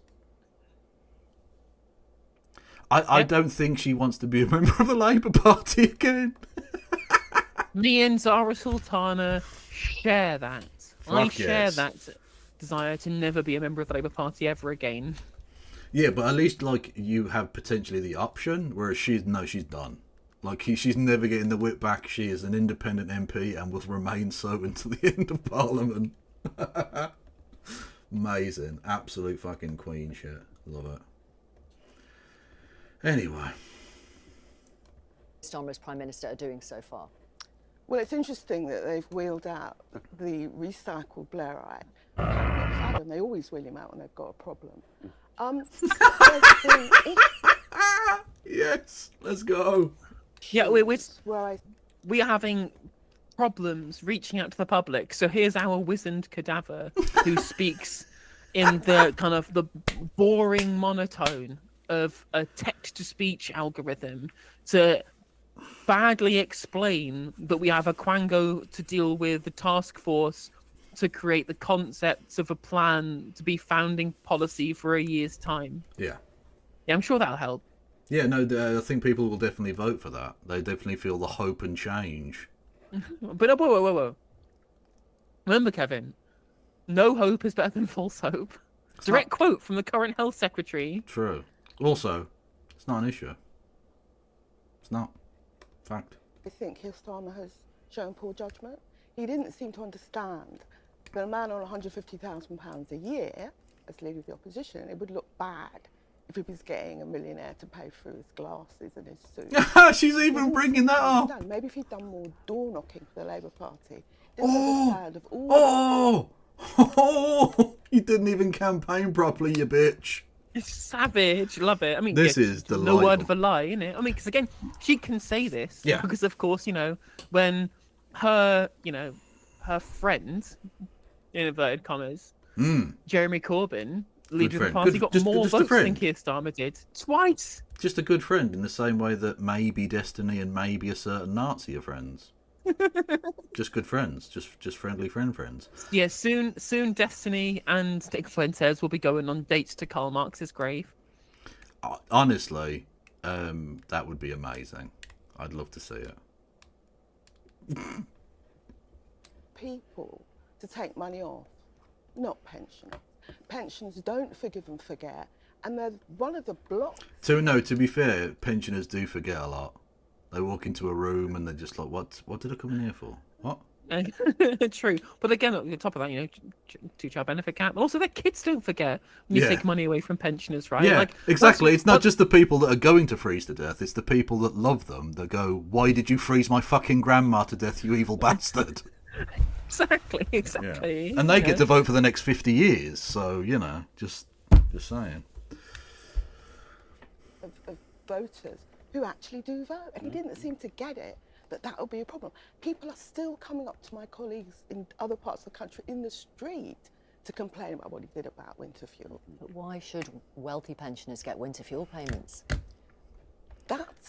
Speaker 1: I don't think she wants to be a member of the Labour Party again.
Speaker 2: Me and Zara Sultana share that. I share that desire to never be a member of the Labour Party ever again.
Speaker 1: Yeah, but at least, like, you have potentially the option, whereas she's done. Like, she's never getting the whip back. She is an independent MP and will remain so until the end of Parliament. Amazing. Absolute fucking queen shit. Love it. Anyway.
Speaker 3: Starmer as Prime Minister are doing so far?
Speaker 7: Well, it's interesting that they've wheeled out the recycled Blairite. McFadden, they always wheel him out when they've got a problem.
Speaker 1: Yes, let's go.
Speaker 2: Yeah, we are having problems reaching out to the public. So here's our wizened cadaver who speaks in the kind of the boring monotone of a text-to-speech algorithm to badly explain that we have a quango to deal with, the task force to create the concepts of a plan to be founding policy for a year's time.
Speaker 1: Yeah,
Speaker 2: I'm sure that'll help.
Speaker 1: Yeah, no, I think people will definitely vote for that. They definitely feel the hope and change.
Speaker 2: But whoa. Remember, Kevin, no hope is better than false hope. Direct quote from the current health secretary.
Speaker 1: True. Also, it's not an issue. It's not. Fact.
Speaker 7: I think Keir Starmer has shown poor judgment. He didn't seem to understand that a man on £150,000 a year, as leader of the opposition, it would look bad if he was getting a millionaire to pay for his glasses and his suit.
Speaker 1: She's even bringing that up.
Speaker 7: Maybe if he'd done more door knocking for the Labour Party.
Speaker 1: You didn't even campaign properly, you bitch.
Speaker 2: It's savage. Love it. I mean,
Speaker 1: this is delightful.
Speaker 2: No word of a lie, isn't it? I mean, because again, she can say this.
Speaker 1: Yeah.
Speaker 2: Because, of course, you know, when her friend, in inverted commas, Jeremy Corbyn, leader of the party, got more votes than Keir Starmer did. Twice.
Speaker 1: Just a good friend, in the same way that maybe Destiny and maybe a certain Nazi are friends. Just good friends, just friendly friends.
Speaker 2: Yeah, soon Destiny and Nick Fuentes will be going on dates to Karl Marx's grave.
Speaker 1: Honestly, that would be amazing. I'd love to see it.
Speaker 7: People to take money off, not pensions. Pensions don't forgive and forget, and they're one of the blocks.
Speaker 1: To be fair, pensioners do forget a lot. They walk into a room and they're just like, what did I come in here for? What?
Speaker 2: True. But again, on top of that, you know, two-child benefit cap. Also, their kids don't forget when you take money away from pensioners, right?
Speaker 1: Yeah,
Speaker 2: like,
Speaker 1: exactly. It's not just the people that are going to freeze to death. It's the people that love them that go, why did you freeze my fucking grandma to death, you evil bastard?
Speaker 2: Exactly.
Speaker 1: Yeah. And they get to vote for the next 50 years. So, you know, just saying.
Speaker 7: Of voters who actually do vote. And he didn't seem to get it, that will be a problem. People are still coming up to my colleagues in other parts of the country in the street to complain about what he did about winter fuel.
Speaker 3: But why should wealthy pensioners get winter fuel payments?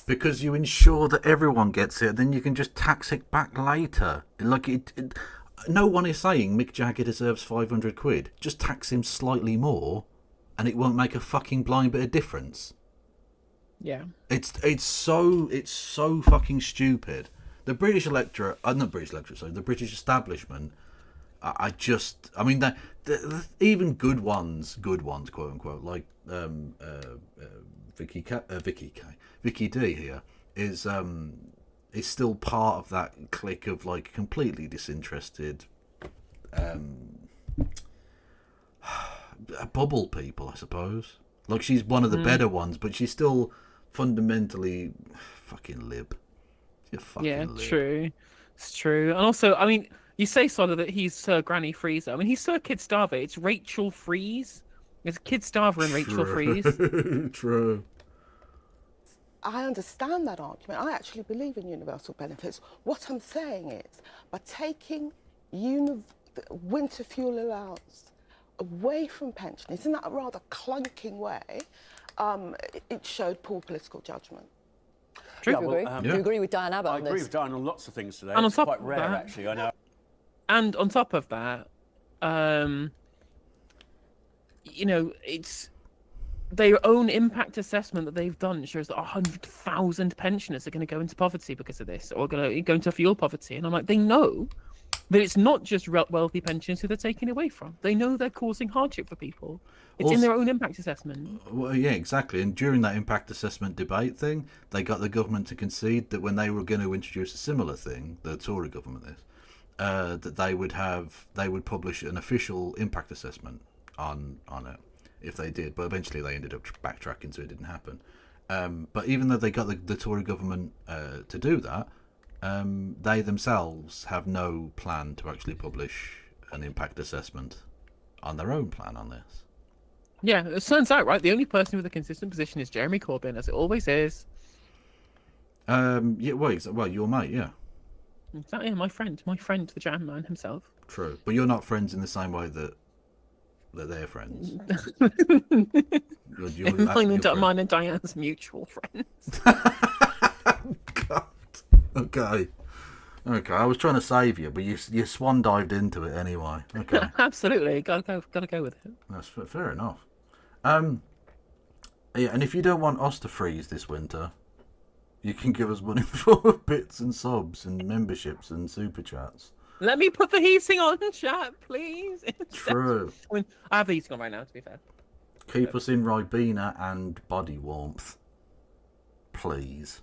Speaker 1: Because you ensure that everyone gets it, then you can just tax it back later. Like no one is saying Mick Jagger deserves 500 quid. Just tax him slightly more, and it won't make a fucking blind bit of difference.
Speaker 2: Yeah.
Speaker 1: It's so fucking stupid. The British electorate, the British establishment. I mean, the even good ones, quote unquote, like Vicky D here is still part of that clique of like completely disinterested bubble people, I suppose. Like she's one of the better ones, but she's still fundamentally fucking lib.
Speaker 2: Lib. True. It's true. And also, I mean, you say, Sola, that he's Sir Granny Freezer. I mean, he's Sir Kid Starver. It's Rachel Freeze. It's Kid Starver and Rachel Freeze.
Speaker 1: True.
Speaker 7: I understand that argument. I actually believe in universal benefits. What I'm saying is, by taking winter fuel allowance away from pensioners in that rather clunking way, it showed poor political judgment.
Speaker 2: True.
Speaker 3: Do you agree with Diane Abbott on this?
Speaker 8: I agree with Diane on lots of things today.
Speaker 2: And
Speaker 8: it's
Speaker 2: on top
Speaker 8: quite
Speaker 2: of
Speaker 8: rare,
Speaker 2: that,
Speaker 8: actually, I know.
Speaker 2: And on top of that, you know, it's their own impact assessment that they've done shows that 100,000 pensioners are going to go into poverty because of this, or going to go into fuel poverty. And I'm like, they know that it's not just wealthy pensioners who they're taking away from. They know they're causing hardship for people. It's also in their own impact assessment.
Speaker 1: Well, yeah, exactly. And during that impact assessment debate thing, they got the government to concede that when they were going to introduce a similar thing, the Tory government is, that they would publish an official impact assessment on it if they did. But eventually they ended up backtracking, so it didn't happen. But even though they got the Tory government to do that, they themselves have no plan to actually publish an impact assessment on their own plan on this.
Speaker 2: Yeah, it turns out, right, the only person with a consistent position is Jeremy Corbyn, as it always is.
Speaker 1: Yeah, well, your mate, yeah.
Speaker 2: Exactly, my friend, the jam man himself.
Speaker 1: True, but you're not friends in the same way that they're friends.
Speaker 2: Mine and Diane's mutual friends.
Speaker 1: God. Okay, I was trying to save you, but you swan dived into it anyway. Okay.
Speaker 2: Absolutely, gotta go with it.
Speaker 1: That's fair enough. Yeah, and if you don't want us to freeze this winter, you can give us money for bits and subs and memberships and super chats.
Speaker 2: Let me put the heating on, chat, please.
Speaker 1: True.
Speaker 2: I mean, I have the heating on right now, to be fair.
Speaker 1: Keep us in Ribena and body warmth, please.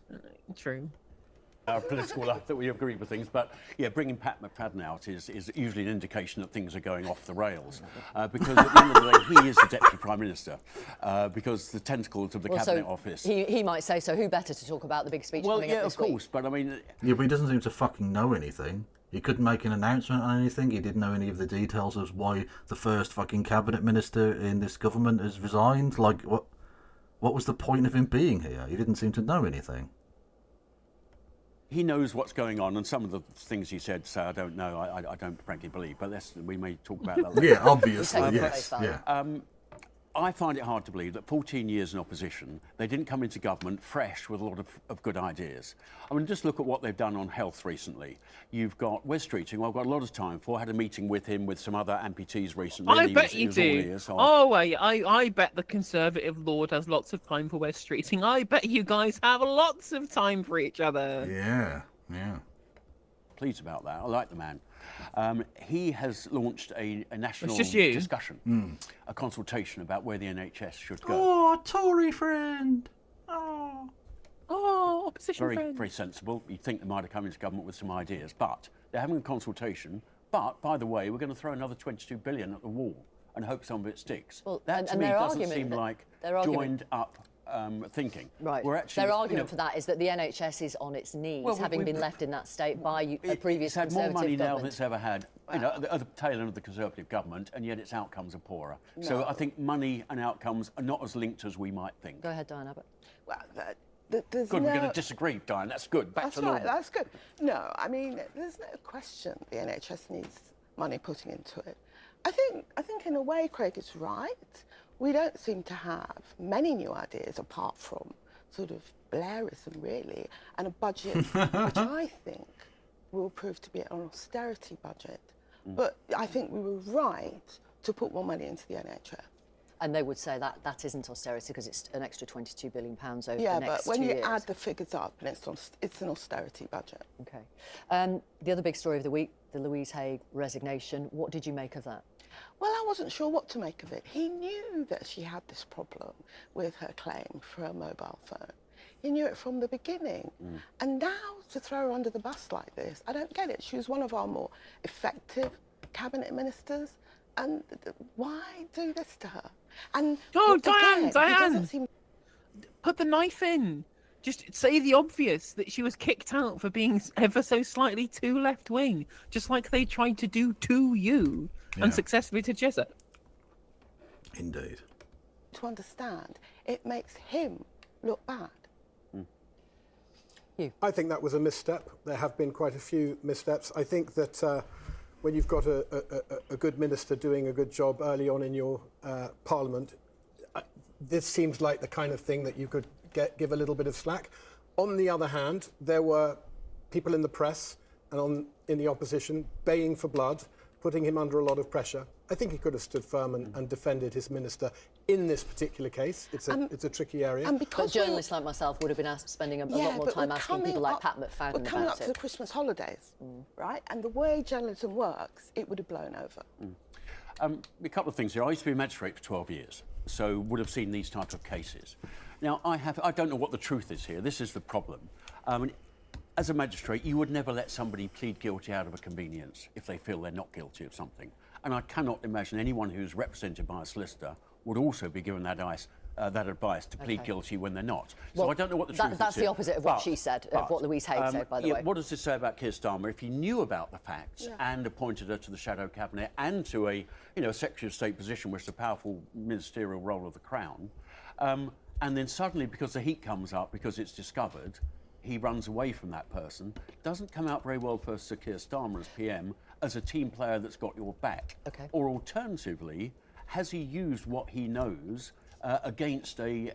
Speaker 2: True.
Speaker 8: Our political life that we agree with things, but yeah, bringing Pat McFadden out is usually an indication that things are going off the rails, because at the end of the day, he is the Deputy Prime Minister, because the tentacles of the Cabinet Office.
Speaker 3: He might say so. Who better to talk about the big speech coming up this week?
Speaker 8: Well, yeah, of course, but I mean...
Speaker 1: Yeah, but he doesn't seem to fucking know anything. He couldn't make an announcement on anything. He didn't know any of the details of why the first fucking Cabinet Minister in this government has resigned. Like, what was the point of him being here? He didn't seem to know anything.
Speaker 8: He knows what's going on, and some of the things he said, so I don't know, I don't frankly believe, but we may talk about that later.
Speaker 1: Yeah, obviously, yes. Yeah.
Speaker 8: I find it hard to believe that 14 years in opposition, they didn't come into government fresh with a lot of good ideas. I mean, just look at what they've done on health recently. You've got Wes Streeting, I've got a lot of time for. I had a meeting with him with some other amputees recently.
Speaker 2: I bet you do. Oh, wait, I bet the Conservative Lord has lots of time for Wes Streeting. I bet you guys have lots of time for each other.
Speaker 1: Yeah.
Speaker 8: Pleased about that. I like the man. He has launched a national discussion, a consultation about where the NHS should go.
Speaker 1: Oh, Tory friend.
Speaker 2: Oh, opposition friend.
Speaker 8: Very sensible. You'd think they might have come into government with some ideas, but they're having a consultation. But, by the way, we're going to throw another 22 billion at the wall and hope some of it sticks.
Speaker 3: Well,
Speaker 8: that, to me, doesn't seem like joined up thinking.
Speaker 3: Right.
Speaker 8: We're actually,
Speaker 3: their argument for that is that the NHS is on its knees, having been left in that state by a previous
Speaker 8: Conservative government. It's had more money now than
Speaker 3: government.
Speaker 8: it's ever had, at the tail end of the Conservative government, and yet its outcomes are poorer. No. So I think money and outcomes are not as linked as we might think.
Speaker 3: Go ahead, Diane Abbott.
Speaker 7: Well,
Speaker 8: good, we're going to disagree, Diane. That's good. Back to normal.
Speaker 7: That's good. No, I mean, there's no question the NHS needs money putting into it. I think in a way, Craig is right. We don't seem to have many new ideas apart from sort of Blairism, really, and a budget which I think will prove to be an austerity budget. But I think we were right to put more money into the NHS.
Speaker 3: And they would say that that isn't austerity because it's an extra £22 billion over the next 2 years.
Speaker 7: Yeah, but when you add the figures up, and it's an austerity budget.
Speaker 3: Okay. The other big story of the week, the Louise Haigh resignation. What did you make of that?
Speaker 7: Well, I wasn't sure what to make of it. He knew that she had this problem with her claim for a mobile phone. He knew it from the beginning. And now to throw her under the bus like this, I don't get it. She was one of our more effective cabinet ministers. And why do this to her? And
Speaker 2: Diane! Put the knife in. Just say the obvious, that she was kicked out for being ever so slightly too left-wing, just like they tried to do to you, unsuccessfully to Jezza.
Speaker 1: Indeed.
Speaker 7: To understand, it makes him look bad.
Speaker 6: I think that was a misstep. There have been quite a few missteps. I think that when you've got a good minister doing a good job early on in your parliament, this seems like the kind of thing that you could give a little bit of slack. On the other hand, there were people in the press and in the opposition baying for blood, putting him under a lot of pressure. I think he could have stood firm and defended his minister in this particular case. It's a tricky area.
Speaker 3: And because journalists like myself would have been spending a lot more time asking people like Pat McFadden about it.
Speaker 7: We're coming up to the Christmas holidays, right? And the way journalism works, it would have blown over.
Speaker 8: A couple of things here. I used to be a magistrate for 12 years, so would have seen these types of cases. Now, I don't know what the truth is here. This is the problem. As a magistrate, you would never let somebody plead guilty out of a convenience if they feel they're not guilty of something. And I cannot imagine anyone who's represented by a solicitor would also be given that advice to plead guilty when they're not. So I don't know what the truth is.
Speaker 3: That's the opposite of what she said, of what Louise Haigh said, by the way.
Speaker 8: What does this say about Keir Starmer? If he knew about the facts and appointed her to the shadow cabinet and to a Secretary of State position, which is a powerful ministerial role of the Crown, and then suddenly, because the heat comes up, because it's discovered, he runs away from that person, doesn't come out very well for Sir Keir Starmer as PM, as a team player that's got your back. Or alternatively, has he used what he knows against a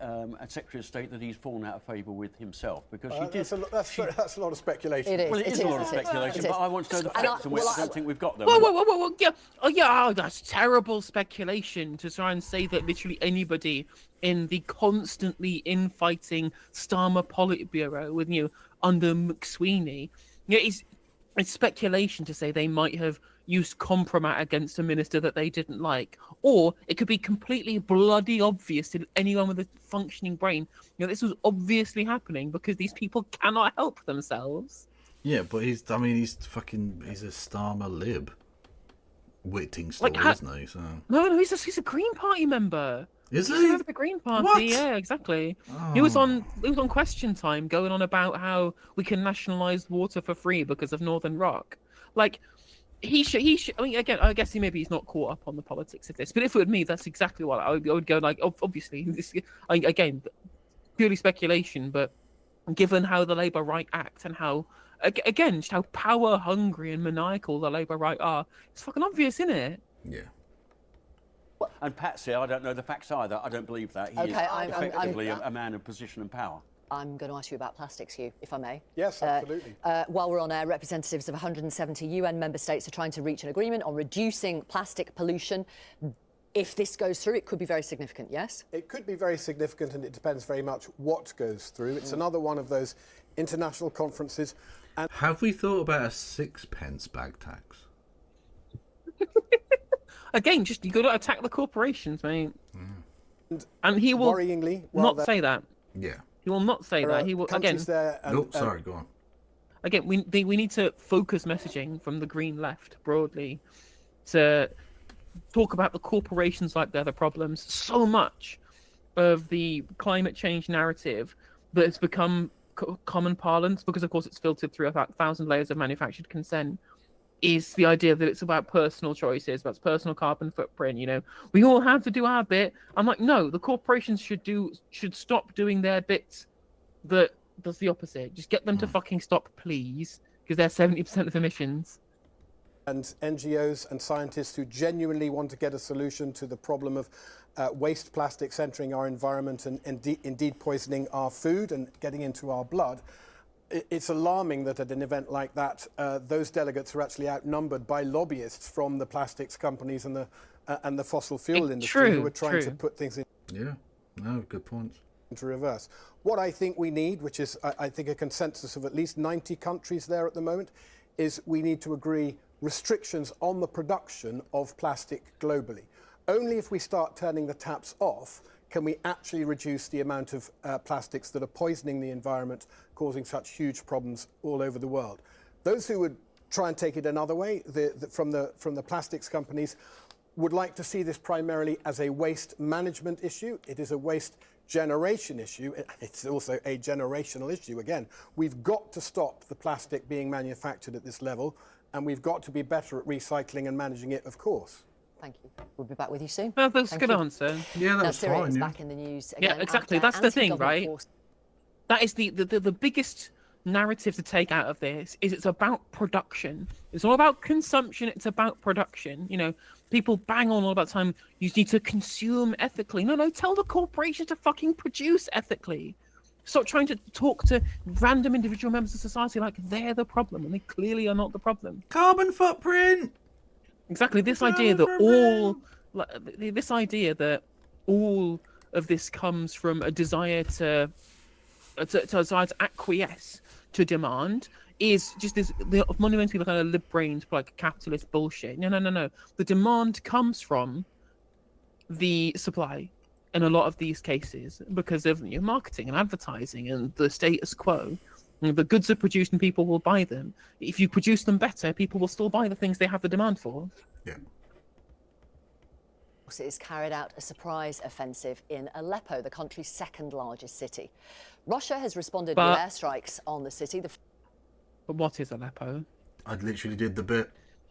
Speaker 8: Secretary of State that he's fallen out of favour with himself? Because
Speaker 6: that's a lot of speculation.
Speaker 3: It is.
Speaker 8: Well, it is a lot of speculation, but I want to know the facts, and I don't think we've got them.
Speaker 2: Whoa, that's terrible speculation to try and say that literally anybody in the constantly infighting Starmer Politburo with under McSweeney, it's speculation to say they might have used compromat against a minister that they didn't like, or it could be completely bloody obvious to anyone with a functioning brain. This was obviously happening because these people cannot help themselves.
Speaker 1: Yeah, but he's a Starmer lib. Whitting still, isn't he? So.
Speaker 2: No, he's a Green Party member.
Speaker 1: Is he?
Speaker 2: He's a the Green Party.
Speaker 1: What?
Speaker 2: Yeah, exactly.
Speaker 1: Oh.
Speaker 2: He was on Question Time going on about how we can nationalise water for free because of Northern Rock. Like, he should. I mean, again, I guess he's not caught up on the politics of this. But if it were me, that's exactly what I would go. Like, obviously, again, purely speculation. But given how the Labour right act and how, again, just how power hungry and maniacal the Labour right are, it's fucking obvious, isn't it?
Speaker 1: Yeah.
Speaker 8: And Patsy, I don't know the facts either. I don't believe that. He is effectively a man of position and power.
Speaker 3: I'm going to ask you about plastics, Hugh, if I may.
Speaker 6: Yes, absolutely.
Speaker 3: While we're on air, representatives of 170 UN member states are trying to reach an agreement on reducing plastic pollution. If this goes through, it could be very significant, yes?
Speaker 6: It could be very significant, and it depends very much what goes through. It's another one of those international conferences. And
Speaker 1: have we thought about a 6p bag tax?
Speaker 2: Again, just you got to attack the corporations, mate. And he will
Speaker 6: worryingly
Speaker 2: not say that.
Speaker 1: Yeah.
Speaker 2: He will not say that. He will again.
Speaker 1: Sorry, go on.
Speaker 2: Again, we need to focus messaging from the Green left broadly to talk about the corporations like they're the problems. So much of the climate change narrative that has become common parlance, because of course it's filtered through about 1,000 layers of manufactured consent, is the idea that it's about personal choices, about personal carbon footprint. You know, we all have to do our bit. I'm like, no, the corporations should stop doing their bits. That does the opposite. Just get them to fucking stop, please, because they're 70% of emissions.
Speaker 6: And NGOs and scientists who genuinely want to get a solution to the problem of waste plastics entering our environment and indeed poisoning our food and getting into our blood. It's alarming that at an event like that, those delegates are actually outnumbered by lobbyists from the plastics companies and the fossil fuel industry who are trying to put things in.
Speaker 1: Yeah, no, good point.
Speaker 6: To reverse. What I think we need, which is I think a consensus of at least 90 countries there at the moment, is we need to agree restrictions on the production of plastic globally. Only if we start turning the taps off can we actually reduce the amount of plastics that are poisoning the environment, causing such huge problems all over the world. Those who would try and take it another way, from the plastics companies, would like to see this primarily as a waste management issue. It is a waste generation issue. It's also a generational issue. Again, we've got to stop the plastic being manufactured at this level, and we've got to be better at recycling and managing it, of course.
Speaker 3: Thank you. We'll be back with you soon.
Speaker 2: Well, that's a good answer.
Speaker 1: Yeah, that's
Speaker 3: Syria
Speaker 1: fine.
Speaker 3: is
Speaker 1: Yeah.
Speaker 3: back in the news again.
Speaker 2: Yeah, exactly. That's the thing, right? That is the biggest narrative to take out of this is it's about production. It's all about consumption. It's about production. You know, people bang on all about time. You need to consume ethically. No, tell the corporations to fucking produce ethically. Stop trying to talk to random individual members of society like they're the problem, and they clearly are not the problem.
Speaker 1: Carbon footprint.
Speaker 2: Exactly. This idea that all of this comes from a desire to acquiesce to demand is just this monumentally kind of lib-brained like capitalist bullshit. No. The demand comes from the supply in a lot of these cases because of marketing and advertising and the status quo. The goods are produced and people will buy them. If you produce them better, people will still buy the things they have the demand for.
Speaker 1: Yeah.
Speaker 3: It has carried out a surprise offensive in Aleppo, the country's second largest city. Russia has responded with airstrikes on the city.
Speaker 2: But what is Aleppo?
Speaker 1: I literally did the bit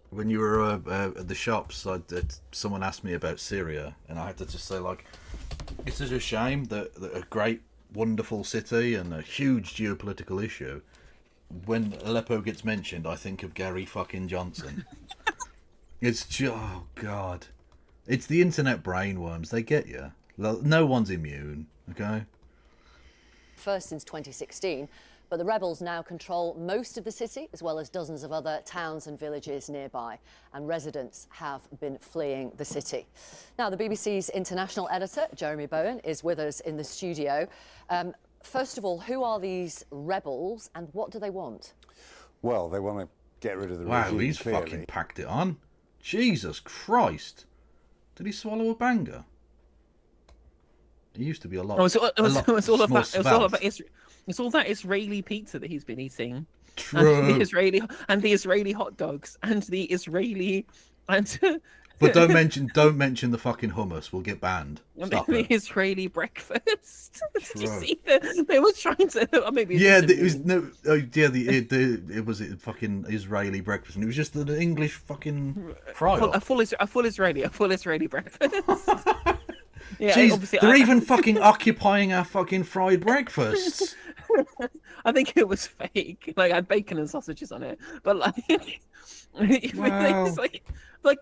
Speaker 1: when you were at the shops. Someone asked me about Syria, and I had to just say, like, it's such a shame that a great, wonderful city and a huge geopolitical issue, when Aleppo gets mentioned, I think of Gary fucking Johnson. It's just, oh God. It's the internet brainworms. They get you. No one's immune, okay?
Speaker 3: First since 2016, but the rebels now control most of the city, as well as dozens of other towns and villages nearby, and residents have been fleeing the city. Now, the BBC's international editor, Jeremy Bowen, is with us in the studio. First of all, who are these rebels, and what do they want?
Speaker 14: Well, they want to get rid of the regime.
Speaker 1: Wow, he's fucking packed it on. Jesus Christ. Did he swallow a banger? He used to be a lot.
Speaker 2: It's all that Israeli pizza that he's been eating.
Speaker 1: True.
Speaker 2: And the Israeli hot dogs and the Israeli
Speaker 1: But don't mention the fucking hummus. We'll get banned. Stop
Speaker 2: the
Speaker 1: it.
Speaker 2: Israeli breakfast. Did you
Speaker 1: True.
Speaker 2: see that? They were trying to. Or maybe
Speaker 1: it was a fucking Israeli breakfast, and it was just an English fucking fry.
Speaker 2: A full Israeli breakfast. Yeah,
Speaker 1: Jeez,
Speaker 2: obviously,
Speaker 1: they're even fucking occupying our fucking fried breakfasts.
Speaker 2: I think it was fake. Like, I had bacon and sausages on it, but like,
Speaker 1: Well,
Speaker 2: it's like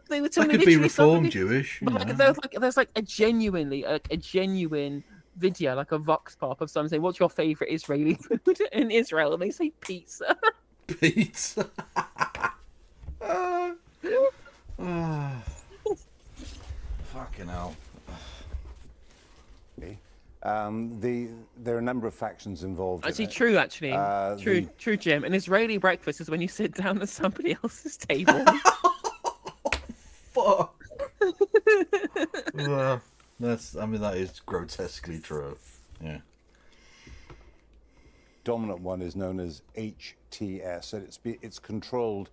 Speaker 2: they were
Speaker 1: that
Speaker 2: telling me
Speaker 1: could be
Speaker 2: literally
Speaker 1: reform
Speaker 2: somebody-
Speaker 1: Jewish. You
Speaker 2: But
Speaker 1: know?
Speaker 2: like, there's like a genuine video, like a vox pop of someone saying, "What's your favorite Israeli food in Israel?" And they say pizza.
Speaker 1: Pizza. Fucking hell.
Speaker 14: There are a number of factions involved.
Speaker 2: Actually,
Speaker 14: in it.
Speaker 2: true. Actually,
Speaker 14: the-
Speaker 2: true, Jim. An Israeli breakfast is when you sit down at somebody else's table.
Speaker 1: Fuck. That is grotesquely true. Yeah.
Speaker 14: Dominant one is known as HTS, and it's controlled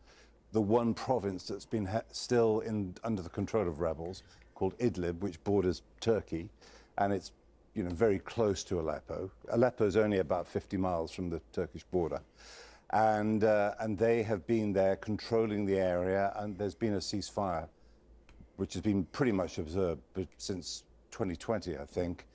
Speaker 14: the one province that's been still under the control of rebels, called Idlib, which borders Turkey, and it's very close to Aleppo. Aleppo is only about 50 miles from the Turkish border, and they have been there controlling the area, and there's been a ceasefire, which has been pretty much observed since 2020, I think.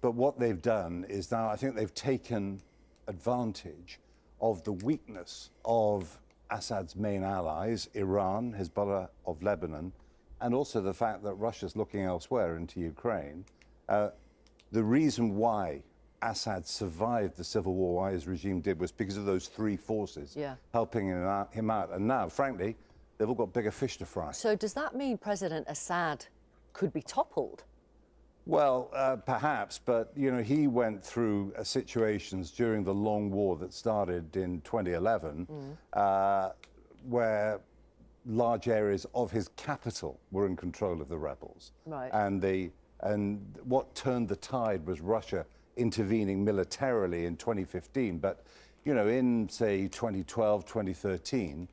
Speaker 14: But what they've done is now I think they've taken advantage of the weakness of Assad's main allies, Iran, Hezbollah of Lebanon, and also the fact that Russia's looking elsewhere into Ukraine. The reason why Assad survived the civil war, why his regime did, was because of those three forces helping him out. And now, frankly, they've all got bigger fish to fry.
Speaker 3: So does that mean President Assad could be toppled?
Speaker 14: Well, perhaps, but he went through situations during the long war that started in 2011, where large areas of his capital were in control of the rebels.
Speaker 3: Right.
Speaker 14: And what turned the tide was Russia intervening militarily in 2015. But in say 2012, 2013,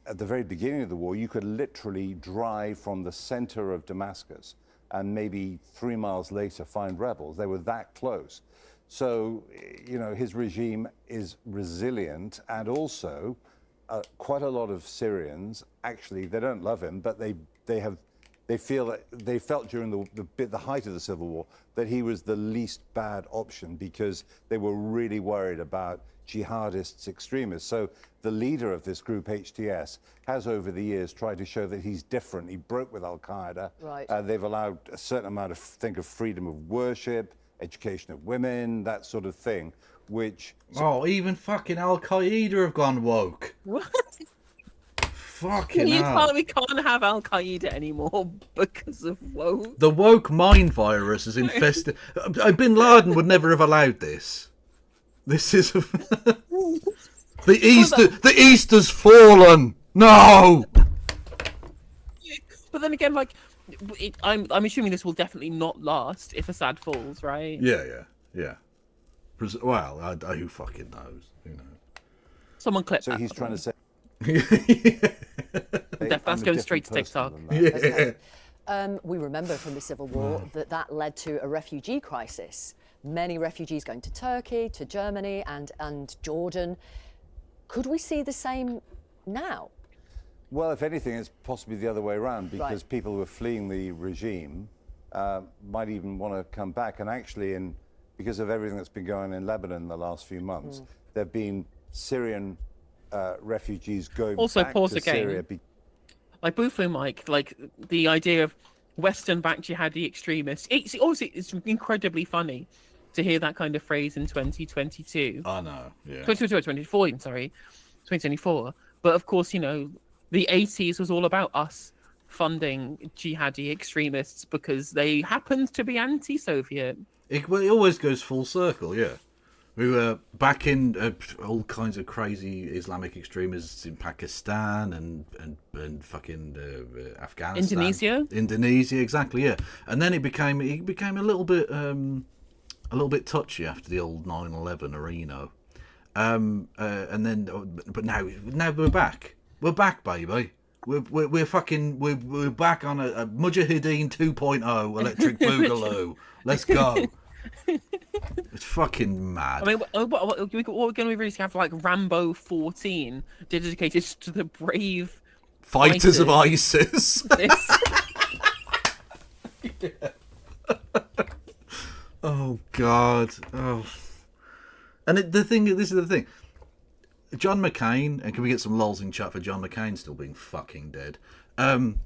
Speaker 14: at the very beginning of the war, you could literally drive from the center of Damascus and maybe 3 miles later find rebels. They were that close. So, his regime is resilient, and also quite a lot of Syrians, actually, they don't love him, but they felt during the height of the civil war that he was the least bad option, because they were really worried about jihadists, extremists. So the leader of this group, HTS, has over the years tried to show that he's different. He broke with Al-Qaeda.
Speaker 3: Right.
Speaker 14: They've allowed a certain amount of freedom of worship, education of women, that sort of thing, which...
Speaker 1: Oh, even fucking Al-Qaeda have gone woke.
Speaker 2: What?
Speaker 1: Fucking hell.
Speaker 2: We can't have Al-Qaeda anymore because of woke.
Speaker 1: The woke mind virus is infested. Bin Laden would never have allowed this. This is... The Easter's fallen! No!
Speaker 2: But then again, like, I'm assuming this will definitely not last if Assad falls, right?
Speaker 1: Yeah. Well, who fucking knows? Who knows?
Speaker 2: Someone clip
Speaker 14: So
Speaker 2: that.
Speaker 14: he's trying to say...
Speaker 2: That's going straight to TikTok.
Speaker 3: Okay. We remember from the Civil War that led to a refugee crisis. Many refugees going to Turkey, to Germany and Jordan. Could we see the same now?
Speaker 14: Well, if anything, it's possibly the other way around, because people who are fleeing the regime might even want to come back. And actually, because of everything that's been going on in Lebanon in the last few months, there have been Syrian refugees going back to Syria.
Speaker 2: Like Bufo Mike, like the idea of Western-backed jihadi extremists. It's incredibly funny to hear that kind of phrase in 2022.
Speaker 1: I know, yeah.
Speaker 2: 2024, even, sorry. 2024. But of course, the 80s was all about us funding jihadi extremists because they happened to be anti-Soviet.
Speaker 1: It always goes full circle, yeah. We were back in all kinds of crazy Islamic extremists in Pakistan and fucking Afghanistan, Indonesia, exactly, yeah. And then it became a little bit touchy after the old 9/11 arena, and then but now we're back. We're back, baby. We're back on a Mujahideen 2.0 electric boogaloo. Let's go. It's fucking mad.
Speaker 2: I mean, what we're going to really have like Rambo 14 dedicated to the brave
Speaker 1: fighters of ISIS. Oh God. Oh. And this is the thing. John McCain, and can we get some lols in chat for John McCain still being fucking dead? And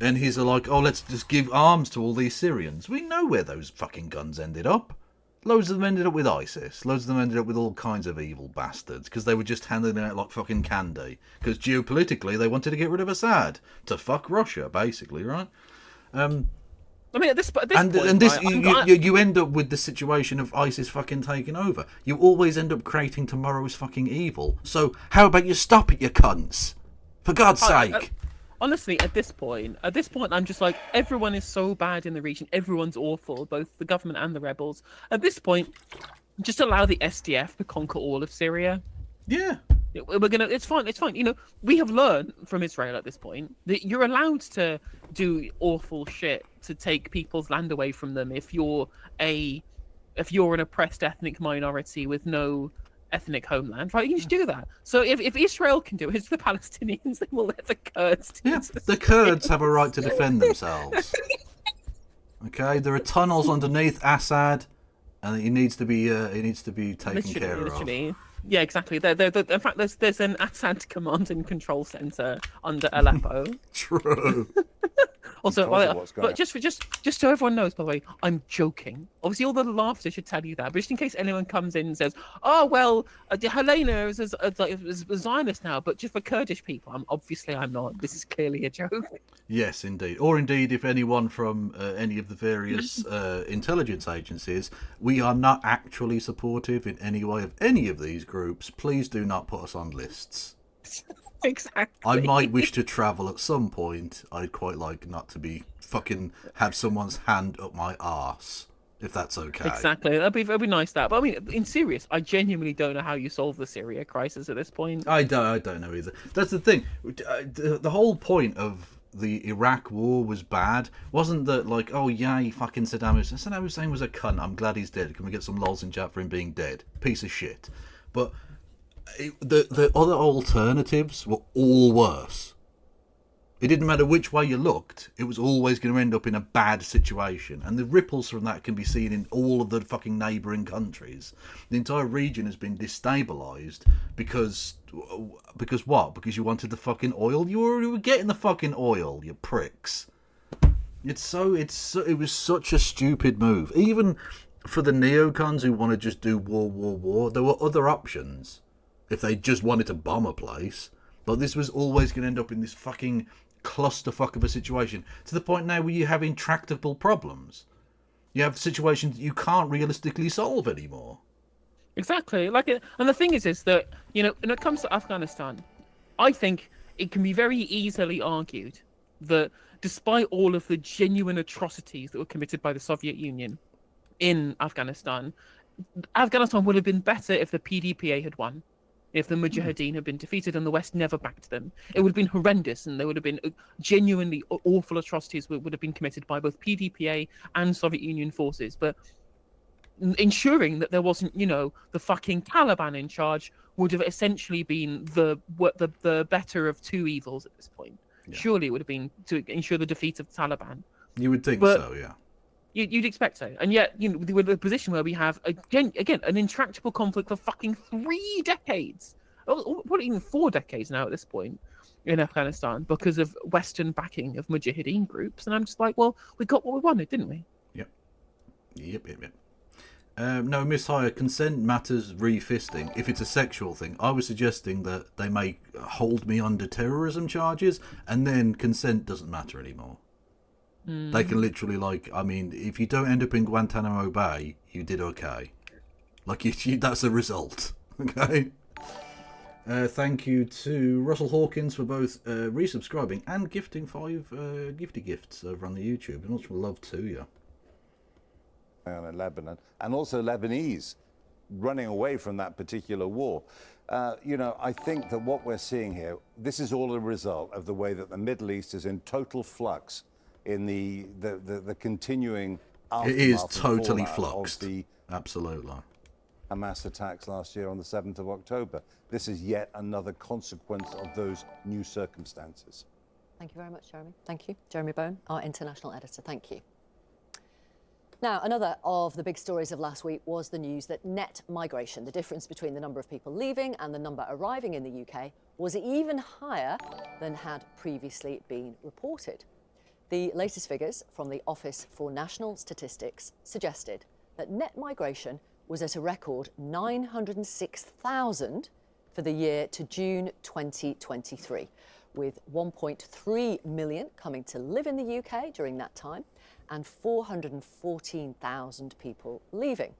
Speaker 1: he's like, oh, let's just give arms to all these Syrians. We know where those fucking guns ended up. Loads of them ended up with ISIS. Loads of them ended up with all kinds of evil bastards because they were just handing it out like fucking candy. Because geopolitically, they wanted to get rid of Assad to fuck Russia, basically, right?
Speaker 2: I mean, at this point,
Speaker 1: you end up with the situation of ISIS fucking taking over. You always end up creating tomorrow's fucking evil. So how about you stop it, you cunts? For God's sake.
Speaker 2: Honestly, at this point, I'm just like, everyone is so bad in the region. Everyone's awful, both the government and the rebels. At this point, just allow the SDF to conquer all of Syria.
Speaker 1: Yeah.
Speaker 2: It's fine. You know, we have learned from Israel at this point that you're allowed to do awful shit to take people's land away from them if you're an oppressed ethnic minority with no ethnic homeland, right? You can just do that. So if Israel can do it, it's the Palestinians, they will let the Kurds do it.
Speaker 1: The Kurds have a right to defend themselves. Okay, there are tunnels underneath Assad, and he needs to be taken care of.
Speaker 2: Yeah, exactly. In fact, there's an Assad command and control center under Aleppo.
Speaker 1: True.
Speaker 2: Also, but just so everyone knows, by the way, I'm joking. Obviously, all the laughter should tell you that. But just in case anyone comes in and says, "Oh well, Helena is a Zionist now," but just for Kurdish people, I'm not. This is clearly a joke.
Speaker 1: Yes, indeed. Or indeed, if anyone from any of the various intelligence agencies, we are not actually supportive in any way of any of these groups. Please do not put us on lists.
Speaker 2: Exactly.
Speaker 1: I might wish to travel at some point. I'd quite like not to be fucking have someone's hand up my arse, if that's okay.
Speaker 2: Exactly. That'd be nice. But I mean, in serious, I genuinely don't know how you solve the Syria crisis at this point.
Speaker 1: I don't know either. That's the thing. The whole point of the Iraq war was bad. Wasn't that like, oh yeah, fucking Saddam Hussein was a cunt. I'm glad he's dead. Can we get some lols in chat for him being dead? Piece of shit. But the other alternatives were all worse. It didn't matter which way you looked, it was always going to end up in a bad situation. And the ripples from that can be seen in all of the fucking neighbouring countries. The entire region has been destabilised because what? Because you wanted the fucking oil? You were getting the fucking oil, you pricks. It was such a stupid move. Even for the neocons who want to just do war, there were other options. If they just wanted to bomb a place. But this was always going to end up in this fucking clusterfuck of a situation. To the point now where you have intractable problems. You have situations that you can't realistically solve anymore.
Speaker 2: Exactly. And the thing is that, you know, when it comes to Afghanistan, I think it can be very easily argued that despite all of the genuine atrocities that were committed by the Soviet Union in Afghanistan would have been better if the PDPA had won. If the Mujahideen had been defeated and the West never backed them, it would have been horrendous, and there would have been genuinely awful atrocities would have been committed by both PDPA and Soviet Union forces. But ensuring that there wasn't, you know, the fucking Taliban in charge would have essentially been the better of two evils at this point. Yeah. Surely it would have been to ensure the defeat of the Taliban.
Speaker 1: You would think so, yeah.
Speaker 2: You'd expect so, and yet, you know, we're in a position where we have again an intractable conflict for fucking 3 decades, probably even 4 decades now at this point in Afghanistan because of Western backing of Mujahideen groups, and I'm just like, well, we got what we wanted, didn't we?
Speaker 1: Yep. No, Miss Haigh, consent matters re-fisting. If it's a sexual thing, I was suggesting that they may hold me under terrorism charges, and then consent doesn't matter anymore. They can literally, if you don't end up in Guantanamo Bay, you did okay. That's a result. Okay? Thank you to Russell Hawkins for both resubscribing and gifting 5 gifty gifts over on the YouTube. Much love to you.
Speaker 14: In Lebanon, and also Lebanese running away from that particular war. I think that what we're seeing here, this is all a result of the way that the Middle East is in total flux in the continuing aftermath.
Speaker 1: It is totally fluxed.
Speaker 14: Absolutely. Hamas attacks last year on the 7th of October. This is yet another consequence of those new circumstances.
Speaker 3: Thank you very much, Jeremy. Thank you. Jeremy Bone, our international editor. Thank you. Now, another of the big stories of last week was the news that net migration, the difference between the number of people leaving and the number arriving in the UK, was even higher than had previously been reported. The latest figures from the Office for National Statistics suggested that net migration was at a record 906,000 for the year to June 2023, with 1.3 million coming to live in the UK during that time and 414,000 people leaving.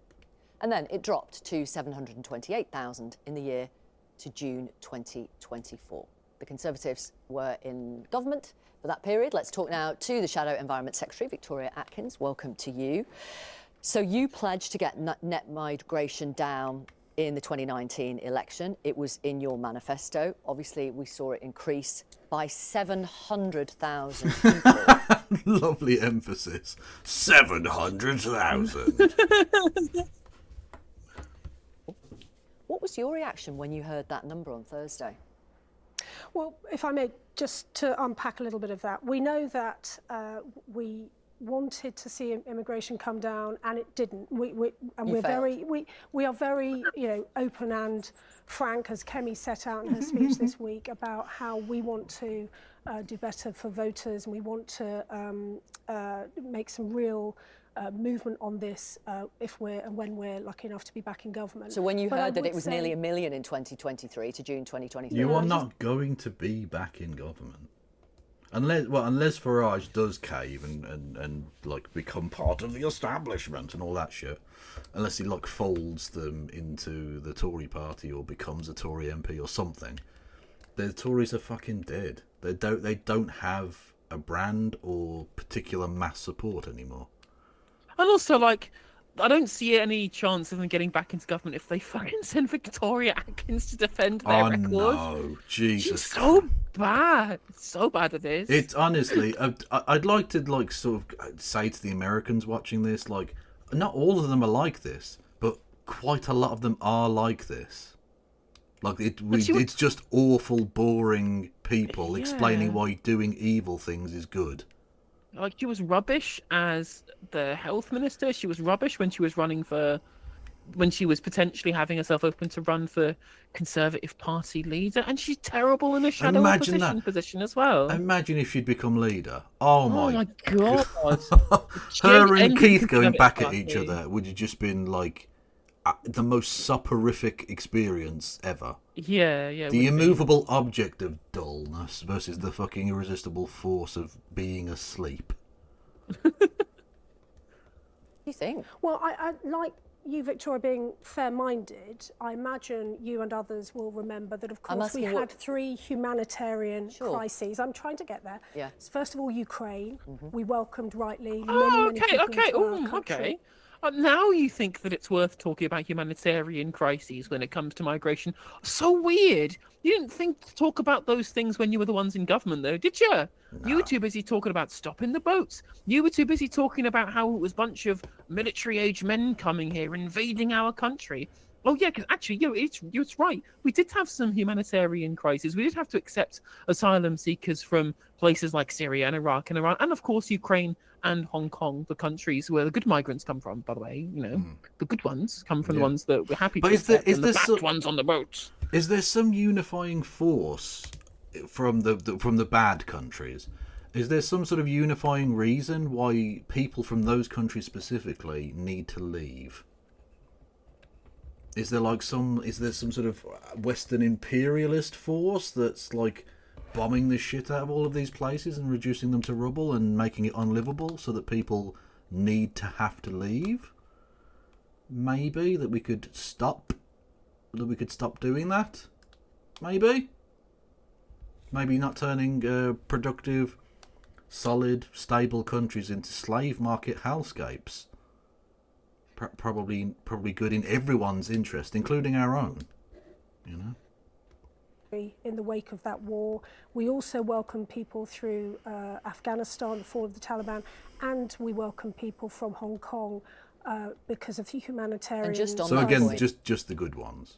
Speaker 3: And then it dropped to 728,000 in the year to June 2024. The Conservatives were in government for that period. Let's talk now to the Shadow Environment Secretary, Victoria Atkins. Welcome to you. So you pledged to get net migration down in the 2019 election. It was in your manifesto. Obviously, we saw it increase by 700,000 people.
Speaker 1: Lovely emphasis. 700,000.
Speaker 3: What was your reaction when you heard that number on Thursday?
Speaker 15: Well, if I may, just to unpack a little bit of that, we know that we wanted to see immigration come down, and it didn't. We are very, open and frank, as Kemi set out in her speech this week, about how we want to do better for voters, and we want to make some real movement on this when we're lucky enough to be back in government.
Speaker 3: So when you heard that it was nearly 1 million in 2023 to June 2023,
Speaker 1: you are not going to be back in government. Unless Farage does cave and like become part of the establishment and all that shit, unless he like folds them into the Tory party or becomes a Tory MP or something, the Tories are fucking dead. They don't have a brand or particular mass support anymore.
Speaker 2: And also, like, I don't see any chance of them getting back into government if they fucking send Victoria Atkins to defend their record.
Speaker 1: No, Jesus.
Speaker 2: She's so bad. So bad at this.
Speaker 1: It's honestly, I'd like to like sort of say to the Americans watching this, like, not all of them are like this, but quite a lot of them are like this. Like it's just awful, boring people explaining why doing evil things is good.
Speaker 2: Like, she was rubbish as the health minister. She was rubbish when she was when she was potentially having herself open to run for Conservative Party leader, and she's terrible in a shadow opposition position as well.
Speaker 1: Imagine if she'd become leader. Oh my
Speaker 2: god!
Speaker 1: Her and Keith going back at each other would have just been like the most soporific experience ever.
Speaker 2: Yeah.
Speaker 1: The immovable object of dullness versus the fucking irresistible force of being asleep.
Speaker 3: You think?
Speaker 15: Well, I like you, Victoria, being fair-minded. I imagine you and others will remember that, of course, we had 3 humanitarian crises. I'm trying to get there.
Speaker 3: Yeah.
Speaker 15: So first of all, Ukraine. We welcomed rightly
Speaker 2: Oh,
Speaker 15: many people into our country.
Speaker 2: Okay. Now you think that it's worth talking about humanitarian crises when it comes to migration. So weird. You didn't think to talk about those things when you were the ones in government, though, did you? No. You were too busy talking about stopping the boats. You were too busy talking about how it was a bunch of military-age men coming here, invading our country. Oh, yeah, because actually, it's right. We did have some humanitarian crises. We did have to accept asylum seekers from places like Syria and Iraq and Iran, and, of course, Ukraine and Hong Kong, the countries where the good migrants come from, by the way. The good ones come from the ones that we're happy to accept, and the bad ones on the boats.
Speaker 1: Is there some unifying force from the bad countries? Is there some sort of unifying reason why people from those countries specifically need to leave? Is there some sort of Western imperialist force that's like bombing the shit out of all of these places and reducing them to rubble and making it unlivable so that people need to have to leave? Maybe that we could stop doing that? Maybe not turning productive, solid, stable countries into slave market hellscapes. Probably good in everyone's interest, including our own,
Speaker 15: In the wake of that war, we also welcome people through Afghanistan, the fall of the Taliban, and we welcome people from Hong Kong because of the humanitarian.
Speaker 1: So again, just the good ones,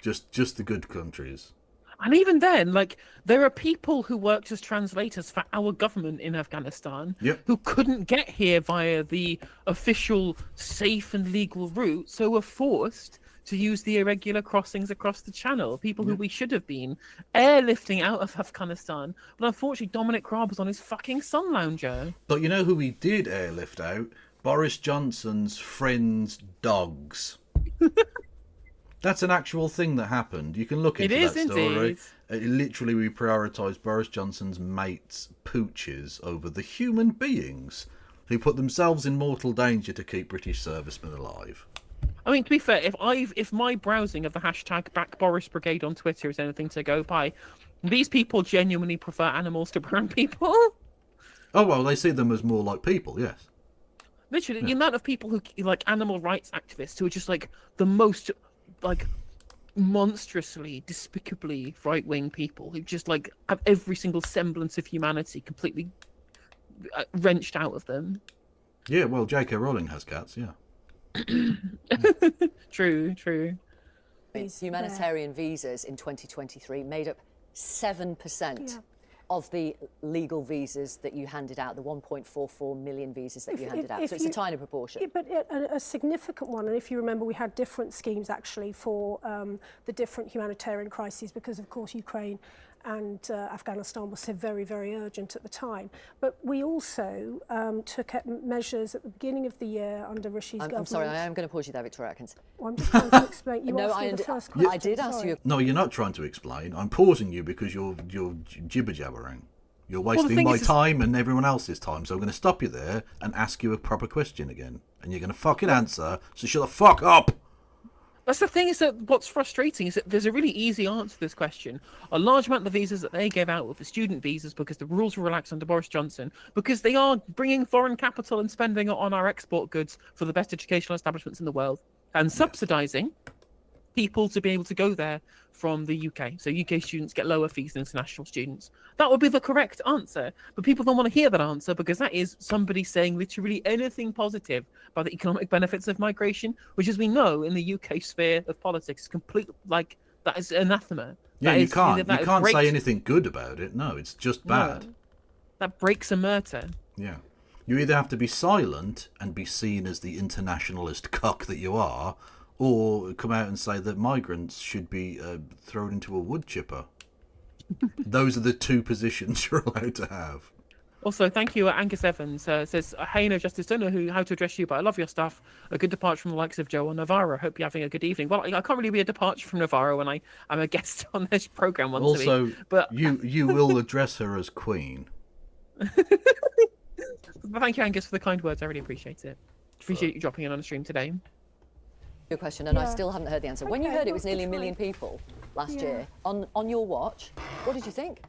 Speaker 1: just the good countries.
Speaker 2: And even then, like, there are people who worked as translators for our government in Afghanistan who couldn't get here via the official safe and legal route, so were forced to use the irregular crossings across the channel. People who we should have been airlifting out of Afghanistan. But unfortunately, Dominic Raab was on his fucking sun lounger.
Speaker 1: But you know who we did airlift out? Boris Johnson's friends' dogs. That's an actual thing that happened. You can look into that story. Literally, we prioritised Boris Johnson's mates' pooches over the human beings who put themselves in mortal danger to keep British servicemen alive.
Speaker 2: I mean, to be fair, if my browsing of the hashtag Back Boris Brigade on Twitter is anything to go by, these people genuinely prefer animals to brown people.
Speaker 1: Oh, well, they see them as more like people, yes.
Speaker 2: Literally, the amount of people who, like, animal rights activists who are just, like, the most, like, monstrously, despicably right-wing people who just, like, have every single semblance of humanity completely wrenched out of them.
Speaker 1: Yeah, well, J.K. Rowling has cats, yeah.
Speaker 2: True.
Speaker 3: Humanitarian visas in 2023 made up 7% of the legal visas that you handed out, the 1.44 million visas that you handed out. So it's a tiny proportion.
Speaker 15: But a significant one, and if you remember, we had different schemes actually for the different humanitarian crises, because of course Ukraine and Afghanistan was so very, very urgent at the time. But we also took measures at the beginning of the year under Rishi's government. I'm sorry,
Speaker 3: I am going to pause you there, Victoria Atkins.
Speaker 15: Well, I'm just trying to explain. You asked me the first question.
Speaker 3: I did ask you.
Speaker 1: No, you're not trying to explain. I'm pausing you because you're jibber-jabbering. You're wasting my time and everyone else's time. So I'm going to stop you there and ask you a proper question again. And you're going to fucking answer, so shut the fuck up!
Speaker 2: That's the thing, is that what's frustrating is that there's a really easy answer to this question. A large amount of the visas that they gave out were for student visas because the rules were relaxed under Boris Johnson, because they are bringing foreign capital and spending it on our export goods for the best educational establishments in the world, and subsidising people to be able to go there from the UK. So UK students get lower fees than international students. That would be the correct answer. But people don't want to hear that answer because that is somebody saying literally anything positive about the economic benefits of migration, which, as we know, in the UK sphere of politics, is complete, like, that is anathema.
Speaker 1: Yeah, you can't say anything good about it. No, it's just bad.
Speaker 2: No, that breaks a murder.
Speaker 1: Yeah. You either have to be silent and be seen as the internationalist cuck that you are, or come out and say that migrants should be thrown into a wood chipper. Those are the two positions you're allowed to have.
Speaker 2: Also, thank you, Angus Evans. Says, hey, no, Justice, don't know how to address you, but I love your stuff. A good departure from the likes of Joe or Navarro. Hope you're having a good evening. Well, I can't really be a departure from Navarro when I'm a guest on this programme once a week. But
Speaker 1: you will address her as Queen.
Speaker 2: But thank you, Angus, for the kind words. I really appreciate it. Appreciate you dropping in on the stream today.
Speaker 3: Your question, and I still haven't heard the answer. When you heard it was nearly 1 million people last year, on your watch, what did you think?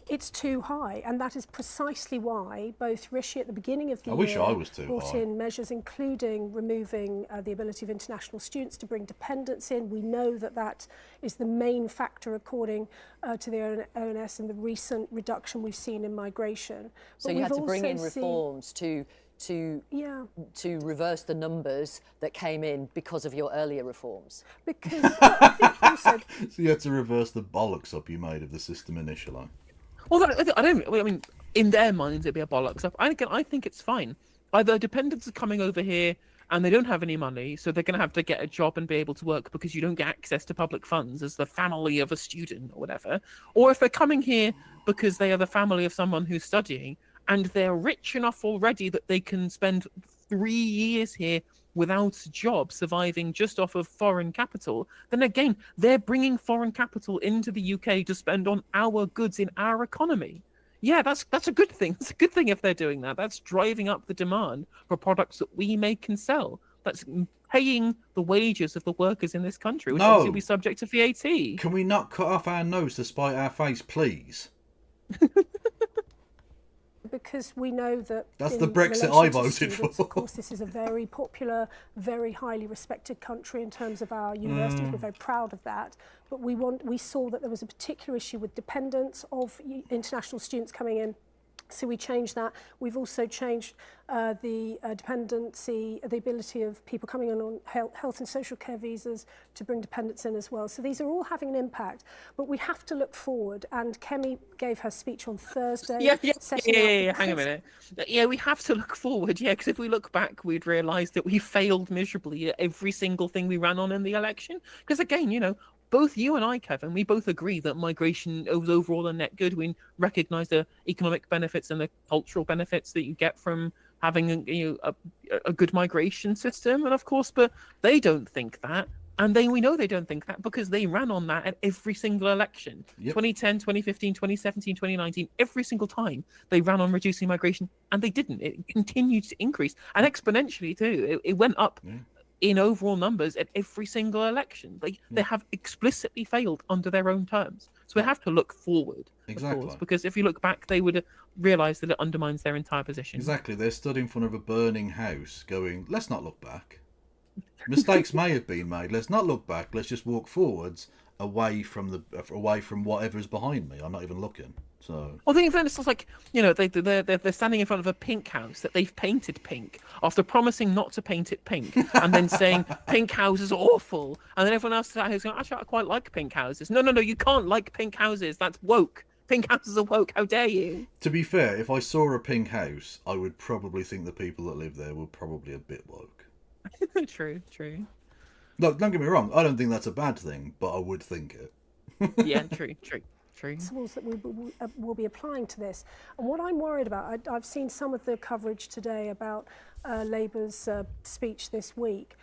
Speaker 15: It's too high, and that is precisely why both Rishi at the beginning of the year
Speaker 1: wish I was too
Speaker 15: brought
Speaker 1: high.
Speaker 15: in measures including removing the ability of international students to bring dependents in. We know that that is the main factor, according to the ONS, in the recent reduction we've seen in migration.
Speaker 3: So you had to bring in reforms to reverse the numbers that came in because of your earlier reforms.
Speaker 15: Because I think also,
Speaker 1: so you had to reverse the bollocks up you made of the system initially.
Speaker 2: Well, I mean, in their minds, it'd be a bollocks up. I think it's fine. Either dependents are coming over here and they don't have any money, so they're going to have to get a job and be able to work because you don't get access to public funds as the family of a student or whatever. Or if they're coming here because they are the family of someone who's studying, and they're rich enough already that they can spend 3 years here without a job, surviving just off of foreign capital, then again, they're bringing foreign capital into the UK to spend on our goods in our economy. Yeah, that's a good thing. It's a good thing if they're doing that. That's driving up the demand for products that we make and sell. That's paying the wages of the workers in this country, which will be subject to VAT.
Speaker 1: Can we not cut off our nose to spite our face, please?
Speaker 15: because we know that
Speaker 1: that's the Brexit I voted for.
Speaker 15: Of course, this is a very popular, very highly respected country in terms of our universities. We're very proud of that. But we saw that there was a particular issue with dependence of international students coming in So we changed that. We've also changed the dependency, the ability of people coming in on health and social care visas to bring dependents in as well. So these are all having an impact, but we have to look forward. And Kemi gave her speech on Thursday.
Speaker 2: Yeah. Hang a minute. Yeah, we have to look forward. Yeah, because if we look back, we'd realise that we failed miserably at every single thing we ran on in the election. Because again, you know, both you and I, Kevin, we both agree that migration was overall a net good. We recognise the economic benefits and the cultural benefits that you get from having a good migration system. And of course, but they don't think that. And we know they don't think that because they ran on that at every single election. Yep. 2010, 2015, 2017, 2019, every single time they ran on reducing migration, and they didn't. It continued to increase, and exponentially too. It went up. Yeah. In overall numbers at every single election. They have explicitly failed under their own terms. So we have to look forward, of course, because if you look back, they would realise that it undermines their entire position.
Speaker 1: Exactly. They're stood in front of a burning house going, let's not look back. Mistakes may have been made. Let's not look back. Let's just walk forwards away from whatever's behind me. I'm not even looking. So
Speaker 2: I think it's like, you know, they're standing in front of a pink house that they've painted pink after promising not to paint it pink, and then saying pink houses are awful, and then everyone else is going, actually I quite like pink houses. No, you can't like pink houses. That's woke. Pink houses are woke. How dare you?
Speaker 1: To be fair, if I saw a pink house, I would probably think the people that live there were probably a bit woke.
Speaker 2: True.
Speaker 1: Look, don't get me wrong. I don't think that's a bad thing, but I would think it.
Speaker 2: Yeah, true.
Speaker 15: Principles that we will be applying to this. And what I'm worried about, I've seen some of the coverage today about Labour's speech this week.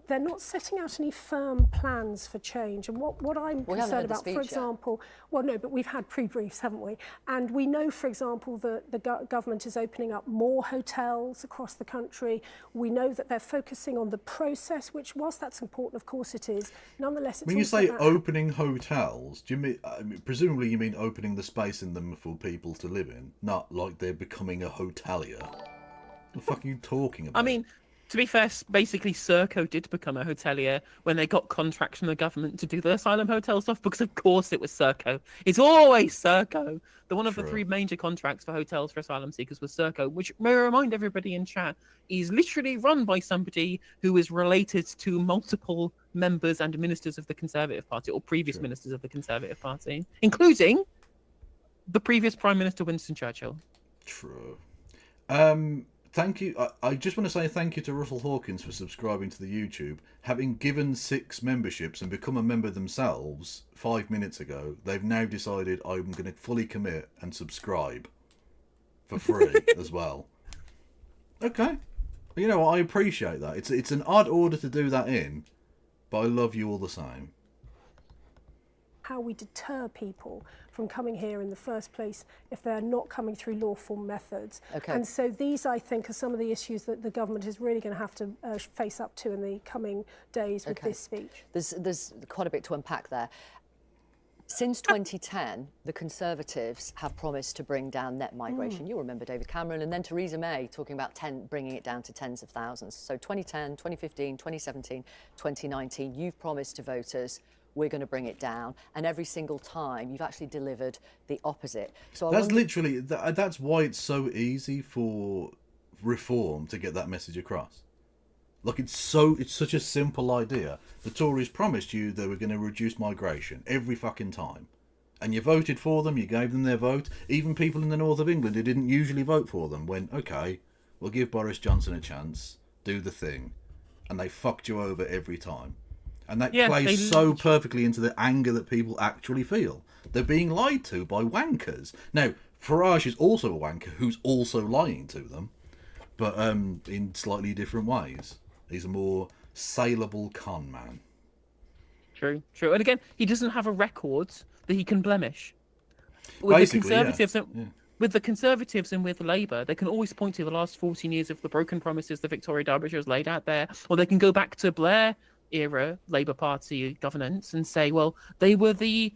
Speaker 15: They're not setting out any firm plans for change. And what I'm concerned about, for example, well, no, but we've had pre-briefs, haven't we? And we know, for example, that the government is opening up more hotels across the country. We know that they're focusing on the process, which, whilst that's important, of course it is, nonetheless, it's
Speaker 1: when you say opening hotels, do you mean, presumably you mean opening the space in them for people to live in, not like they're becoming a hotelier? What the fuck are you talking about?
Speaker 2: I mean, to be fair, basically Serco did become a hotelier when they got contracts from the government to do the asylum hotel stuff, because of course it was Serco. It's always Serco. One of the three major contracts for hotels for asylum seekers was Serco, which, may I remind everybody in chat, is literally run by somebody who is related to multiple members and ministers of the Conservative Party, or previous ministers of the Conservative Party, including the previous Prime Minister Winston Churchill.
Speaker 1: True. Thank you. I just want to say thank you to Russell Hawkins for subscribing to the YouTube. Having given 6 memberships and become a member themselves 5 minutes ago, they've now decided I'm going to fully commit and subscribe for free as well. Okay. You know what? I appreciate that. It's an odd order to do that in, but I love you all the same.
Speaker 15: How we deter people from coming here in the first place if they're not coming through lawful methods.
Speaker 3: Okay.
Speaker 15: And so these, I think, are some of the issues that the government is really going to have to face up to in the coming days with this speech.
Speaker 3: There's quite a bit to unpack there. Since 2010, the Conservatives have promised to bring down net migration. You'll remember David Cameron, and then Theresa May talking about bringing it down to tens of thousands. So 2010, 2015, 2017, 2019, you've promised to voters, we're going to bring it down, and every single time you've actually delivered the opposite. So
Speaker 1: that's literally that's why it's so easy for Reform to get that message across. Like it's such a simple idea. The Tories promised you they were going to reduce migration every fucking time, and you voted for them. You gave them their vote. Even people in the north of England who didn't usually vote for them went, okay, we'll give Boris Johnson a chance, do the thing, and they fucked you over every time. And that plays so perfectly into the anger that people actually feel. They're being lied to by wankers. Now, Farage is also a wanker who's also lying to them, but in slightly different ways. He's a more saleable con man.
Speaker 2: True. And again, he doesn't have a record that he can blemish. With the Conservatives, with the Conservatives and with Labour, they can always point to the last 14 years of the broken promises that Victoria Derbyshire has laid out there, or they can go back to Blair era Labour Party governance and say, well, they were the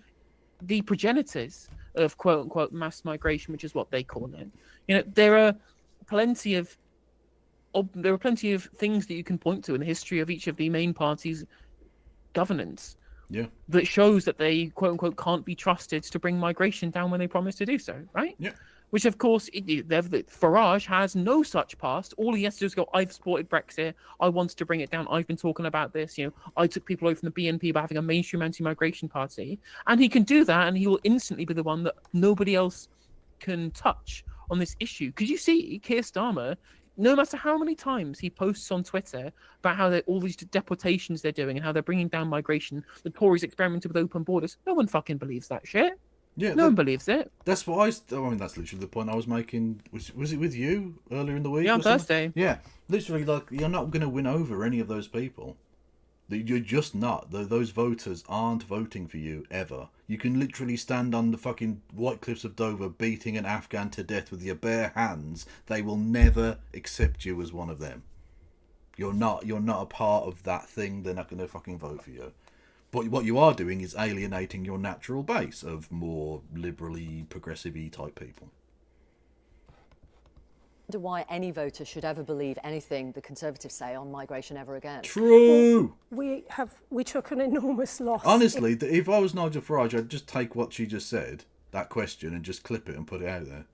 Speaker 2: progenitors of quote unquote mass migration, which is what they call it. You know, there are plenty of things that you can point to in the history of each of the main parties' governance that shows that they quote unquote can't be trusted to bring migration down when they promise to do so, right?
Speaker 1: Yeah.
Speaker 2: Which, of course, Farage has no such past. All he has to do is go, I've supported Brexit. I wanted to bring it down. I've been talking about this. You know, I took people away from the BNP by having a mainstream anti-migration party. And he can do that, and he will instantly be the one that nobody else can touch on this issue. Because you see, Keir Starmer, no matter how many times he posts on Twitter about how all these deportations they're doing and how they're bringing down migration, the Tories experimented with open borders, no one fucking believes that shit.
Speaker 1: Yeah,
Speaker 2: no one believes it.
Speaker 1: That's what I mean, that's literally the point I was making. Was it with you earlier in the week?
Speaker 2: Yeah, on
Speaker 1: or something?
Speaker 2: Thursday.
Speaker 1: Yeah, literally, like, you're not going to win over any of those people. You're just not. Those voters aren't voting for you ever. You can literally stand on the fucking White Cliffs of Dover beating an Afghan to death with your bare hands. They will never accept you as one of them. You're not a part of that thing. They're not going to fucking vote for you. But what you are doing is alienating your natural base of more liberally, progressive-y type people.
Speaker 3: I wonder why any voter should ever believe anything the Conservatives say on migration ever again.
Speaker 1: True!
Speaker 15: We took an enormous loss.
Speaker 1: Honestly, if I was Nigel Farage, I'd just take what she just said, that question, and just clip it and put it out there.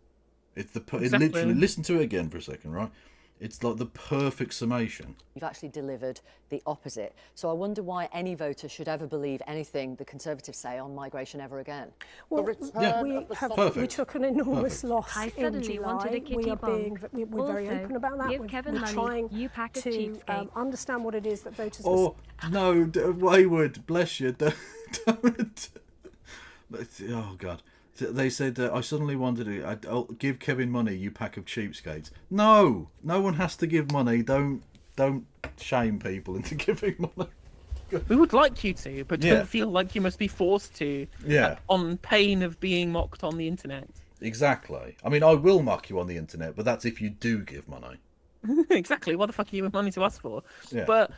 Speaker 1: It's it literally, listen to it again for a second, right? It's like the perfect summation.
Speaker 3: You've actually delivered the opposite. So I wonder why any voter should ever believe anything the Conservatives say on migration ever again.
Speaker 15: Well, we took an enormous loss
Speaker 10: I
Speaker 15: in
Speaker 10: suddenly
Speaker 15: July.
Speaker 10: wanted a kitty
Speaker 15: We're very
Speaker 10: Also,
Speaker 15: open about that.
Speaker 10: give
Speaker 15: We're
Speaker 10: Kevin money,
Speaker 15: trying
Speaker 10: you pack of
Speaker 15: to
Speaker 10: cheapskate.
Speaker 15: understand what it is that voters...
Speaker 1: Oh, no, Wayward, bless you. Don't. Oh, God. They said, I suddenly wanted to I'll give Kevin money, you pack of cheapskates. No one has to give money. Don't shame people into giving money.
Speaker 2: We would like you to, but don't feel like you must be forced to.
Speaker 1: Yeah.
Speaker 2: On pain of being mocked on the internet.
Speaker 1: Exactly. I mean, I will mock you on the internet, but that's if you do give money.
Speaker 2: Exactly. What the fuck are you with money to us for?
Speaker 1: Yeah.
Speaker 2: But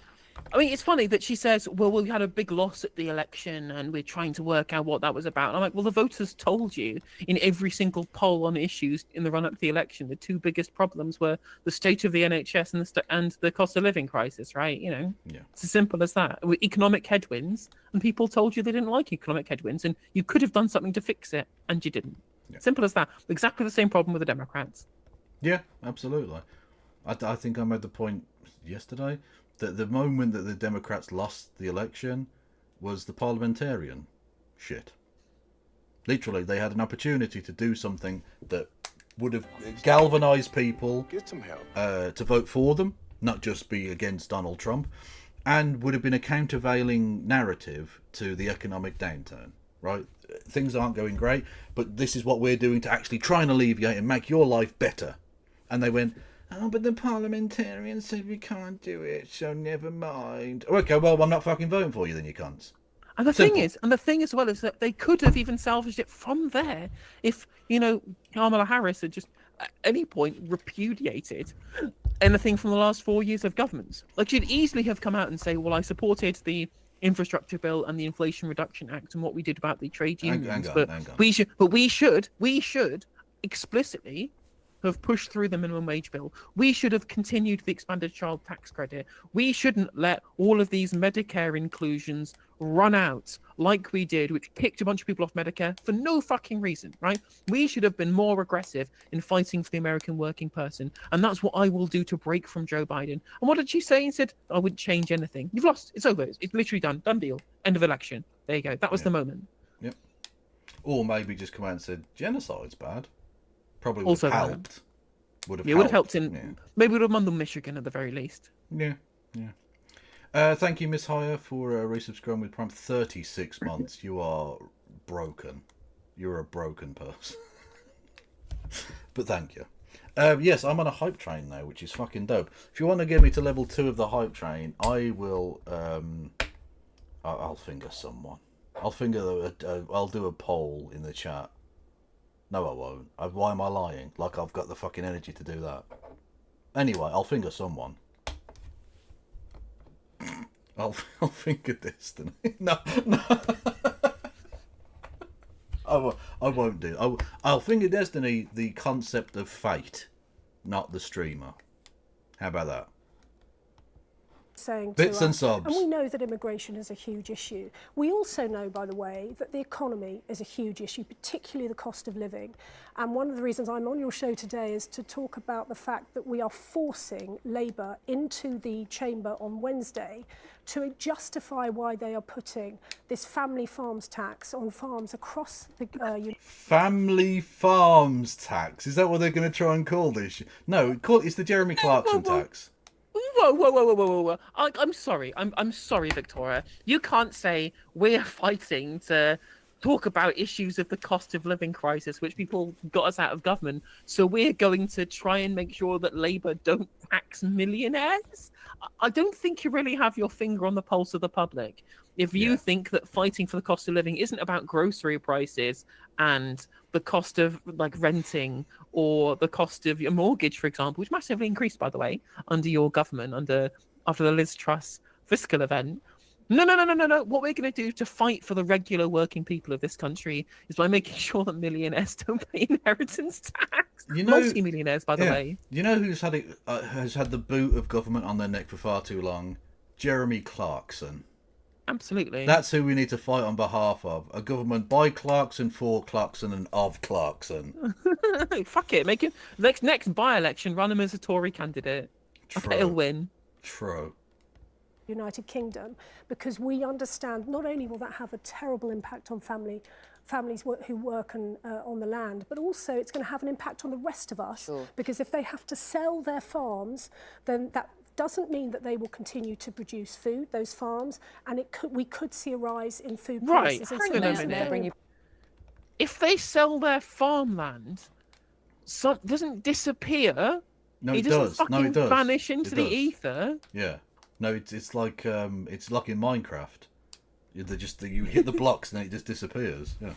Speaker 2: I mean, it's funny that she says, well, we had a big loss at the election and we're trying to work out what that was about. And I'm like, well, the voters told you in every single poll on issues in the run-up to the election, the two biggest problems were the state of the NHS and the cost of living crisis, right? You know, It's as simple as that. With economic headwinds, and people told you they didn't like economic headwinds, and you could have done something to fix it, and you didn't. Simple as that. Exactly the same problem with the Democrats.
Speaker 1: Yeah, absolutely. I think I made the point yesterday that the moment that the Democrats lost the election was the parliamentarian shit. Literally, they had an opportunity to do something that would have galvanised people to vote for them, not just be against Donald Trump, and would have been a countervailing narrative to the economic downturn, right? Things aren't going great, but this is what we're doing to actually try and alleviate and make your life better. And they went, oh, but the parliamentarians said we can't do it, so never mind. Okay, well, I'm not fucking voting for you then, you cunts.
Speaker 2: And the thing as well is that they could have even salvaged it from there if, you know, Kamala Harris had just at any point repudiated anything from the last 4 years of governments. Like, she'd easily have come out and say, well, I supported the infrastructure bill and the Inflation Reduction Act and what we did about the trade unions, we should explicitly have pushed through the minimum wage bill. We should have continued the expanded child tax credit. We shouldn't let all of these Medicare inclusions run out like we did, which kicked a bunch of people off Medicare for no fucking reason, right? We should have been more aggressive in fighting for the American working person. And that's what I will do to break from Joe Biden. And what did she say? He said, I wouldn't change anything. You've lost. It's over. It's literally done. Done deal. End of election. There you go. That was the moment.
Speaker 1: Yep. Or maybe just come out and said, genocide's bad. Probably would
Speaker 2: Also
Speaker 1: have helped. Would have
Speaker 2: helped in maybe would have won the Michigan at the very least.
Speaker 1: Yeah. Thank you, Miss Haigh, for resubscribing with Prime 36 months. You are broken. You're a broken person. But thank you. Yes, I'm on a hype train now, which is fucking dope. If you want to get me to level 2 of the hype train, I will. I'll finger someone. I'll do a poll in the chat. No, I won't. Why am I lying? Like I've got the fucking energy to do that. Anyway, I'll finger someone. I'll finger Destiny. No. I won't do. I'll finger Destiny the concept of fate, not the streamer. How about that?
Speaker 15: saying
Speaker 1: Bits
Speaker 15: to
Speaker 1: and
Speaker 15: us.
Speaker 1: sobs.
Speaker 15: And we know that immigration is a huge issue. We also know, by the way, that the economy is a huge issue, particularly the cost of living. And one of the reasons I'm on your show today is to talk about the fact that we are forcing Labour into the chamber on Wednesday to justify why they are putting this family farms tax on farms across the
Speaker 1: Family farms tax. Is that what they're going to try and call this? No, it's the Jeremy Clarkson tax.
Speaker 2: Whoa. I'm sorry. I'm sorry, Victoria. You can't say we're fighting to talk about issues of the cost of living crisis, which people got us out of government. So we're going to try and make sure that Labour don't tax millionaires. I don't think you really have your finger on the pulse of the public. If you think that fighting for the cost of living isn't about grocery prices and the cost of like renting or the cost of your mortgage, for example, which massively increased, by the way, under your government, after the Liz Truss fiscal event. No. What we're going to do to fight for the regular working people of this country is by making sure that millionaires don't pay inheritance tax. Multi-millionaires, by the way.
Speaker 1: You know who's had has had the boot of government on their neck for far too long? Jeremy Clarkson.
Speaker 2: Absolutely.
Speaker 1: That's who we need to fight on behalf of. A government by Clarkson, for Clarkson, and of Clarkson.
Speaker 2: Fuck it. Make him next by-election, run him as a Tory candidate. I bet he'll win.
Speaker 1: True.
Speaker 15: United Kingdom, because we understand not only will that have a terrible impact on families who work on the land, but also it's going to have an impact on the rest of us. Sure. Because if they have to sell their farms, then that doesn't mean that they will continue to produce food, those farms, and we could see a rise in food prices.
Speaker 2: Right, hang on a minute. If they sell their farmland, it doesn't disappear.
Speaker 1: No,
Speaker 2: it
Speaker 1: does.
Speaker 2: Fucking
Speaker 1: No, it does.
Speaker 2: Vanish into the ether.
Speaker 1: Yeah. No, it's like in Minecraft. You hit the blocks and then it just disappears. Yeah.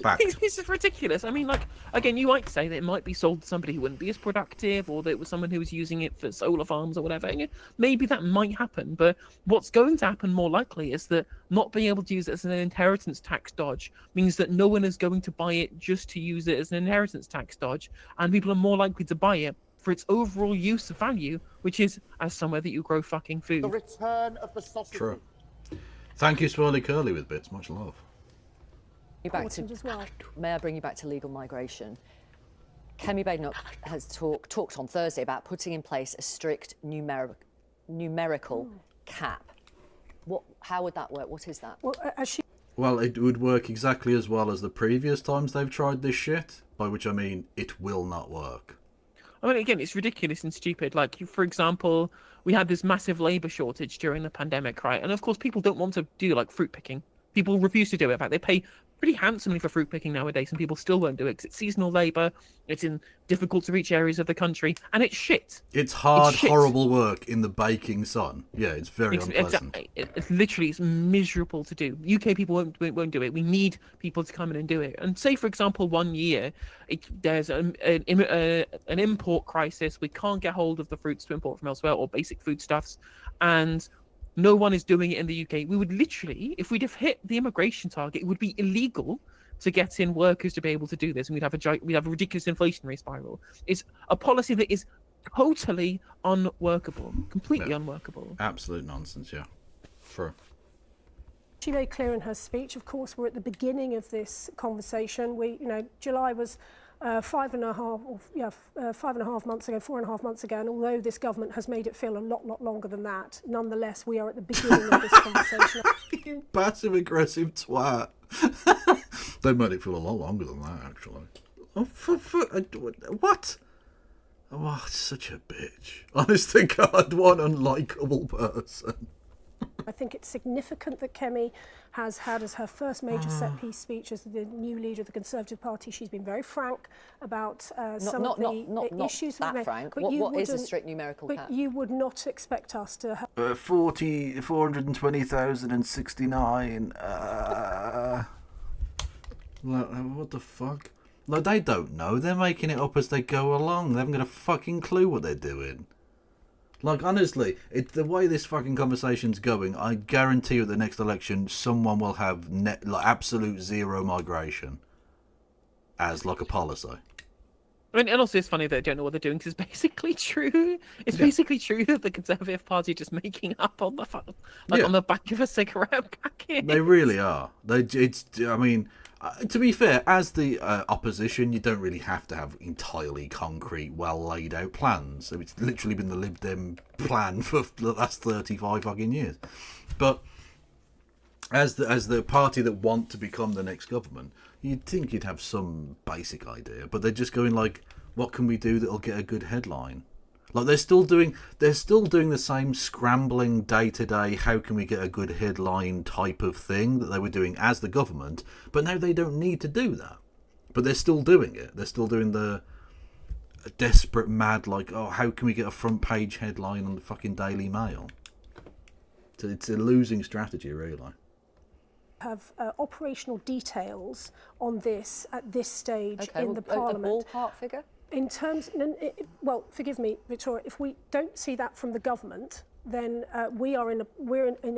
Speaker 1: Fact.
Speaker 2: This is ridiculous. I mean, like, again, you might say that it might be sold to somebody who wouldn't be as productive, or that it was someone who was using it for solar farms or whatever. And maybe that might happen, but what's going to happen more likely is that not being able to use it as an inheritance tax dodge means that no one is going to buy it just to use it as an inheritance tax dodge, and people are more likely to buy it for its overall use of value, which is as somewhere that you grow fucking food.
Speaker 11: The return of the sausage.
Speaker 1: True. Thank you, Swirly Curly with bits. Much love.
Speaker 3: May I bring you back to legal migration? Kemi Badenoch has talked on Thursday about putting in place a strict numerical cap. How would that work? What is that?
Speaker 1: Well, it would work exactly as well as the previous times they've tried this shit, by which I mean it will not work.
Speaker 2: I mean, again, it's ridiculous and stupid. Like, for example, we had this massive labour shortage during the pandemic, right? And of course, people don't want to do like fruit picking. People refuse to do it. In fact, they pay pretty handsomely for fruit picking nowadays, and people still won't do it because it's seasonal labour, it's in difficult to reach areas of the country, and it's shit.
Speaker 1: It's horrible work in the baking sun. Yeah, it's very unpleasant.
Speaker 2: Exactly. It's literally miserable to do. UK people won't do it. We need people to come in and do it. And say, for example, one year there's an import crisis. We can't get hold of the fruits to import from elsewhere or basic foodstuffs, and no one is doing it in the UK. We would literally, if we'd have hit the immigration target, it would be illegal to get in workers to be able to do this, and we'd have a ridiculous inflationary spiral. It's a policy that is totally unworkable, completely unworkable.
Speaker 1: Absolute nonsense. Yeah, true.
Speaker 15: She made clear in her speech. Of course, we're at the beginning of this conversation. July was 4.5 months ago, and although this government has made it feel a lot longer than that, nonetheless, we are at the beginning of this conversation.
Speaker 1: You passive aggressive twat. They made it feel a lot longer than that, actually. What? Oh, such a bitch. Honest to God, what an unlikable person.
Speaker 15: I think it's significant that Kemi has had as her first major set-piece speech as the new leader of the Conservative Party. She's been very frank about some of the issues.
Speaker 3: Not that frank. What is a strict numerical cap?
Speaker 15: But you would not expect us to have...
Speaker 1: 420,069. What the fuck? No, they don't know. They're making it up as they go along. They haven't got a fucking clue what they're doing. Like, honestly, the way this fucking conversation's going, I guarantee you at the next election, someone will have absolute zero migration as, like, a policy.
Speaker 2: I mean, and also it's funny that they don't know what they're doing because it's basically true. It's basically true that the Conservative Party are just making up on the on the back of a cigarette packet.
Speaker 1: They really are. I mean, to be fair, as the opposition, you don't really have to have entirely concrete, well laid out plans. It's literally been the Lib Dem plan for the last 35 fucking years. But as the party that want to become the next government, you'd think you'd have some basic idea. But they're just going like, what can we do that'll get a good headline? Like they're still doing the same scrambling day-to-day, how can we get a good headline type of thing that they were doing as the government, but now they don't need to do that. But they're still doing it. They're still doing the desperate mad, like, oh, how can we get a front page headline on the fucking Daily Mail? So it's a losing strategy, really.
Speaker 15: Have operational details on this at this stage
Speaker 3: Okay,
Speaker 15: in the
Speaker 3: well,
Speaker 15: Parliament.
Speaker 3: a ballpark figure?
Speaker 15: In terms, well, forgive me, Victoria, if we don't see that from the government, then we're in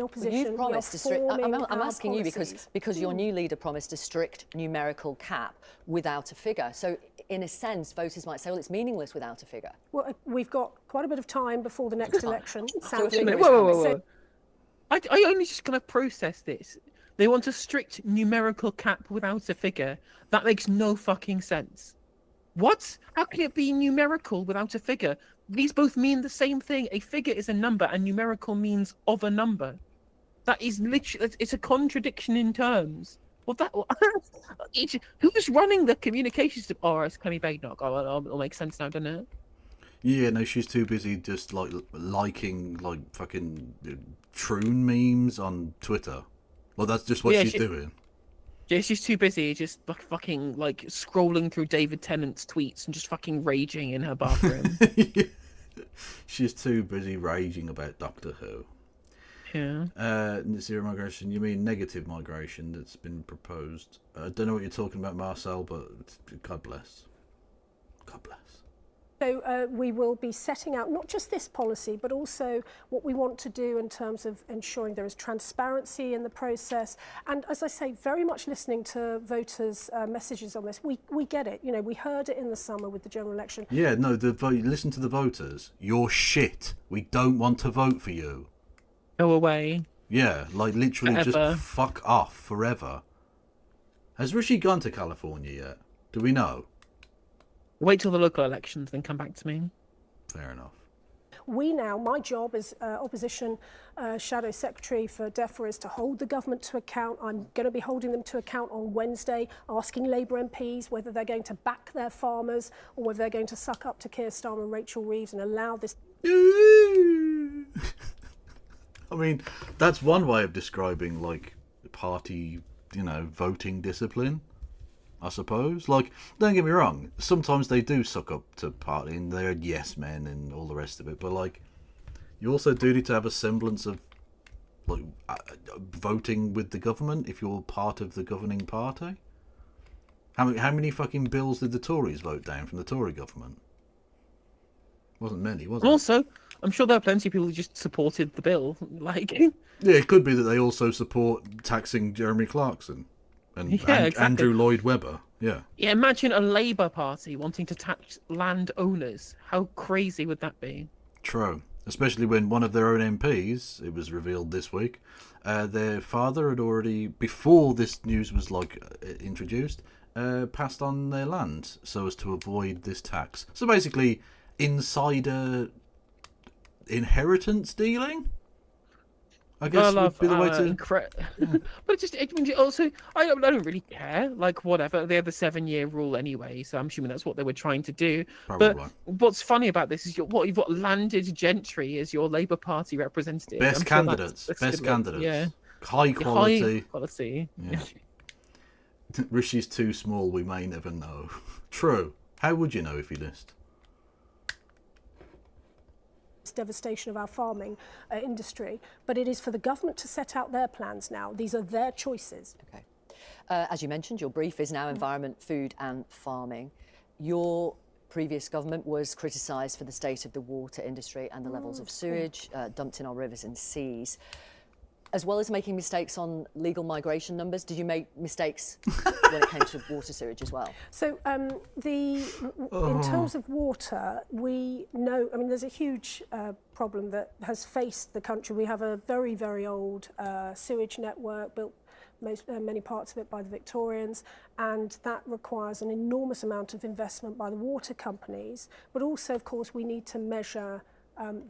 Speaker 15: opposition.
Speaker 3: You've promised a strict. I'm asking you because your
Speaker 15: Mm.
Speaker 3: new leader promised a strict numerical cap without a figure. So, in a sense, voters might say, well, it's meaningless without a figure.
Speaker 15: Well, we've got quite a bit of time before the next election.
Speaker 2: Whoa. I only just kind of process this. They want a strict numerical cap without a figure. That makes no fucking sense. What? How can it be numerical without a figure? These both mean the same thing. A figure is a number and numerical means of a number. That is literally, it's a contradiction in terms. Well, who's running the communications? Oh, it's Kemi Badenoch. Oh, it'll make sense now, doesn't it?
Speaker 1: Yeah, no, she's too busy just like liking like fucking troon memes on Twitter. Well, that's just what she's doing.
Speaker 2: Yeah, she's too busy just fucking like scrolling through David Tennant's tweets and just fucking raging in her bathroom.
Speaker 1: She's too busy raging about Doctor Who.
Speaker 2: Yeah.
Speaker 1: Zero migration, you mean negative migration that's been proposed? I don't know what you're talking about, Marcel, but God bless. God bless.
Speaker 15: So we will be setting out not just this policy, but also what we want to do in terms of ensuring there is transparency in the process. And as I say, very much listening to voters' messages on this. We get it. You know, we heard it in the summer with the general election.
Speaker 1: Yeah, no, listen to the voters. You're shit. We don't want to vote for you.
Speaker 2: Go away.
Speaker 1: Yeah, like literally
Speaker 2: Forever.
Speaker 1: Just fuck off forever. Has Rishi gone to California yet? Do we know?
Speaker 2: Wait till the local elections, then come back to me.
Speaker 1: Fair enough.
Speaker 15: We now, my job as opposition shadow secretary for DEFRA is to hold the government to account. I'm going to be holding them to account on Wednesday, asking Labour MPs whether they're going to back their farmers or whether they're going to suck up to Keir Starmer and Rachel Reeves and allow this.
Speaker 1: I mean, that's one way of describing like party, voting discipline. I suppose. Like, don't get me wrong, sometimes they do suck up to party and they're yes men and all the rest of it, but like, you also do need to have a semblance of like voting with the government if you're part of the governing party. How many fucking bills did the Tories vote down from the Tory government? Wasn't many, was it?
Speaker 2: Also, I'm sure there are plenty of people who just supported the bill. Like,
Speaker 1: yeah, it could be that they also support taxing Jeremy Clarkson. And
Speaker 2: exactly.
Speaker 1: Andrew Lloyd Webber, yeah.
Speaker 2: Yeah, imagine a Labour Party wanting to tax landowners. How crazy would that be?
Speaker 1: True. Especially when one of their own MPs, it was revealed this week, their father had already, before this news was introduced, passed on their land so as to avoid this tax. So basically, insider inheritance dealing? I guess would be the way to.
Speaker 2: But also, I don't really care. Like, whatever. They have the 7-year rule anyway, so I'm assuming that's what they were trying to do.
Speaker 1: Probably.
Speaker 2: But what's funny about this is you've got landed gentry as your Labour Party representative.
Speaker 1: Best candidates. Best candidates.
Speaker 2: Yeah.
Speaker 1: High quality.
Speaker 2: High quality.
Speaker 1: Yeah. Rishi's too small. We may never know. True. How would you know if you list?
Speaker 15: Devastation of our farming industry, but it is for the government to set out their plans now. These are their choices.
Speaker 3: Okay. As you mentioned, your brief is now environment, food and farming. Your previous government was criticised for the state of the water industry and the levels of sewage dumped in our rivers and seas. As well as making mistakes on legal migration numbers, did you make mistakes when it came to water sewage as well?
Speaker 15: So in terms of water, we know, I mean, there's a huge problem that has faced the country. We have a very, very old sewage network built many parts of it by the Victorians, and that requires an enormous amount of investment by the water companies. But also, of course, we need to measure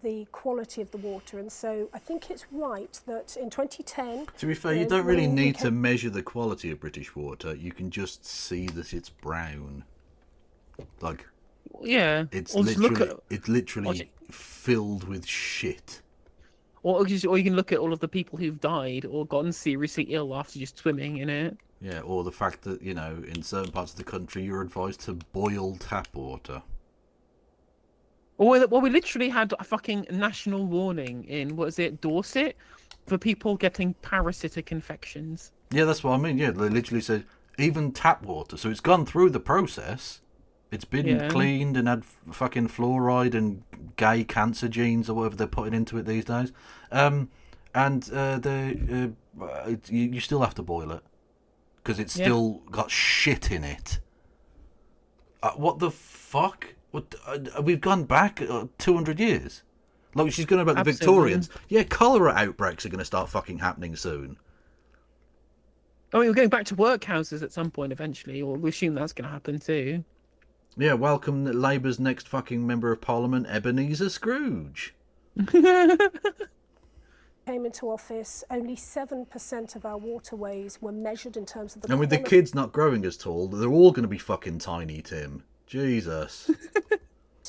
Speaker 15: the quality of the water, and so I think it's right that in 2010...
Speaker 1: To be fair, you don't really need to measure the quality of British water. You can just see that it's brown. Like,
Speaker 2: yeah,
Speaker 1: it's literally filled with shit.
Speaker 2: Or you can look at all of the people who've died or gotten seriously ill after just swimming in it.
Speaker 1: Yeah, or the fact that, you know, in certain parts of the country you're advised to boil tap water.
Speaker 2: Well, we literally had a fucking national warning in, what is it, Dorset, for people getting parasitic infections.
Speaker 1: Yeah, that's what I mean. Yeah, they literally said even tap water. So it's gone through the process. It's been cleaned and had fucking fluoride and gay cancer genes or whatever they're putting into it these days. You still have to boil it because it's still got shit in it. What the fuck? We've gone back 200 years. Like, she's going about the Victorians. Yeah, cholera outbreaks are going to start fucking happening soon.
Speaker 2: I mean, we're going back to workhouses at some point eventually, or we assume that's going to happen too.
Speaker 1: Yeah, welcome Labour's next fucking Member of Parliament, Ebenezer Scrooge.
Speaker 15: Came into office, only 7% of our waterways were measured in terms of the...
Speaker 1: And with the kids not growing as tall, they're all going to be fucking tiny, Tim. Jesus.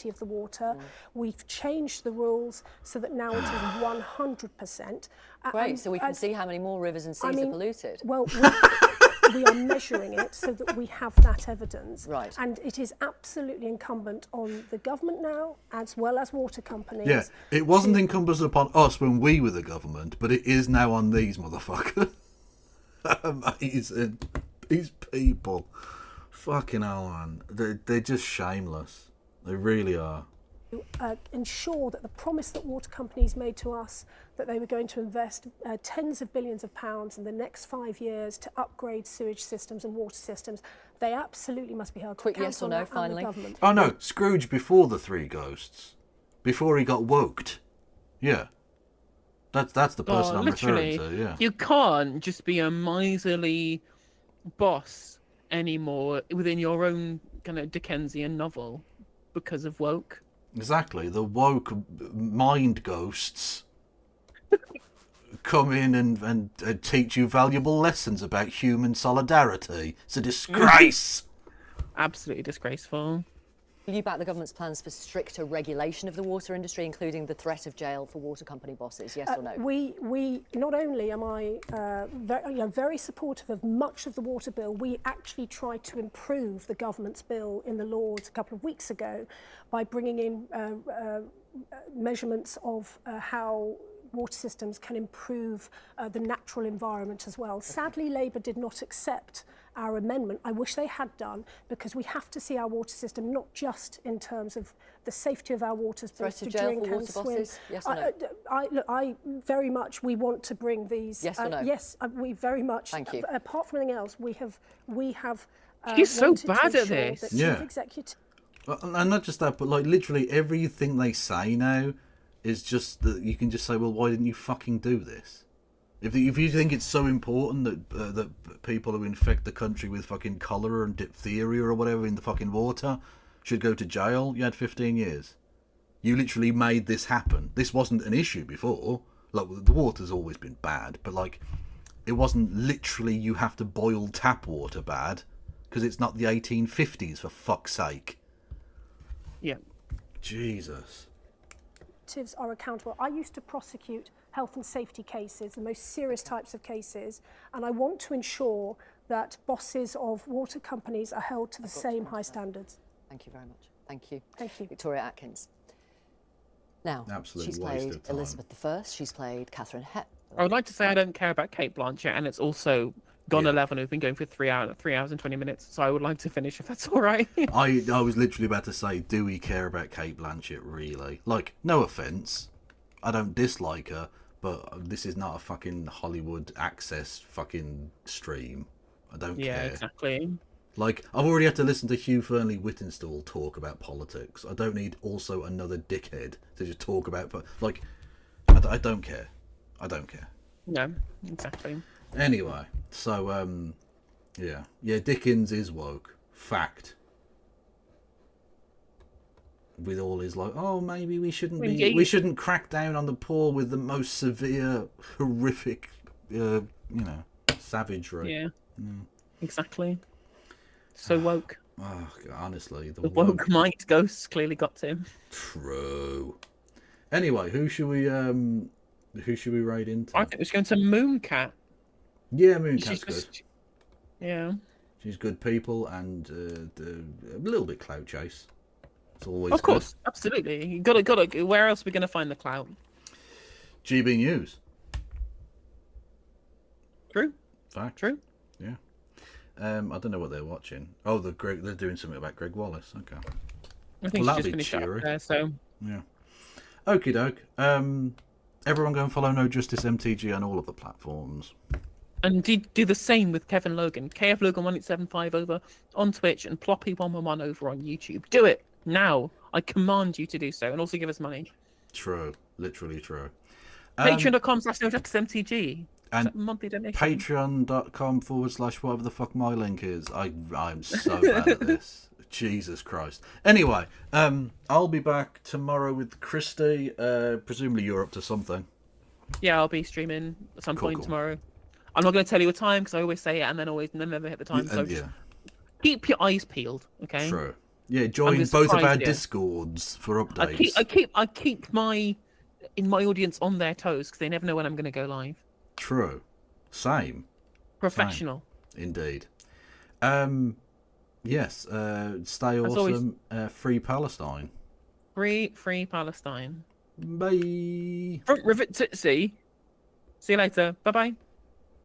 Speaker 15: Of the water. We've changed the rules so that now it is 100%.
Speaker 3: Great, so we can see how many more rivers and seas are polluted.
Speaker 15: Well, we are measuring it so that we have that evidence.
Speaker 3: Right.
Speaker 15: And it is absolutely incumbent on the government now, as well as water companies.
Speaker 1: Yeah, it wasn't incumbent upon us when we were the government, but it is now on these motherfuckers. Amazing. These people. Fucking hell, man. They're just shameless. They really are.
Speaker 15: Ensure that the promise that water companies made to us that they were going to invest tens of billions of pounds in the next 5 years to upgrade sewage systems and water systems, they absolutely must be held to account.
Speaker 3: Quick yes or no, finally.
Speaker 1: Oh no, Scrooge before the Three Ghosts. Before he got woked. Yeah. That's the person I'm referring to, yeah.
Speaker 2: You can't just be a miserly boss anymore within your own kind of Dickensian novel because of woke.
Speaker 1: Exactly. The woke mind ghosts come in and teach you valuable lessons about human solidarity. It's a disgrace.
Speaker 2: Absolutely disgraceful.
Speaker 3: Will you back the government's plans for stricter regulation of the water industry, including the threat of jail for water company bosses? Yes or no?
Speaker 15: We not only am I very supportive of much of the water bill, we actually tried to improve the government's bill in the Lords a couple of weeks ago by bringing in measurements of how water systems can improve the natural environment as well. Sadly, Labour did not accept our amendment. I wish they had done, because we have to see our water system not just in terms of the safety of our waters, but to drink and swim.
Speaker 3: Yes or no?
Speaker 15: I very much, we want to bring these.
Speaker 3: Yes or no?
Speaker 15: Yes, we very much.
Speaker 3: Thank you.
Speaker 15: Apart from anything else, we have.
Speaker 2: She's so bad at this.
Speaker 1: Yeah. And not just that, but like literally everything they say now is just that you can just say, well, why didn't you fucking do this? If you think it's so important that people who infect the country with fucking cholera and diphtheria or whatever in the fucking water should go to jail, you had 15 years. You literally made this happen. This wasn't an issue before. Like, the water's always been bad, but like, it wasn't literally you have to boil tap water bad, because it's not the 1850s, for fuck's sake.
Speaker 2: Yeah.
Speaker 1: Jesus.
Speaker 15: Are accountable. I used to prosecute health and safety cases, the most serious types of cases, and I want to ensure that bosses of water companies are held to the same high standards.
Speaker 3: Thank you very much. Thank you.
Speaker 15: Thank you.
Speaker 3: Victoria Atkins. Now,
Speaker 1: absolutely,
Speaker 3: she's played Elizabeth I, she's played Catherine Hepburn.
Speaker 2: I would like to say I don't care about Kate Blanchett, and it's also gone 11. We've been going for 3 hours and 20 minutes, so I would like to finish if that's all right.
Speaker 1: I was literally about to say, do we care about Kate Blanchett, really? Like, no offence, I don't dislike her, but this is not a fucking Hollywood access fucking stream. I don't care.
Speaker 2: Yeah, exactly.
Speaker 1: Like, I've already had to listen to Hugh Fearnley-Whittinstall talk about politics. I don't need also another dickhead to just talk about... Like, I don't care. I don't care.
Speaker 2: No, exactly.
Speaker 1: Anyway, so, yeah. Yeah, Dickens is woke. Fact. With all his, like, oh, maybe we shouldn't be... We shouldn't crack down on the poor with the most severe, horrific, you know, savagery.
Speaker 2: Yeah, exactly. So woke.
Speaker 1: Oh, honestly,
Speaker 2: the woke mind ghosts clearly got to him.
Speaker 1: True. Anyway, who should we raid into?
Speaker 2: I think it's going to Mooncat.
Speaker 1: Yeah, Mooncat's good.
Speaker 2: Yeah.
Speaker 1: She's good people and a little bit clout chase. It's always
Speaker 2: of course, good. Absolutely. You gotta. Where else are we gonna find the clout?
Speaker 1: GB News.
Speaker 2: True.
Speaker 1: Fact.
Speaker 2: True.
Speaker 1: Yeah. I don't know what they're watching. Oh, they're doing something about Greg Wallace. Okay.
Speaker 2: I think she's just finished up there, so.
Speaker 1: Yeah. Okie doke. Everyone go and follow No Justice MTG on all of the platforms.
Speaker 2: And do the same with Kevin Logan. KF Logan 1875 over on Twitch and Ploppy111 over on YouTube. Do it now. I command you to do so. And also give us money.
Speaker 1: True. Literally true.
Speaker 2: Patreon.com/NoJusticeMTG.
Speaker 1: And
Speaker 2: monthly donation.
Speaker 1: Patreon.com/whatever the fuck my link is. I'm so bad at this. Jesus Christ. Anyway, I'll be back tomorrow with Christy. Presumably you're up to something.
Speaker 2: Yeah, I'll be streaming at some point tomorrow. I'm not going to tell you a time because I always say it and then never hit the time. So just keep your eyes peeled, okay?
Speaker 1: True. Yeah, join both of our Discords for updates.
Speaker 2: I keep my audience on their toes because they never know when I'm going to go live.
Speaker 1: True. Same.
Speaker 2: Professional.
Speaker 1: Same. Indeed. Yes. Stay awesome. Free Palestine.
Speaker 2: Free Palestine.
Speaker 1: Bye.
Speaker 2: Front rivet Tootsie. See you later. Bye bye.